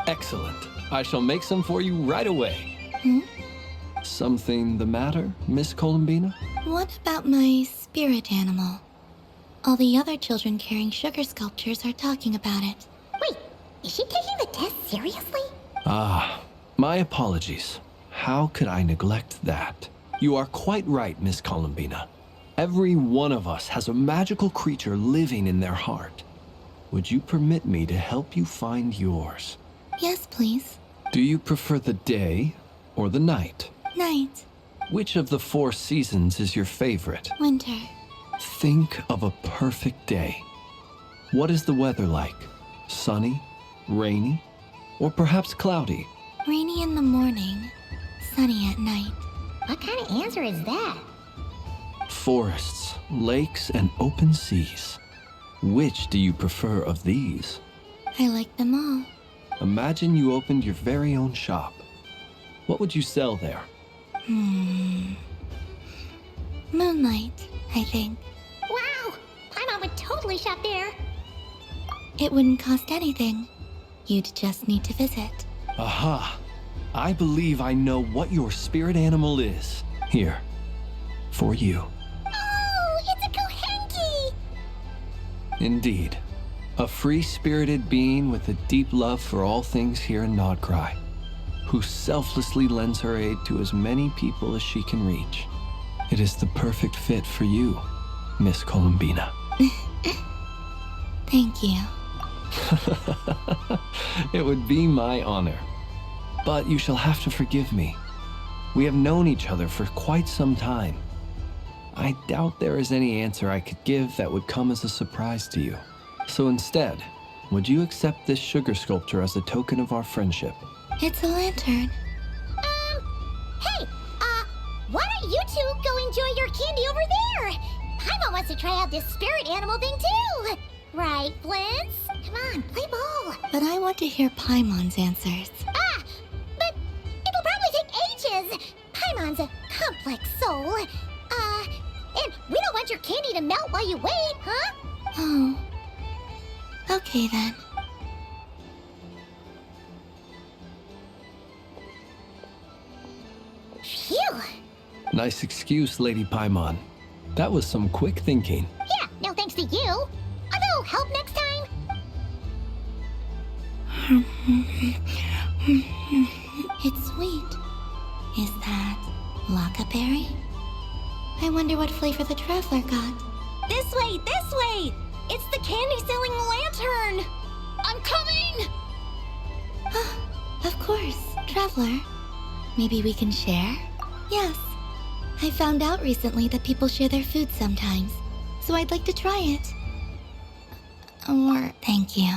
Excellent. I shall make some for you right away. Something the matter, Miss Columbina? What about my spirit animal? All the other children carrying sugar sculptures are talking about it. Wait, is she taking the test seriously? Ah, my apologies. How could I neglect that? You are quite right, Miss Columbina. Every one of us has a magical creature living in their heart. Would you permit me to help you find yours? Yes, please. Do you prefer the day or the night? Night. Which of the 4 seasons is your favorite? Winter. Think of a perfect day. What is the weather like? Sunny, rainy, or perhaps cloudy? Rainy in the morning, sunny at night. What kind of answer is that? Forests, lakes, and open seas. Which do you prefer of these? I like them all. Imagine you opened your very own shop. What would you sell there? Moonlight, I think. Wow! Paimon would totally shop there. It wouldn't cost anything. You'd just need to visit. Aha! I believe I know what your spirit animal is. Here, for you. Oh, it's a Kohenki! Indeed. A free-spirited being with a deep love for all things here in Nod-krai, who selflessly lends her aid to as many people as she can reach. It is the perfect fit for you, Miss Columbina. Thank you. It would be my honor. But you shall have to forgive me. We have known each other for quite some time. I doubt there is any answer I could give that would come as a surprise to you. So instead, would you accept this sugar sculpture as a token of our friendship? It's a lantern. Hey, why don't you two go enjoy your candy over there? Paimon wants to try out this spirit animal thing too. Right, Blintz? Come on, play ball. But I want to hear Paimon's answers. But it'll probably take ages. Paimon's a complex soul. And we don't want your candy to melt while you wait, huh? Oh. Okay then. Phew. Nice excuse, Lady Paimon. That was some quick thinking. Yeah, no thanks to you. A little help next time. It's sweet. Is that Lockaberry? I wonder what flavor the traveler got. This way, this way! It's the candy-selling lantern! I'm coming! Of course, traveler. Maybe we can share? Yes. I found out recently that people share their food sometimes, so I'd like to try it. Or thank you.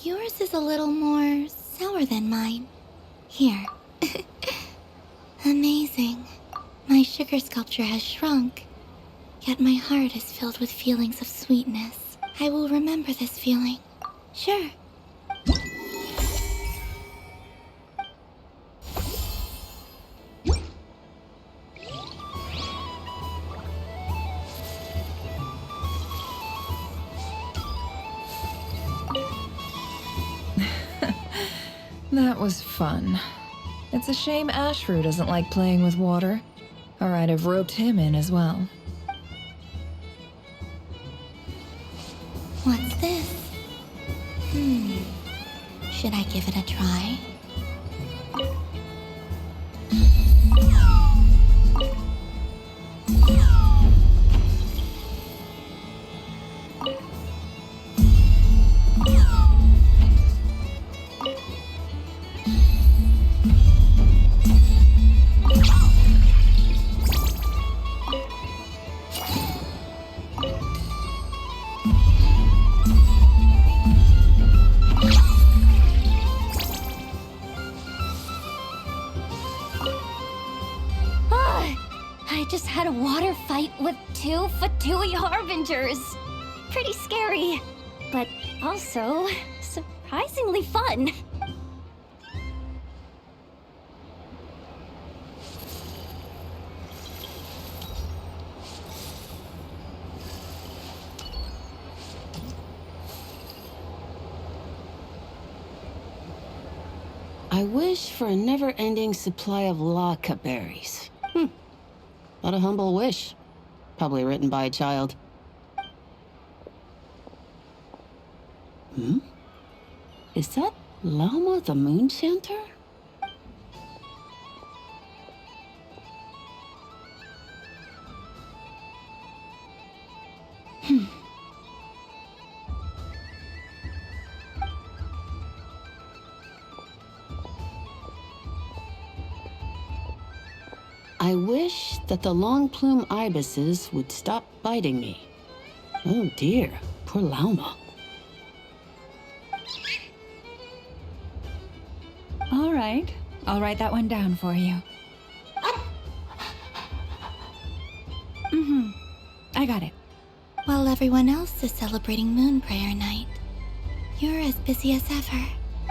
Yours is a little more sour than mine. Here. Amazing. My sugar sculpture has shrunk, yet my heart is filled with feelings of sweetness. I will remember this feeling. Sure. That was fun. It's a shame Ashfru doesn't like playing with water. Or I'd have roped him in as well. What's this? Should I give it a try? I just had a water fight with 2 Fatui Harbingers. Pretty scary, but also surprisingly fun. I wish for a never-ending supply of laka berries. What a humble wish. Probably written by a child. Is that Lauma the Moon Chanter? I wish that the long plume ibises would stop biting me. Oh dear, poor Lauma. All right, I'll write that one down for you. I got it. While everyone else is celebrating Moon Prayer Night, you're as busy as ever.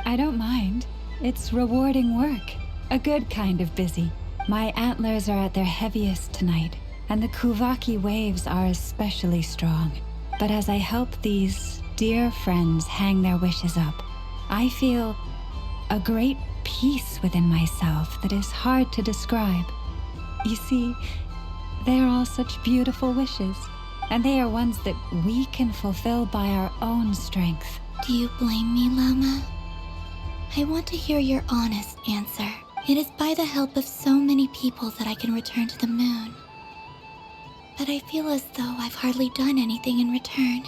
I don't mind. It's rewarding work. A good kind of busy. My antlers are at their heaviest tonight, and the Kuvaki waves are especially strong. But as I help these dear friends hang their wishes up, I feel a great peace within myself that is hard to describe. You see, they are all such beautiful wishes, and they are ones that we can fulfill by our own strength. Do you blame me, Llama? I want to hear your honest answer. It is by the help of so many people that I can return to the moon. But I feel as though I've hardly done anything in return.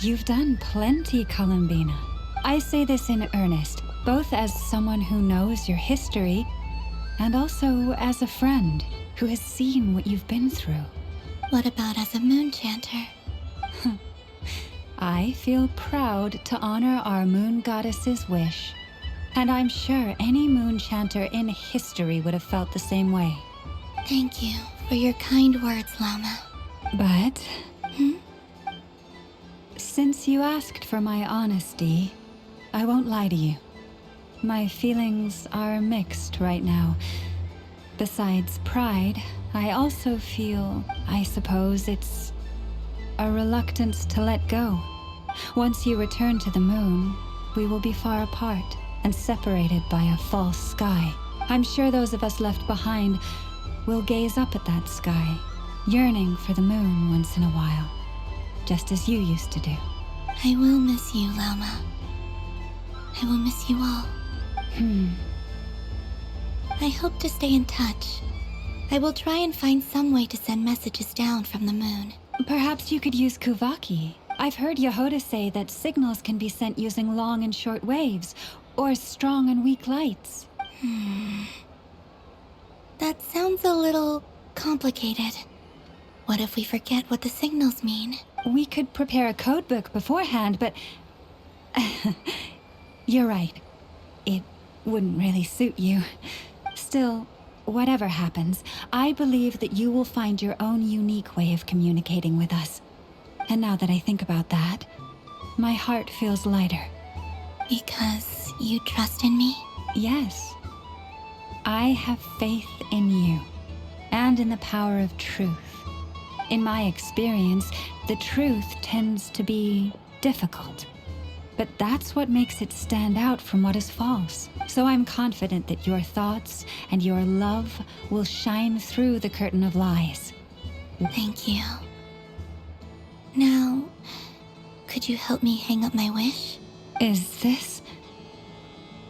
You've done plenty, Columbina. I say this in earnest, both as someone who knows your history, and also as a friend who has seen what you've been through. What about as a moon chanter? I feel proud to honor our moon goddess's wish. And I'm sure any moon chanter in history would have felt the same way. Thank you for your kind words, Llama. But... since you asked for my honesty, I won't lie to you. My feelings are mixed right now. Besides pride, I also feel, I suppose it's a reluctance to let go. Once you return to the moon, we will be far apart and separated by a false sky. I'm sure those of us left behind will gaze up at that sky, yearning for the moon once in a while, just as you used to do. I will miss you, Llama. I will miss you all. I hope to stay in touch. I will try and find some way to send messages down from the moon. Perhaps you could use Kuvaki. I've heard Yehoda say that signals can be sent using long and short waves, or strong and weak lights. That sounds a little complicated. What if we forget what the signals mean? We could prepare a codebook beforehand, but... You're right. It wouldn't really suit you. Still, whatever happens, I believe that you will find your own unique way of communicating with us. And now that I think about that, my heart feels lighter. Because you trust in me? Yes. I have faith in you, and in the power of truth. In my experience, the truth tends to be difficult. But that's what makes it stand out from what is false. So I'm confident that your thoughts and your love will shine through the curtain of lies. Thank you. Now, could you help me hang up my wish? Is this?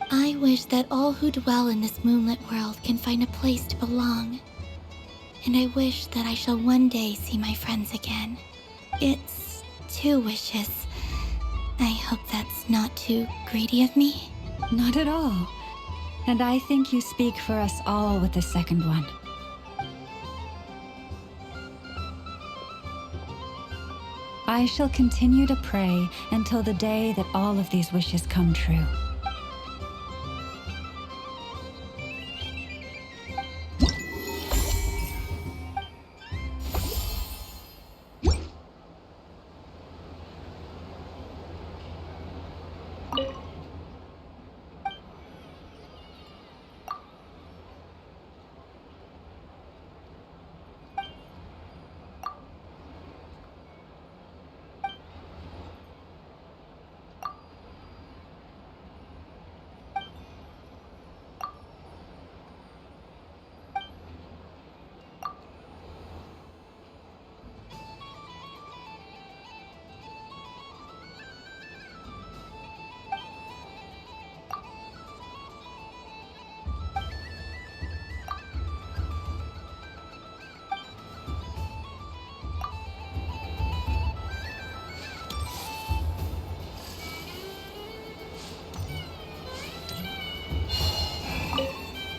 I wish that all who dwell in this moonlit world can find a place to belong. And I wish that I shall one day see my friends again. It's 2 wishes. I hope that's not too greedy of me. Not at all. And I think you speak for us all with the second one. I shall continue to pray until the day that all of these wishes come true.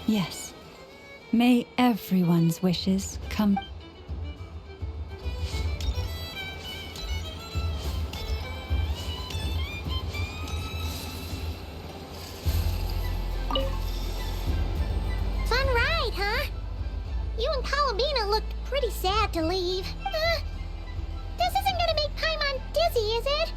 Yes. May everyone's wishes come. Fun ride, huh? You and Columbina looked pretty sad to leave. This isn't gonna make Paimon dizzy, is it?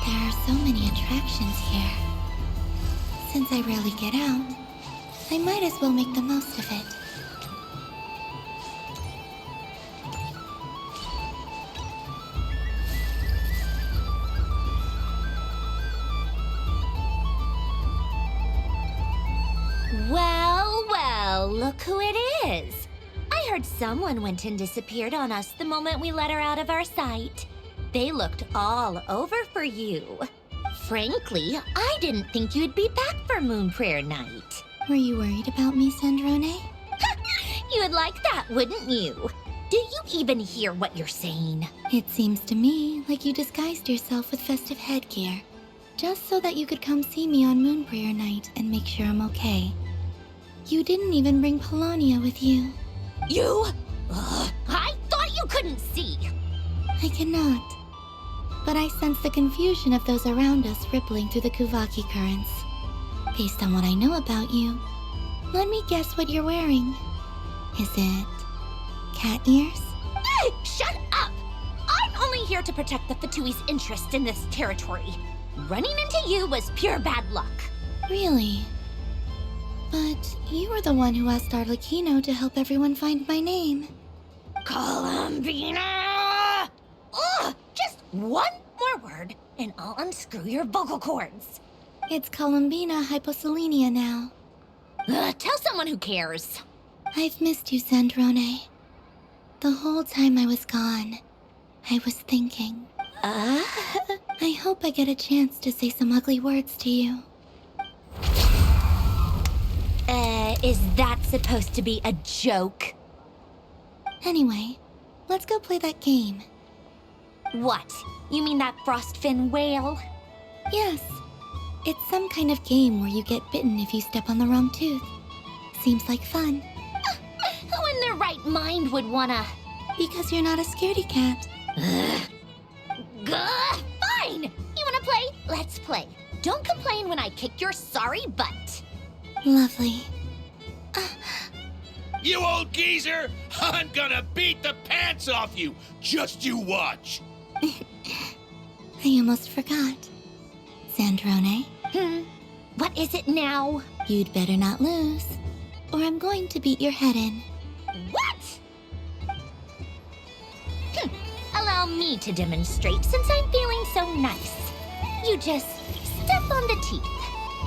There are so many attractions here. Since I rarely get out, I might as well make the most of it. Well, well, look who it is. I heard someone went and disappeared on us the moment we let her out of our sight. They looked all over for you. Frankly, I didn't think you'd be back for Moon Prayer Night. Were you worried about me, Sandrone? You would like that, wouldn't you? Do you even hear what you're saying? It seems to me like you disguised yourself with festive headgear, just so that you could come see me on Moon Prayer Night and make sure I'm okay. You didn't even bring Polonia with you. You? I thought you couldn't see. I cannot. But I sense the confusion of those around us rippling through the Kuvaki currents. Based on what I know about you, let me guess what you're wearing. Is it cat ears? Hey, shut up! I'm only here to protect the Fatui's interest in this territory. Running into you was pure bad luck. Really? But you were the one who asked Arlecchino to help everyone find my name. Columbina! Ugh! Just one more word, and I'll unscrew your vocal cords. It's Columbina Hyposelenia now. Tell someone who cares. I've missed you, Sandrone. The whole time I was gone, I was thinking. I hope I get a chance to say some ugly words to you. Is that supposed to be a joke? Anyway, let's go play that game. What? You mean that frostfin whale? Yes. It's some kind of game where you get bitten if you step on the wrong tooth. Seems like fun. Who in their right mind would wanna... Because you're not a scaredy cat. Fine! You wanna play? Let's play. Don't complain when I kick your sorry butt. Lovely. You old geezer! I'm gonna beat the pants off you! Just you watch! I almost forgot. Sandrone? What is it now? You'd better not lose, or I'm going to beat your head in. What? Allow me to demonstrate since I'm feeling so nice. You just step on the teeth,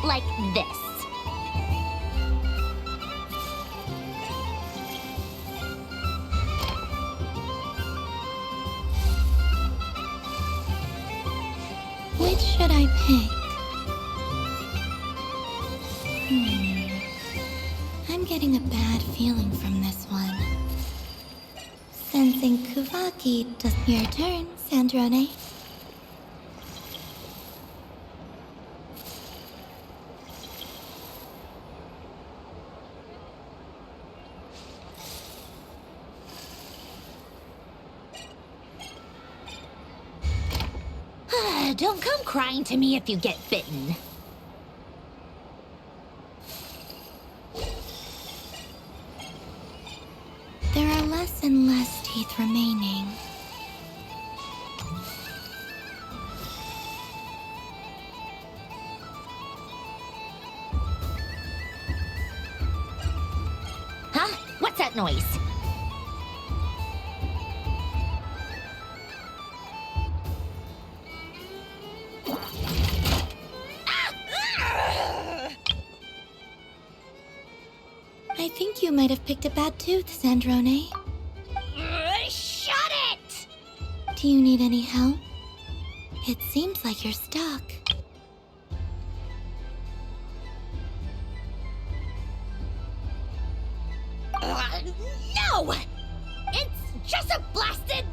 like this. Which should I pick? I'm getting a bad feeling from this one. Sensing Kuvaki, your turn, Sandrone. Don't come crying to me if you get bitten. There are less and less teeth remaining. Huh? What's that noise? I think you might have picked a bad tooth, Sandrone. Shut it! Do you need any help? It seems like you're stuck. No! It's just a blasted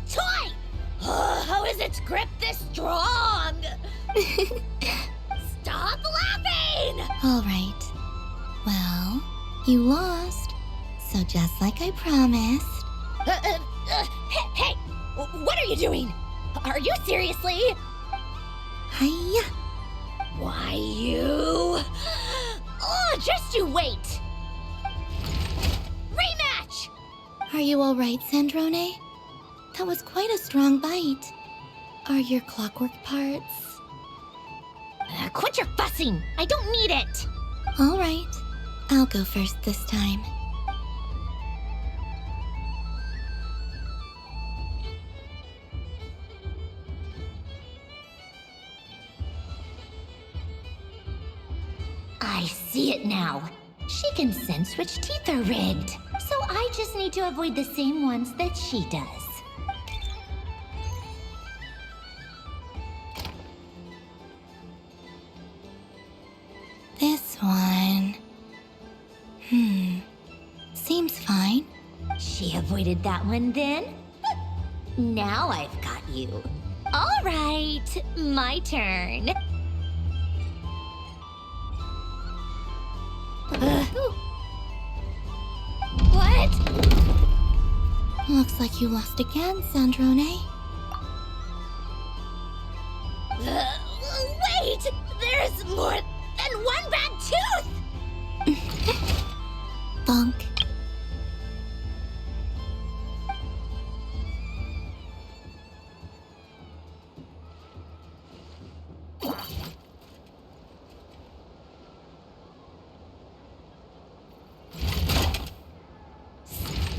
toy! How is its grip this strong? Stop laughing! Alright. Well, you lost. So just like I promised. Hey! What are you doing? Are you seriously? Hiya! Why you... Oh, just you wait! Rematch! Are you alright, Sandrone? That was quite a strong bite. Are your clockwork parts? Quit your fussing! I don't need it! Alright. I'll go first this time. I see it now. She can sense which teeth are rigged. So I just need to avoid the same ones that she does. This one... Seems fine. She avoided that one then? Now I've got you. All right, my turn. What? Looks like you lost again, Sandrone. Wait! There's more than one bad tooth! Bonk.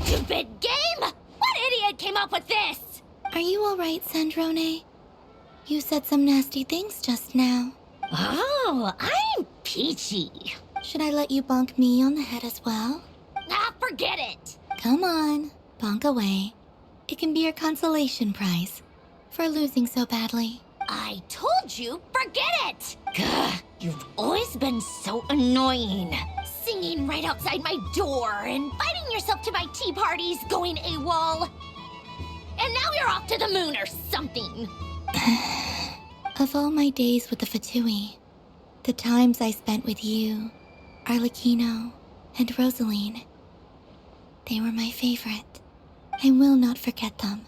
Stupid game! What idiot came up with this? Are you alright, Sandrone? You said some nasty things just now. Oh, I'm peachy. Should I let you bonk me on the head as well? Ah, forget it! Come on, bonk away. It can be your consolation prize for losing so badly. I told you, forget it! Gah, you've always been so annoying. Singing right outside my door, inviting yourself to my tea parties, going AWOL. And now you're off to the moon or something. Of all my days with the Fatui, the times I spent with you, Arlecchino, and Rosaline, they were my favorite. I will not forget them.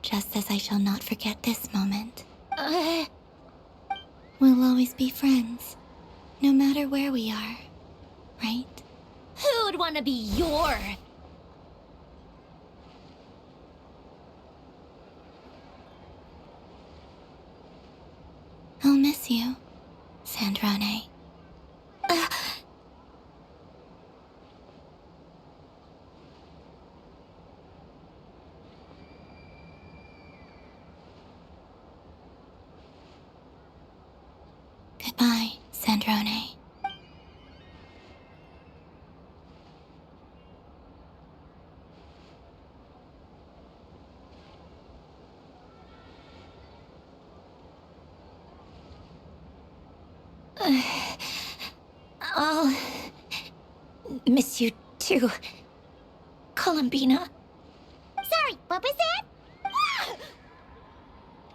Just as I shall not forget this moment. We'll always be friends, no matter where we are, right? Who'd want to be your... I'll miss you, Sandrone. Goodbye, Sandrone. I'll miss you too, Columbina. Sorry, what was that? Ah!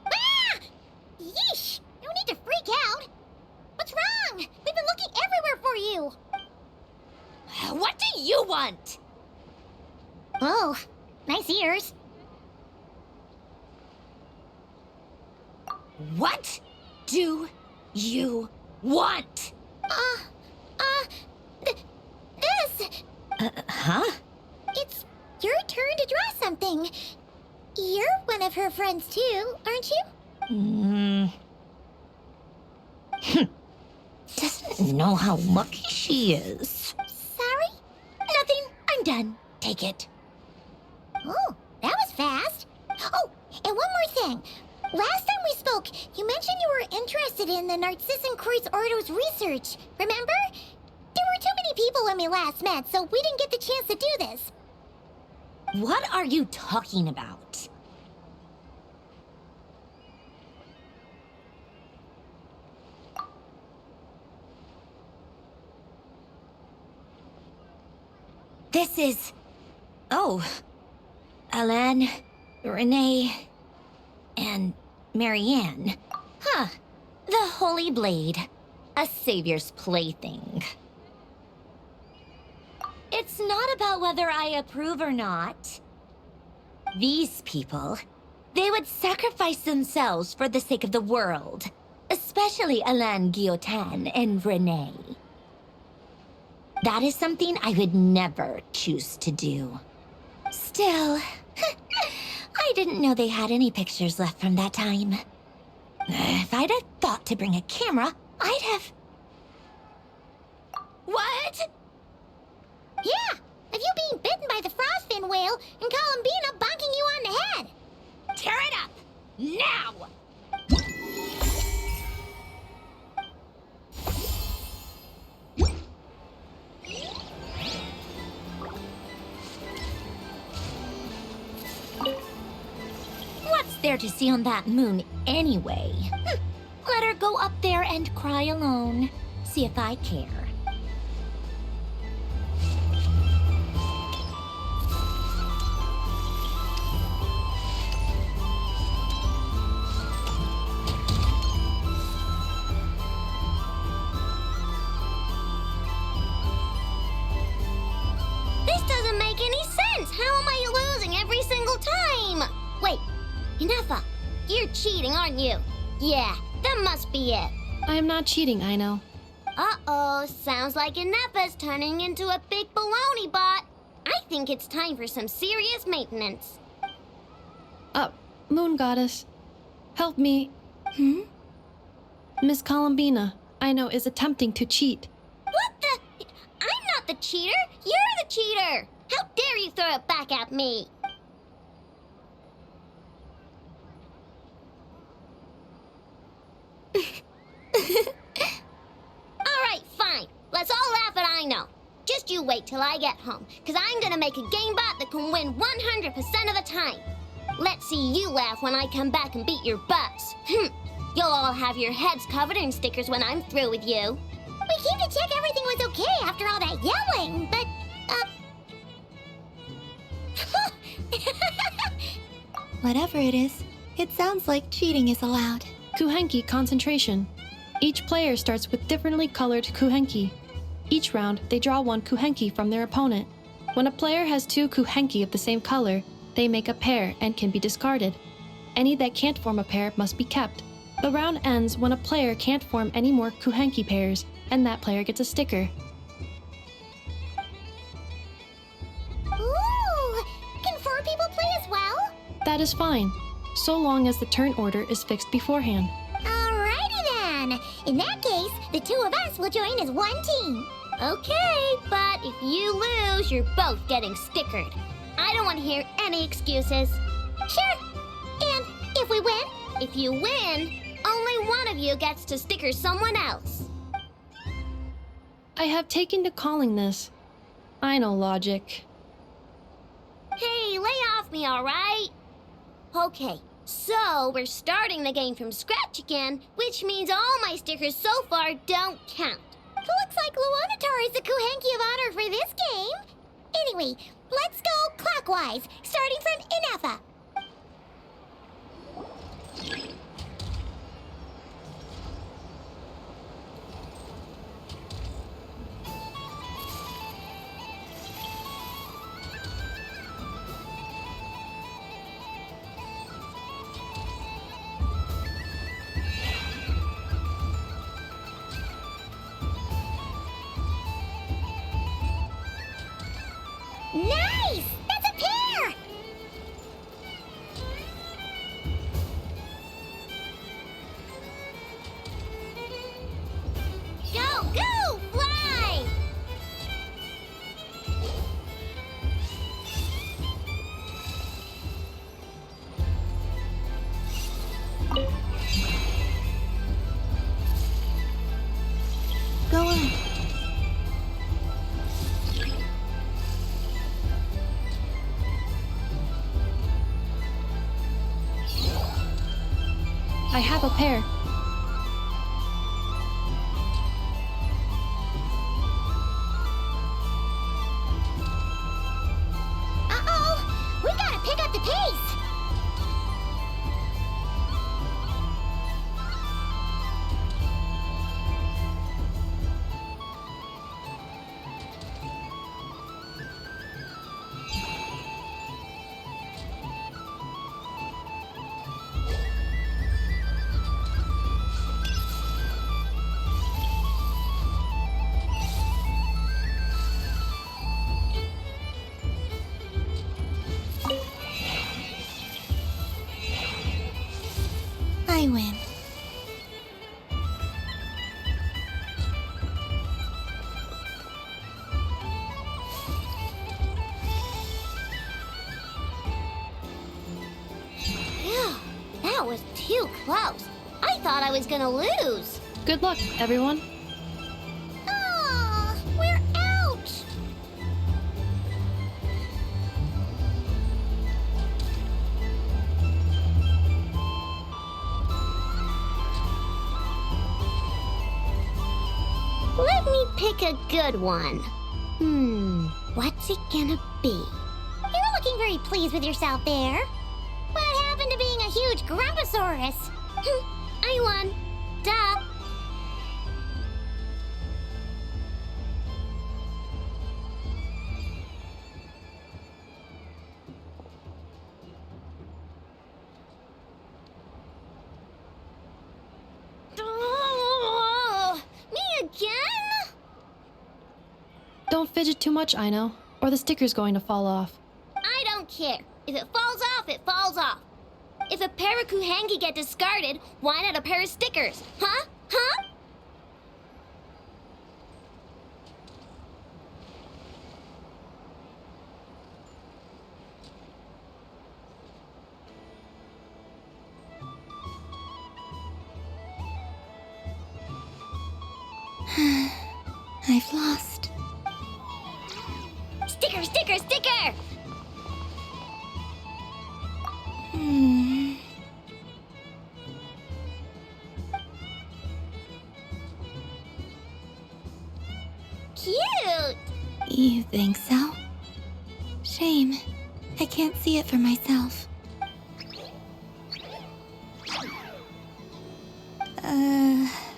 Ah! Yeesh! No need to freak out. What's wrong? We've been looking everywhere for you. What do you want? Oh, nice ears. What do you want? This. Huh? It's your turn to draw something. You're one of her friends too, aren't you? Doesn't know how lucky she is. Sorry? Nothing. I'm done. Take it. Oh, that was fast. Oh, and one more thing. Last time we spoke, you mentioned you were interested in the Narcissan Kreuz Ordo's research. Remember? There were too many people when we last met, so we didn't get the chance to do this. What are you talking about? this is... Oh. Alan, Renee, and Marianne. Huh. The Holy Blade. A savior's plaything. It's not about whether I approve or not. These people, they would sacrifice themselves for the sake of the world. Especially Alain Guillotin and Renee. That is something I would never choose to do. Still, I didn't know they had any pictures left from that time. If I'd have thought to bring a camera, I'd have... What? Yeah, of you being bitten by the frostfin whale and Columbina bonking you on the head. Tear it up! Now! What's there to see on that moon anyway? Let her go up there and cry alone. See if I care. This doesn't make any sense. How am I losing every single time? Wait, Inefa, you're cheating, aren't you? Yeah, that must be it. I am not cheating, Aino. Uh-oh, sounds like Inefa's turning into a big baloney bot. I think it's time for some serious maintenance. Moon Goddess, help me. Miss Columbina, Aino is attempting to cheat. What the? I'm not the cheater. You're the cheater. How dare you throw it back at me? Alright, fine. Let's all laugh at Aino. Just you wait till I get home, because I'm gonna make a game bot that can win 100% of the time. Let's see you laugh when I come back and beat your butts. You'll all have your heads covered in stickers when I'm through with you. We came to check everything was okay after all that yelling, but, Whatever it is, it sounds like cheating is allowed. Kuhenki concentration. Each player starts with differently colored kuhenki. Each round, they draw one kuhenki from their opponent. When a player has two kuhenki of the same color, they make a pair and can be discarded. Any that can't form a pair must be kept. The round ends when a player can't form any more kuhenki pairs, and that player gets a sticker. Ooh! Can 4 people play as well? That is fine, so long as the turn order is fixed beforehand. Alrighty then. In that case, the 2 of us will join as one team. Okay, but if you lose, you're both getting stickered. I don't want to hear any excuses. Sure. And if we win? If you win, only one of you gets to sticker someone else. I have taken to calling this. I know logic. Hey, lay off me, alright? Okay, so we're starting the game from scratch again, which means all my stickers so far don't count. Looks like Luonatar is the Kuhenki of honor for this game. Anyway, let's go clockwise, starting from Inefa. Nice! That's a pair! Go, go, fly! Go on. I have a pair. pace! I win. Phew, that was too close. I thought I was gonna lose. Good luck, everyone. Aw, we're out! Let me pick a good one. What's it gonna be? You're looking very pleased with yourself there. What happened to being a huge Grumposaurus? I won. Duh. Oh, me again? Don't fidget too much, Aino, or the sticker's going to fall off. I don't care. If it falls off, it falls off. If a pair of Kuhenki get discarded, why not a pair of stickers? Huh? Huh? I've lost. Sticker, sticker, sticker! Cute! You think so? Shame. I can't see it for myself.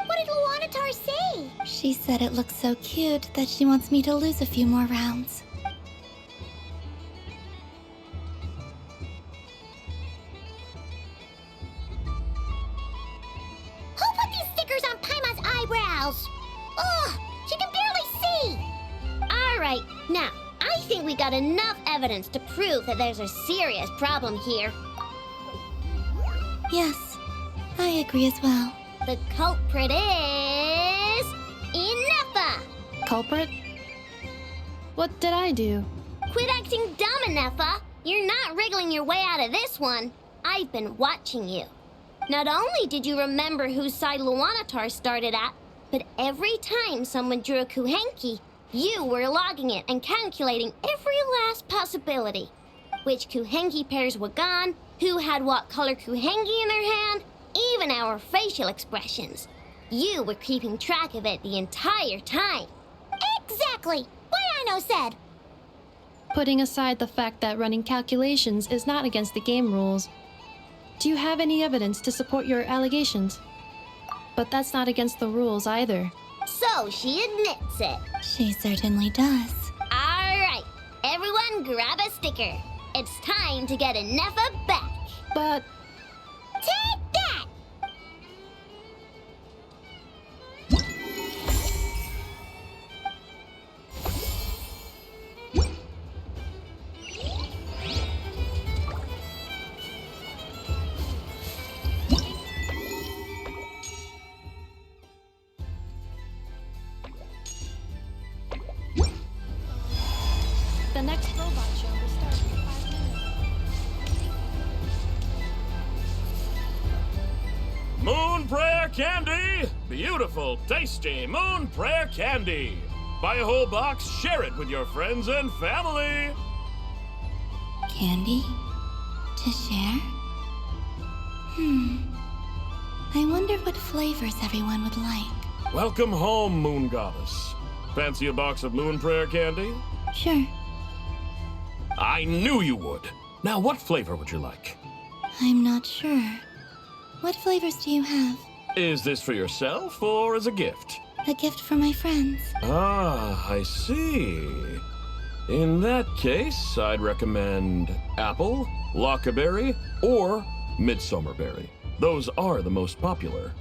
What did Luanatar say? She said it looks so cute that she wants me to lose a few more rounds. Who put these stickers on Paimon's eyebrows? Ugh, she can barely see! Alright, now, I think we got enough evidence to prove that there's a serious problem here. Yes, I agree as well. The culprit is... Ineffa! Culprit? What did I do? Quit acting dumb, Ineffa! You're not wriggling your way out of this one. I've been watching you. Not only did you remember whose side Luanatar started at, but every time someone drew a Kuhenki, you were logging it and calculating every last possibility. Which Kuhenki pairs were gone, who had what color Kuhenki in their hand, even our facial expressions. You were keeping track of it the entire time. Exactly! What Aino said! Putting aside the fact that running calculations is not against the game rules, do you have any evidence to support your allegations? But that's not against the rules either. So she admits it. She certainly does. Alright, everyone grab a sticker. It's time to get Ineffa back. But... Take that! The next robot show will start in 5 minutes. Moon Prayer Candy! Beautiful, tasty Moon Prayer Candy! Buy a whole box, share it with your friends and family! Candy? To share? I wonder what flavors everyone would like. Welcome home, Moon Goddess. Fancy a box of Moon Prayer Candy? Sure. I knew you would. Now, what flavor would you like? I'm not sure. What flavors do you have? Is this for yourself or as a gift? A gift for my friends. Ah, I see. In that case, I'd recommend apple, lockaberry, or midsummerberry. Those are the most popular.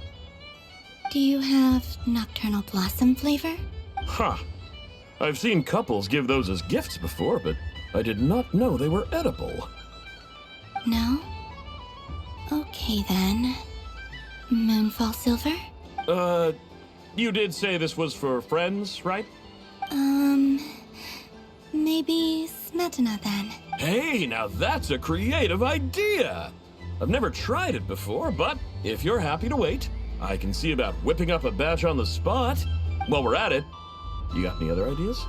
Do you have nocturnal blossom flavor? Ha! I've seen couples give those as gifts before, but I did not know they were edible. No? Okay then. Moonfall silver? You did say this was for friends, right? Maybe smetana then. Hey, now that's a creative idea! I've never tried it before, but if you're happy to wait, I can see about whipping up a batch on the spot. While we're at it, you got any other ideas?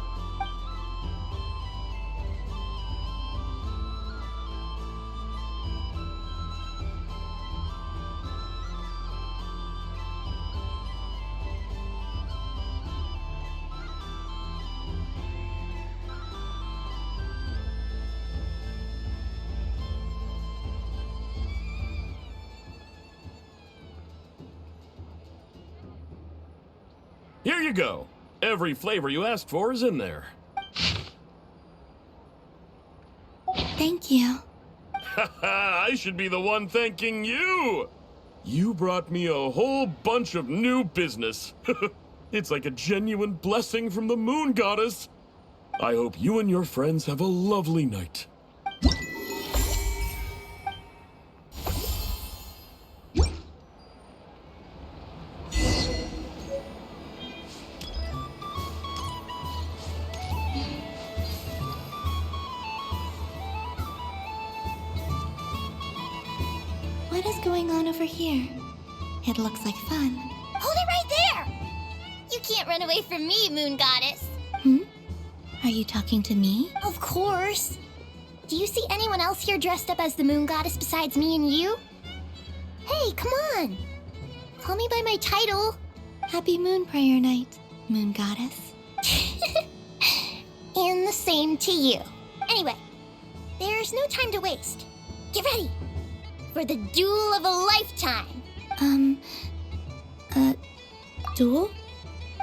Here you go. Every flavor you asked for is in there. Thank you. I should be the one thanking you! You brought me a whole bunch of new business. It's like a genuine blessing from the Moon Goddess. I hope you and your friends have a lovely night. What is going on over here? It looks like fun. Hold it right there! You can't run away from me, Moon Goddess. Are you talking to me? Of course. Do you see anyone else here dressed up as the Moon Goddess besides me and you? Hey, come on. Call me by my title. Happy Moon Prayer Night, Moon Goddess. And the same to you. Anyway, there's no time to waste. Get ready for the duel of a lifetime. Duel?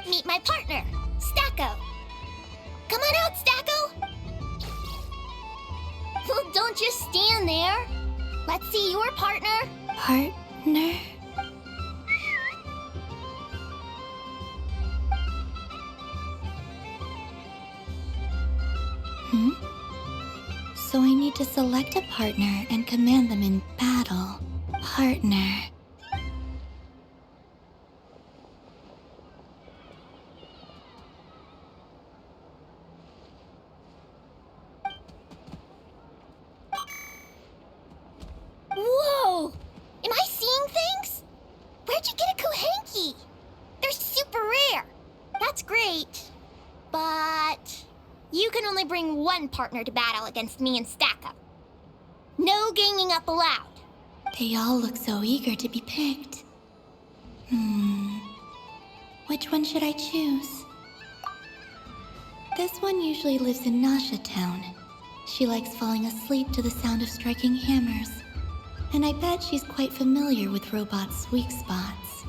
Meet my partner, Stacko. Come on out, Stacko. Well, don't just stand there. Let's see your partner. Partner? So I need to select a partner and command them in battle. Partner. Whoa! Am I seeing things? Where'd you get a Kuhenki? They're super rare. That's great. But you can only bring one partner to battle against me and Stacko. No ganging up allowed. They all look so eager to be picked. Which one should I choose? This one usually lives in Nasha Town. She likes falling asleep to the sound of striking hammers. And I bet she's quite familiar with robots' weak spots.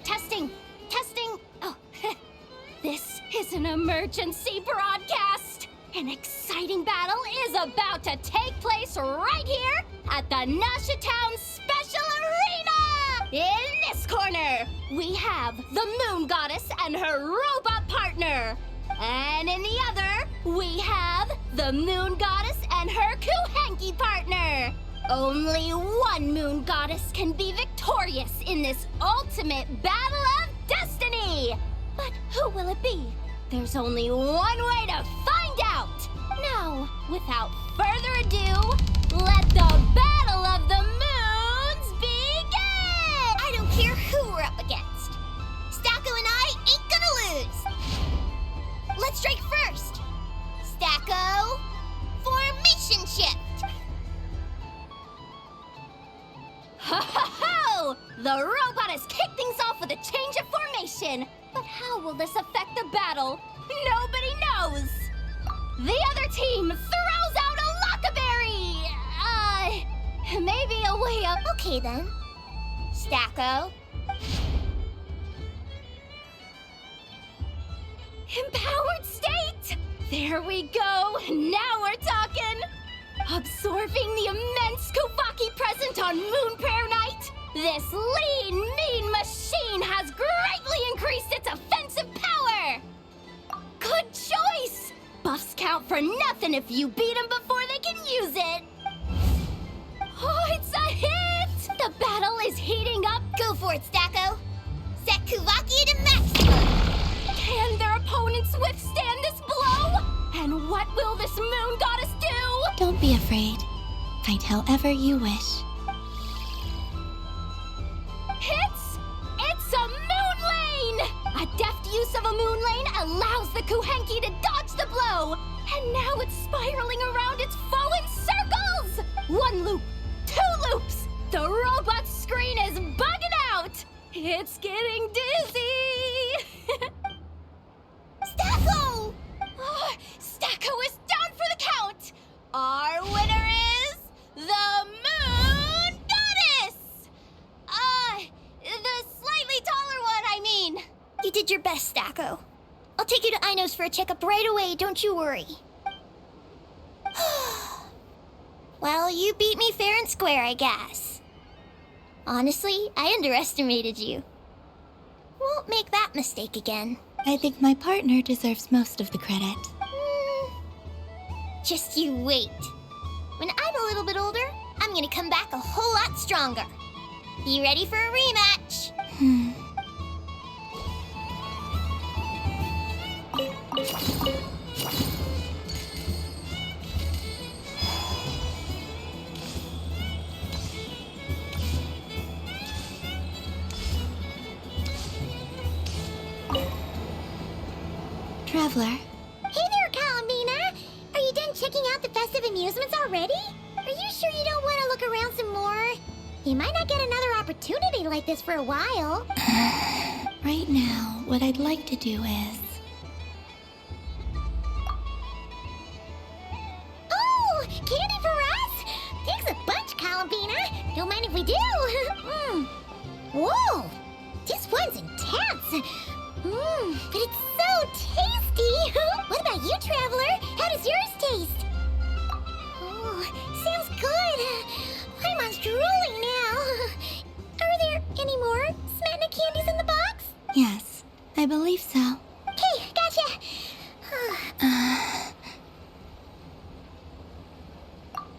Testing! Oh, this is an emergency broadcast! An exciting battle is about to take place right here at the Nasha Town Special Arena! In this corner, we have the Moon Goddess and her robot partner. And in the other, we have the Moon Goddess and her Kuhenki partner. Only one Moon Goddess can be victorious in this ultimate battle of destiny. But who will it be? There's only one way to find out. Now, without further ado, let the Battle of the Moons begin! I don't care who we're up against. Stacko and I ain't gonna lose. Let's strike first. Stacko, formation shift. Ho ho ho! The robot has kicked things off with a change of formation. But how will this affect the battle? Nobody knows. the other team throws out a Lockaberry! Maybe a way up. Okay then. Stacko. Empowered state! There we go! Now we're talking! Absorbing the immense Kuvaki present on Moon Prayer Night, this lean, mean machine has greatly increased its offensive power! Good choice! Buffs count for nothing if you beat them before they can use it! Oh, it's a hit! The battle is heating up! Go for it, Stacko. Set Kuvaki to maximum! Can their opponents withstand this blow? And what will this moon goddess do? Don't be afraid. Fight however you wish. It's a moon lane! A deft use of a moon lane allows the Kuhenki to dodge the blow! And now it's spiraling around its foe in circles! 1 loop, 2 loops! The robot's screen is bugging out! It's getting dizzy! Stacko! Oh, Stacko is down for the count! Our winner is the Moon Goddess! The slightly taller one, I mean. You did your best, Stacko. I'll take you to Ino's for a checkup right away, don't you worry. Well, you beat me fair and square, I guess. Honestly, I underestimated you. Won't make that mistake again. I think my partner deserves most of the credit. Just you wait. When I'm a little bit older, I'm gonna come back a whole lot stronger. Be ready for a rematch. Traveler, Hey there, Columbina! Are you done checking out the festive amusements already? Are you sure you don't want to look around some more? You might not get another opportunity like this for a while. right now, what I'd like to do is... Oh! Candy for us? Thanks a bunch, Columbina! Don't mind if we do! Whoa! This one's intense! But it's so tasty! What about you, Traveler? How does yours taste? Oh, sounds good! I'm drooling now! Are there any more Smetna candies in the box? Yes, I believe so. Okay, gotcha!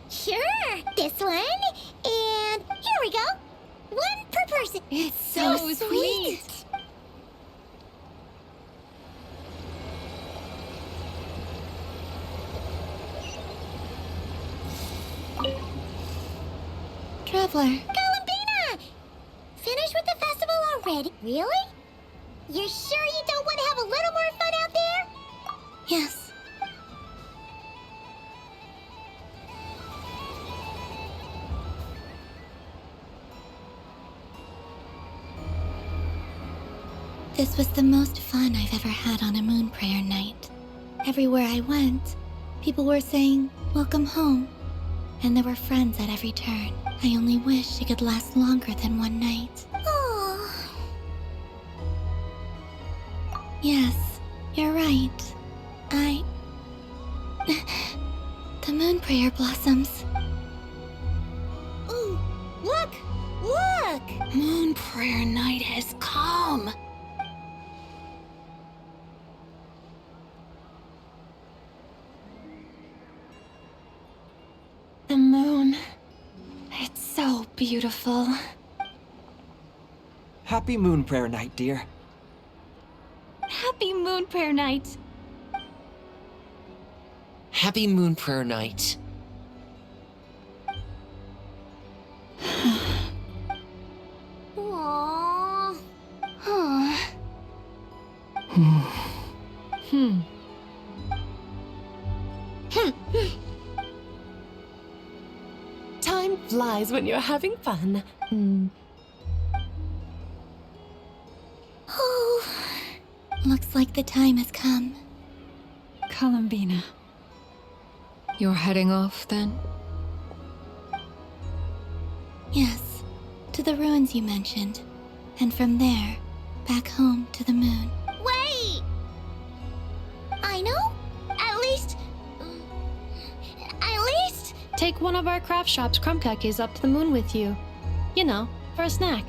Sure, this one, and here we go! 1 per person! It's so sweet. Traveler. Columbina! Finished with the festival already? Really? You're sure you don't want to have a little more fun out there? Yes. This was the most fun I've ever had on a moon prayer night. Everywhere I went, people were saying, "Welcome home." And there were friends at every turn. I only wish it could last longer than one night. Oh. Yes, you're right. The moon prayer blossoms. Ooh, look! Look! Moon prayer night has come. The moon. It's so beautiful. Happy Moon Prayer Night, dear. Happy Moon Prayer Night. Happy Moon Prayer Night. Aww. Time flies when you're having fun. Oh, looks like the time has come. Columbina, You're heading off, then? Yes, to the ruins you mentioned. And from there, back home to the moon. Wait! I know? At least... Take one of our craft shop's crumb cookies up to the moon with you. You know, for a snack.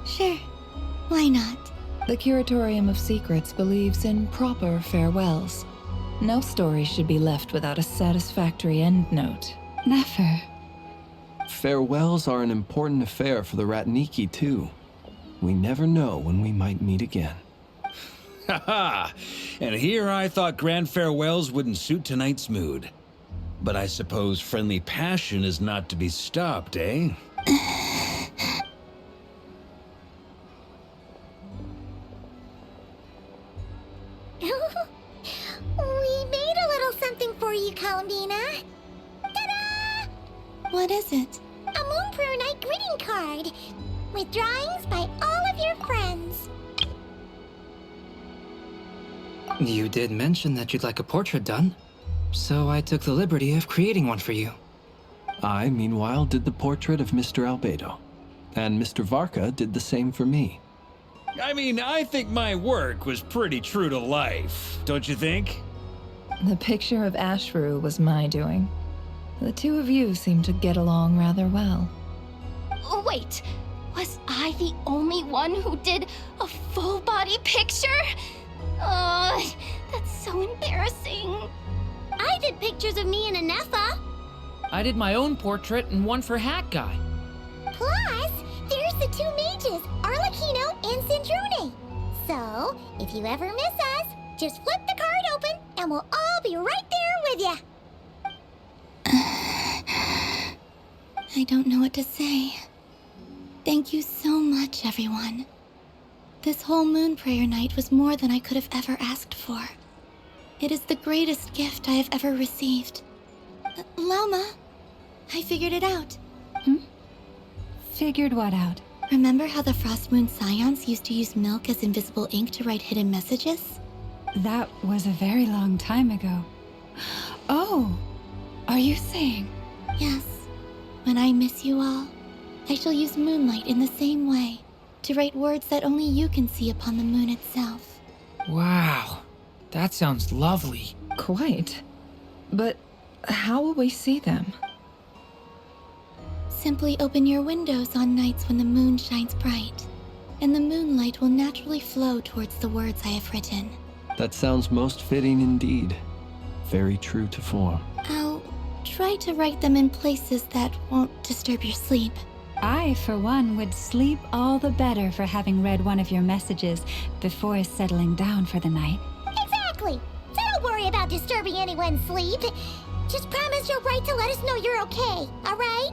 Sure. Why not? The Curatorium of Secrets believes in proper farewells. No story should be left without a satisfactory endnote. Never. Farewells are an important affair for the Ratniki, too. We never know when we might meet again. Haha! And here I thought grand farewells wouldn't suit tonight's mood. But I suppose friendly passion is not to be stopped, eh? We made a little something for you, Columbina. Ta-da! What is it? A Moon Prayer Night greeting card with drawings by all of your friends. You did mention that you'd like a portrait done, so I took the liberty of creating one for you. I, meanwhile, did the portrait of Mr. Albedo, and Mr. Varka did the same for me. I mean, I think my work was pretty true to life, don't you think? The picture of Ashru was my doing. The two of you seem to get along rather well. Wait, was I the only one who did a full body picture? That's so embarrassing. I did pictures of me and Anefa. I did my own portrait and one for Hat Guy. Plus, there's the two mages, Arlecchino and Sandrune. So, if you ever miss us, just flip the card open and we'll all be right there with you. I don't know what to say. Thank you so much, everyone. This whole Moon Prayer Night was more than I could have ever asked for. It is the greatest gift I have ever received. Lauma, I figured it out. Figured what out? Remember how the Frost Moon Scions used to use milk as invisible ink to write hidden messages? That was a very long time ago. Oh, are you saying? Yes. When I miss you all, I shall use Moonlight in the same way, to write words that only you can see upon the moon itself. Wow, that sounds lovely. Quite. But how will we see them? Simply open your windows on nights when the moon shines bright, and the moonlight will naturally flow towards the words I have written. That sounds most fitting indeed. Very true to form. I'll try to write them in places that won't disturb your sleep. I, for one, would sleep all the better for having read one of your messages before settling down for the night. Exactly. So don't worry about disturbing anyone's sleep. Just promise you'll write to let us know you're okay, all right?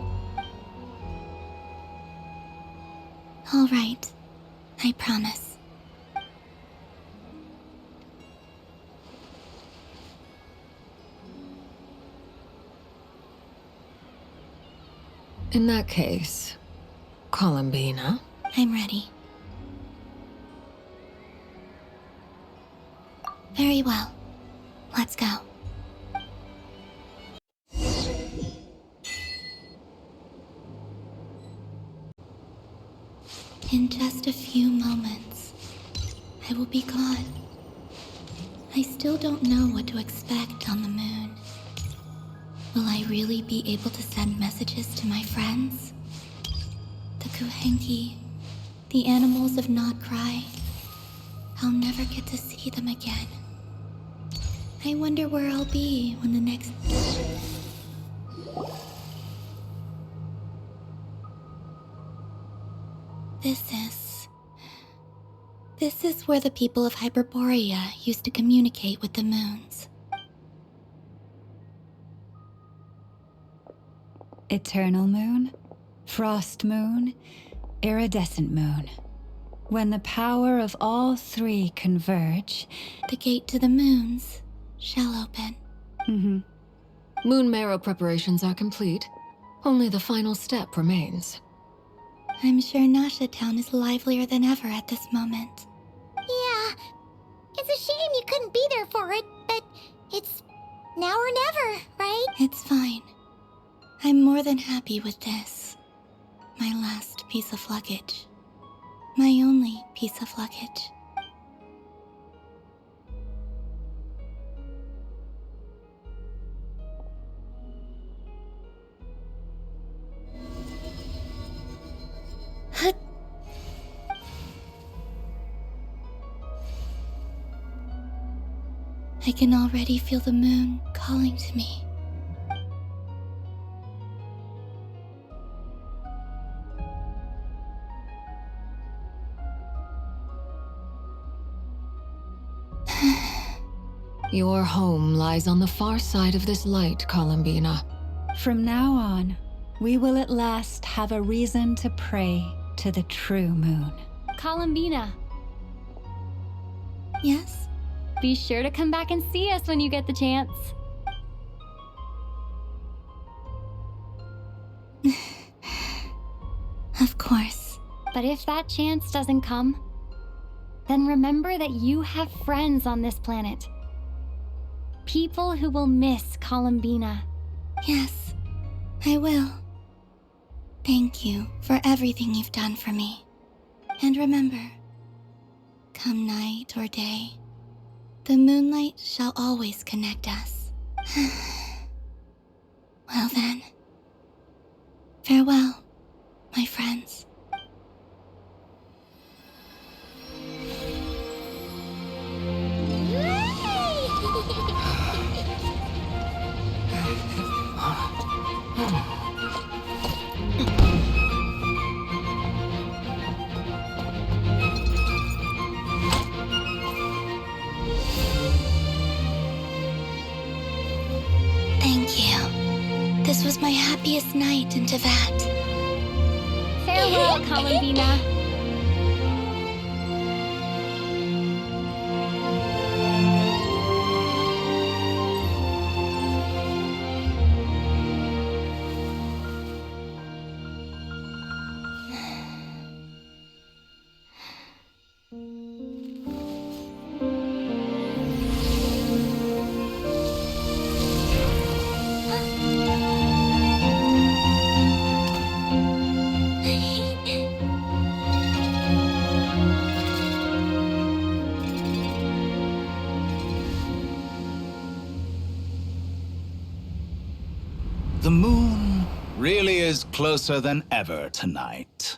All right. I promise. In that case, Columbina? I'm ready. Very well. Let's go. In just a few moments, I will be gone. I still don't know what to expect on the moon. Will I really be able to send messages to my friends? The Kuhenki, the animals of Nod-krai. I'll never get to see them again. I wonder where I'll be when the next... This is where the people of Hyperborea used to communicate with the moons. Eternal moon, frost moon, iridescent moon. When the power of all three converge, the gate to the moons shall open. Moon marrow preparations are complete. Only the final step remains. I'm sure Nasha Town is livelier than ever at this moment. Yeah. It's a shame you couldn't be there for it, but it's Now or never, right? It's fine. I'm more than happy with this. My last piece of luggage. My only piece of luggage. I can already feel the moon calling to me. Your home lies on the far side of this light, Columbina. From now on, we will at last have a reason to pray to the true moon. Columbina, Yes? be sure to come back and see us when you get the chance. Of course. But if that chance doesn't come, then remember that you have friends on this planet. People who will miss Columbina. Yes, I will. Thank you for everything you've done for me. And remember, come night or day, the moonlight shall always connect us. Well then, farewell, my friends. Thank you. This was my happiest night in Teyvat. Farewell, Columbina. The moon really is closer than ever tonight.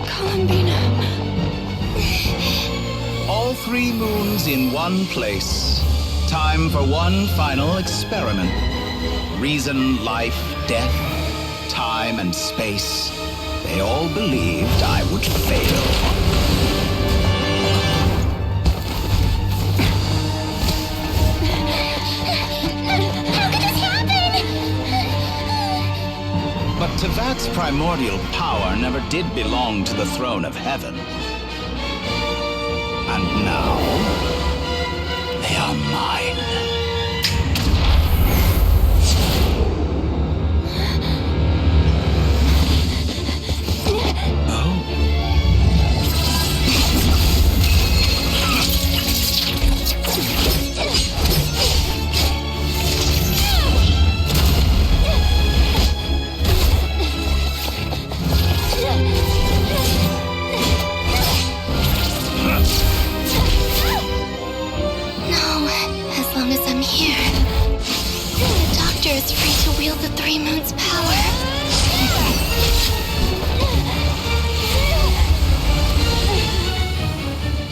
Columbina. All 3 moons in one place. Time for one final experiment. Reason, life, death, time, and space. They all believed I would fail. But Teyvat's primordial power never did belong to the throne of heaven. And now, they are mine. Is free to wield the 3 moons' power.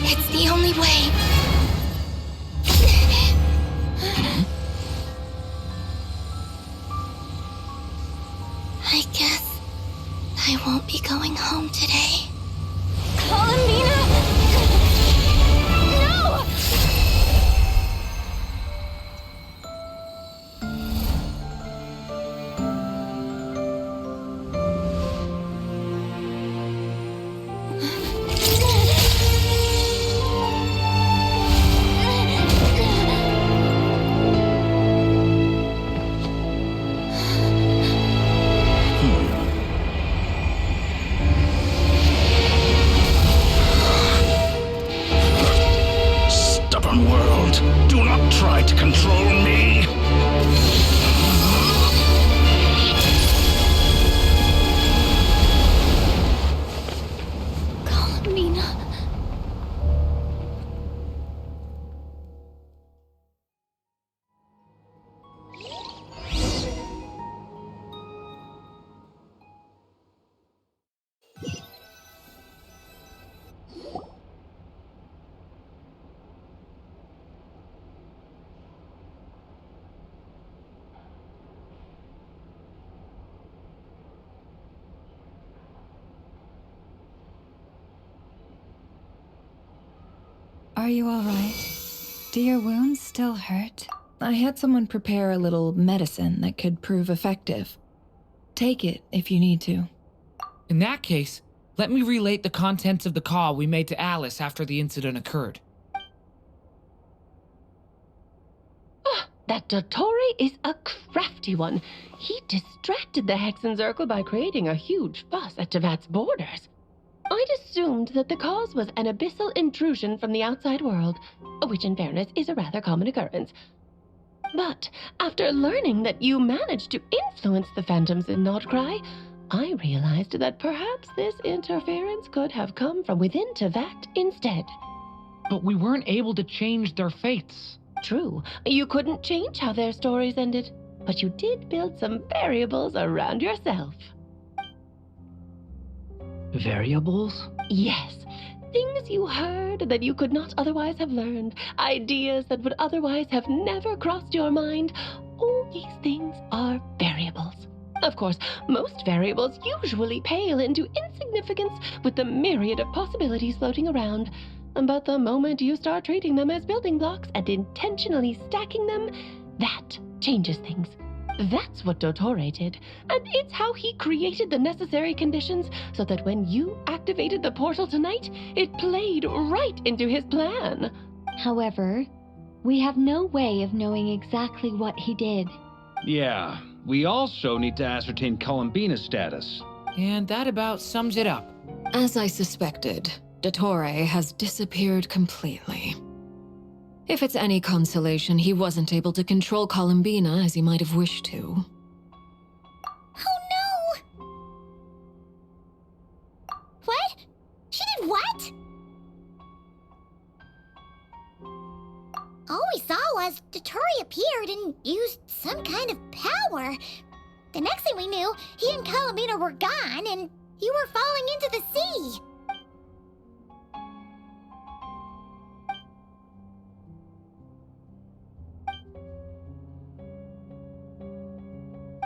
It's the only way. I guess I won't be going home today. Columbina! No! control me. Columbina. Are you all right? Do your wounds still hurt? I had someone prepare a little medicine that could prove effective. Take it if you need to. In that case, let me relate the contents of the call we made to Alice after the incident occurred. That Dottore is a crafty one. He distracted the Hexen Circle by creating a huge fuss at Tevat's borders. I'd assumed that the cause was an abyssal intrusion from the outside world, which in fairness is a rather common occurrence. But after learning that you managed to influence the phantoms in Nod-krai, I realized that perhaps this interference could have come from within Tevat instead. But we weren't able to change their fates. True, you couldn't change how their stories ended, but you did build some variables around yourself. Variables? Yes, things you heard that you could not otherwise have learned, ideas that would otherwise have never crossed your mind. All these things are variables. Of course, most variables usually pale into insignificance with the myriad of possibilities floating around. But the moment you start treating them as building blocks and intentionally stacking them, that changes things. That's what Dottore did, and it's how he created the necessary conditions so that when you activated the portal tonight, it played right into his plan. However, we have no way of knowing exactly what he did. Yeah, we also need to ascertain Columbina's status. And that about sums it up. As I suspected, Dottore has disappeared completely. If it's any consolation, he wasn't able to control Columbina as he might have wished to. Oh no! What? She did what? All we saw was Dottore appeared and used some kind of power. The next thing we knew, he and Columbina were gone and you were falling into the sea.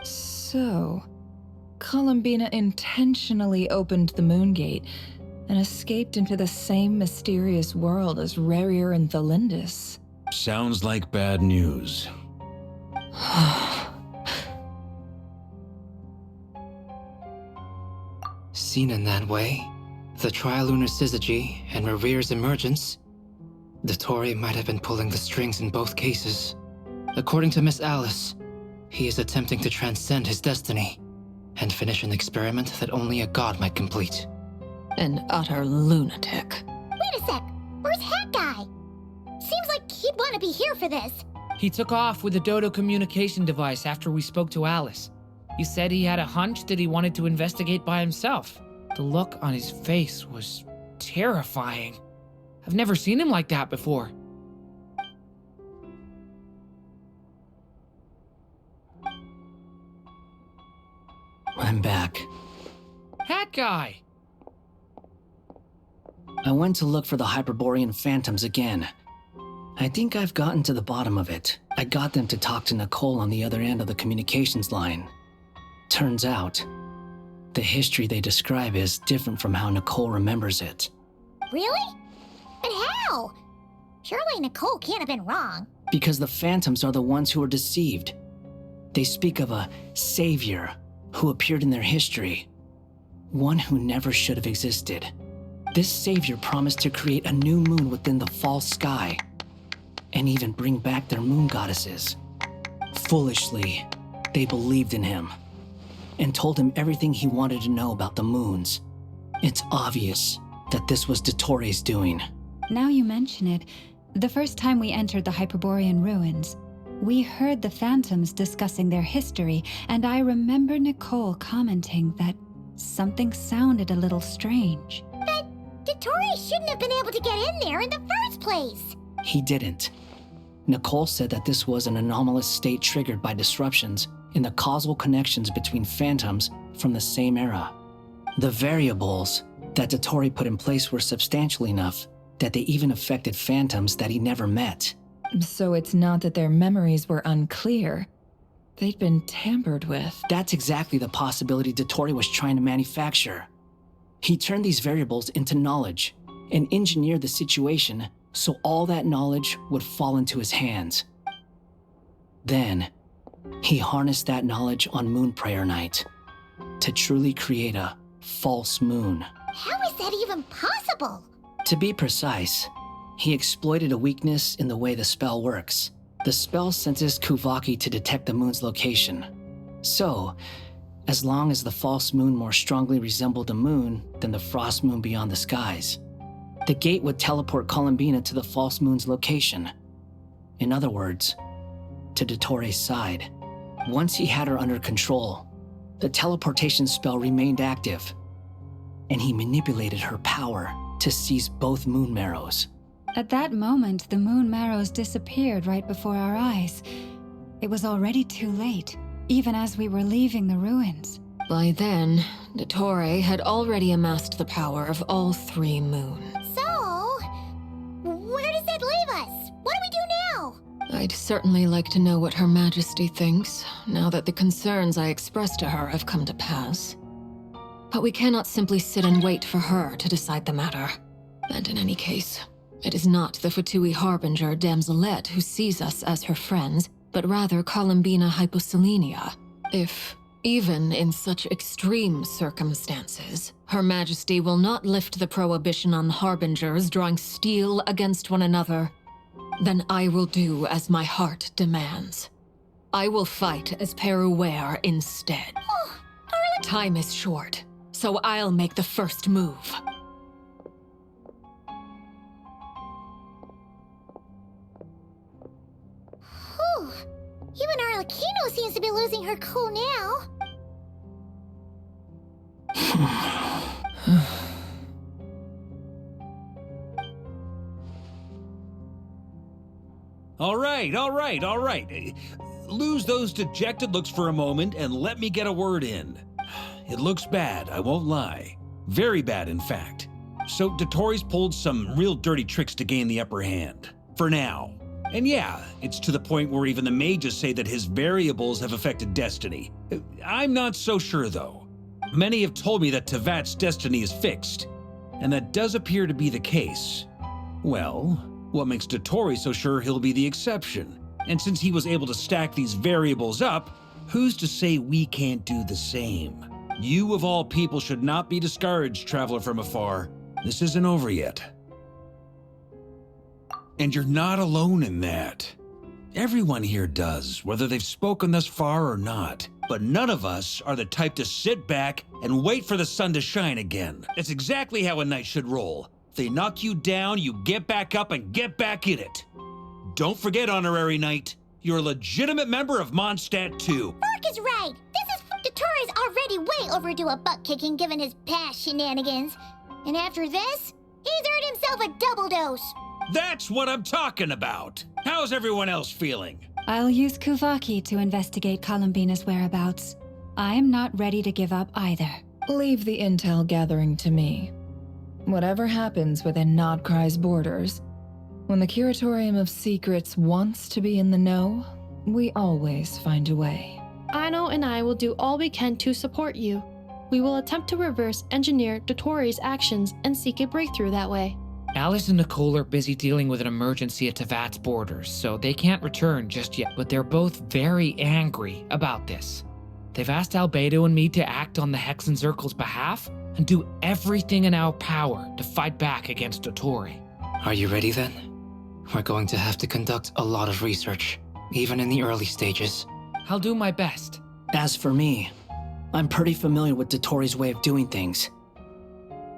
So, Columbina intentionally opened the Moon Gate and escaped into the same mysterious world as Rarier and Thalindis. Sounds like bad news. Seen in that way, the Trilunar Syzygy and Rerere's emergence, Dottore might have been pulling the strings in both cases. According to Miss Alice, he is attempting to transcend his destiny and finish an experiment that only a god might complete. An utter lunatic. Wait a sec, where's Hat Guy? Seems like he'd want to be here for this. He took off with the Dodo communication device after we spoke to Alice. He said he had a hunch that he wanted to investigate by himself. The look on his face was terrifying. I've never seen him like that before. I'm back. Hat Guy! I went to look for the Hyperborean phantoms again. I think I've gotten to the bottom of it. I got them to talk to Nicole on the other end of the communications line. Turns out, the history they describe is different from how Nicole remembers it. Really? But how? Surely Nicole can't have been wrong. Because the phantoms are the ones who are deceived. They speak of a savior who appeared in their history. One who never should have existed. This savior promised to create a new moon within the false sky, and even bring back their moon goddesses. Foolishly, they believed in him, and told him everything he wanted to know about the moons. It's obvious that this was Dottore's doing. Now you mention it, the first time we entered the Hyperborean ruins, We heard the Phantoms discussing their history, and I remember Nicole commenting that something sounded a little strange. But Dottore shouldn't have been able to get in there in the first place. He didn't. Nicole said that this was an anomalous state triggered by disruptions in the causal connections between phantoms from the same era. The variables that Dottore put in place were substantial enough that they even affected phantoms that he never met. So it's not that their memories were unclear. They'd been tampered with. That's exactly the possibility Dottore was trying to manufacture. He turned these variables into knowledge and engineered the situation so all that knowledge would fall into his hands. Then, he harnessed that knowledge on Moonprayer Night to truly create a false moon. How is that even possible? To be precise, he exploited a weakness in the way the spell works. The spell senses Kuvaki to detect the moon's location. So, as long as the false moon more strongly resembled the moon than the frost moon beyond the skies, the gate would teleport Columbina to the false moon's location. In other words, to Dottore's side. Once he had her under control, the teleportation spell remained active, and he manipulated her power to seize both moon marrows. At that moment, the moon marrows disappeared right before our eyes. It was already too late, even as we were leaving the ruins. By then, Dottore had already amassed the power of all 3 moons. So, where does that leave us? What do we do now? I'd certainly like to know what Her Majesty thinks, now that the concerns I expressed to her have come to pass. But we cannot simply sit and wait for her to decide the matter. And in any case, it is not the Fatui Harbinger Damselette who sees us as her friends, but rather Columbina Hyposelenia. If, even in such extreme circumstances, Her Majesty will not lift the prohibition on Harbingers drawing steel against one another, then I will do as my heart demands. I will fight as Peruware instead. Time is short, so I'll make the first move. Whew. Even Arlecchino seems to be losing her cool now. All right. Lose those dejected looks for a moment and let me get a word in. It looks bad, I won't lie. Very bad, in fact. So Dottore's pulled some real dirty tricks to gain the upper hand. For now. And yeah, it's to the point where even the mages say that his variables have affected destiny. I'm not so sure, though. Many have told me that Tevat's destiny is fixed, and that does appear to be the case. Well, what makes Dottore so sure he'll be the exception? And since he was able to stack these variables up, who's to say we can't do the same? You of all people should not be discouraged, traveler from afar. This isn't over yet. And you're not alone in that. Everyone here does, whether they've spoken thus far or not. But none of us are the type to sit back and wait for the sun to shine again. That's exactly how a knight should roll. If they knock you down, you get back up and get back in it. Don't forget, Honorary Knight, you're a legitimate member of Mondstadt too. Mark is right. Dottore's already way overdue a butt-kicking given his past shenanigans. And after this, he's earned himself a double dose. That's what I'm talking about. How's everyone else feeling? I'll use Kuvaki to investigate Columbina's whereabouts. I'm not ready to give up either. Leave the intel gathering to me. Whatever happens within Nod-krai's borders, when the Curatorium of Secrets wants to be in the know, we always find a way. Aino and I will do all we can to support you. We will attempt to reverse engineer Dottore's actions and seek a breakthrough that way. Alice and Nicole are busy dealing with an emergency at Tevat's borders, so they can't return just yet, but they're both very angry about this. They've asked Albedo and me to act on the Hexen Circle's behalf and do everything in our power to fight back against Dottore. Are you ready then? We're going to have to conduct a lot of research, even in the early stages. I'll do my best. As for me, I'm pretty familiar with Dottore's way of doing things,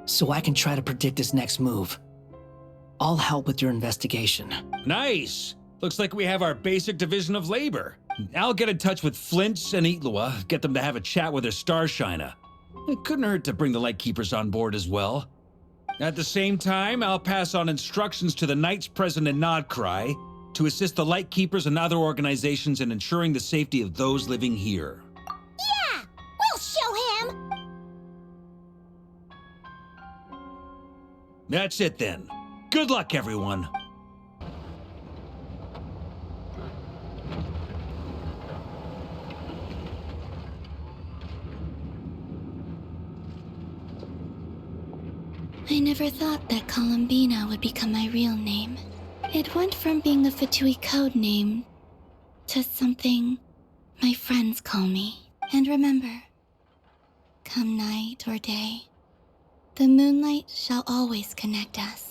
so I can try to predict his next move. I'll help with your investigation. Nice! Looks like we have our basic division of labor. I'll get in touch with Flinch and Eatlua, get them to have a chat with their Starshiner. It couldn't hurt to bring the Lightkeepers on board as well. At the same time, I'll pass on instructions to the Knights present in Nod-krai to assist the Lightkeepers and other organizations in ensuring the safety of those living here. Yeah! We'll show him! That's it then. Good luck, everyone. I never thought that Columbina would become my real name. It went from being a Fatui code name to something my friends call me. And remember, come night or day, the moonlight shall always connect us.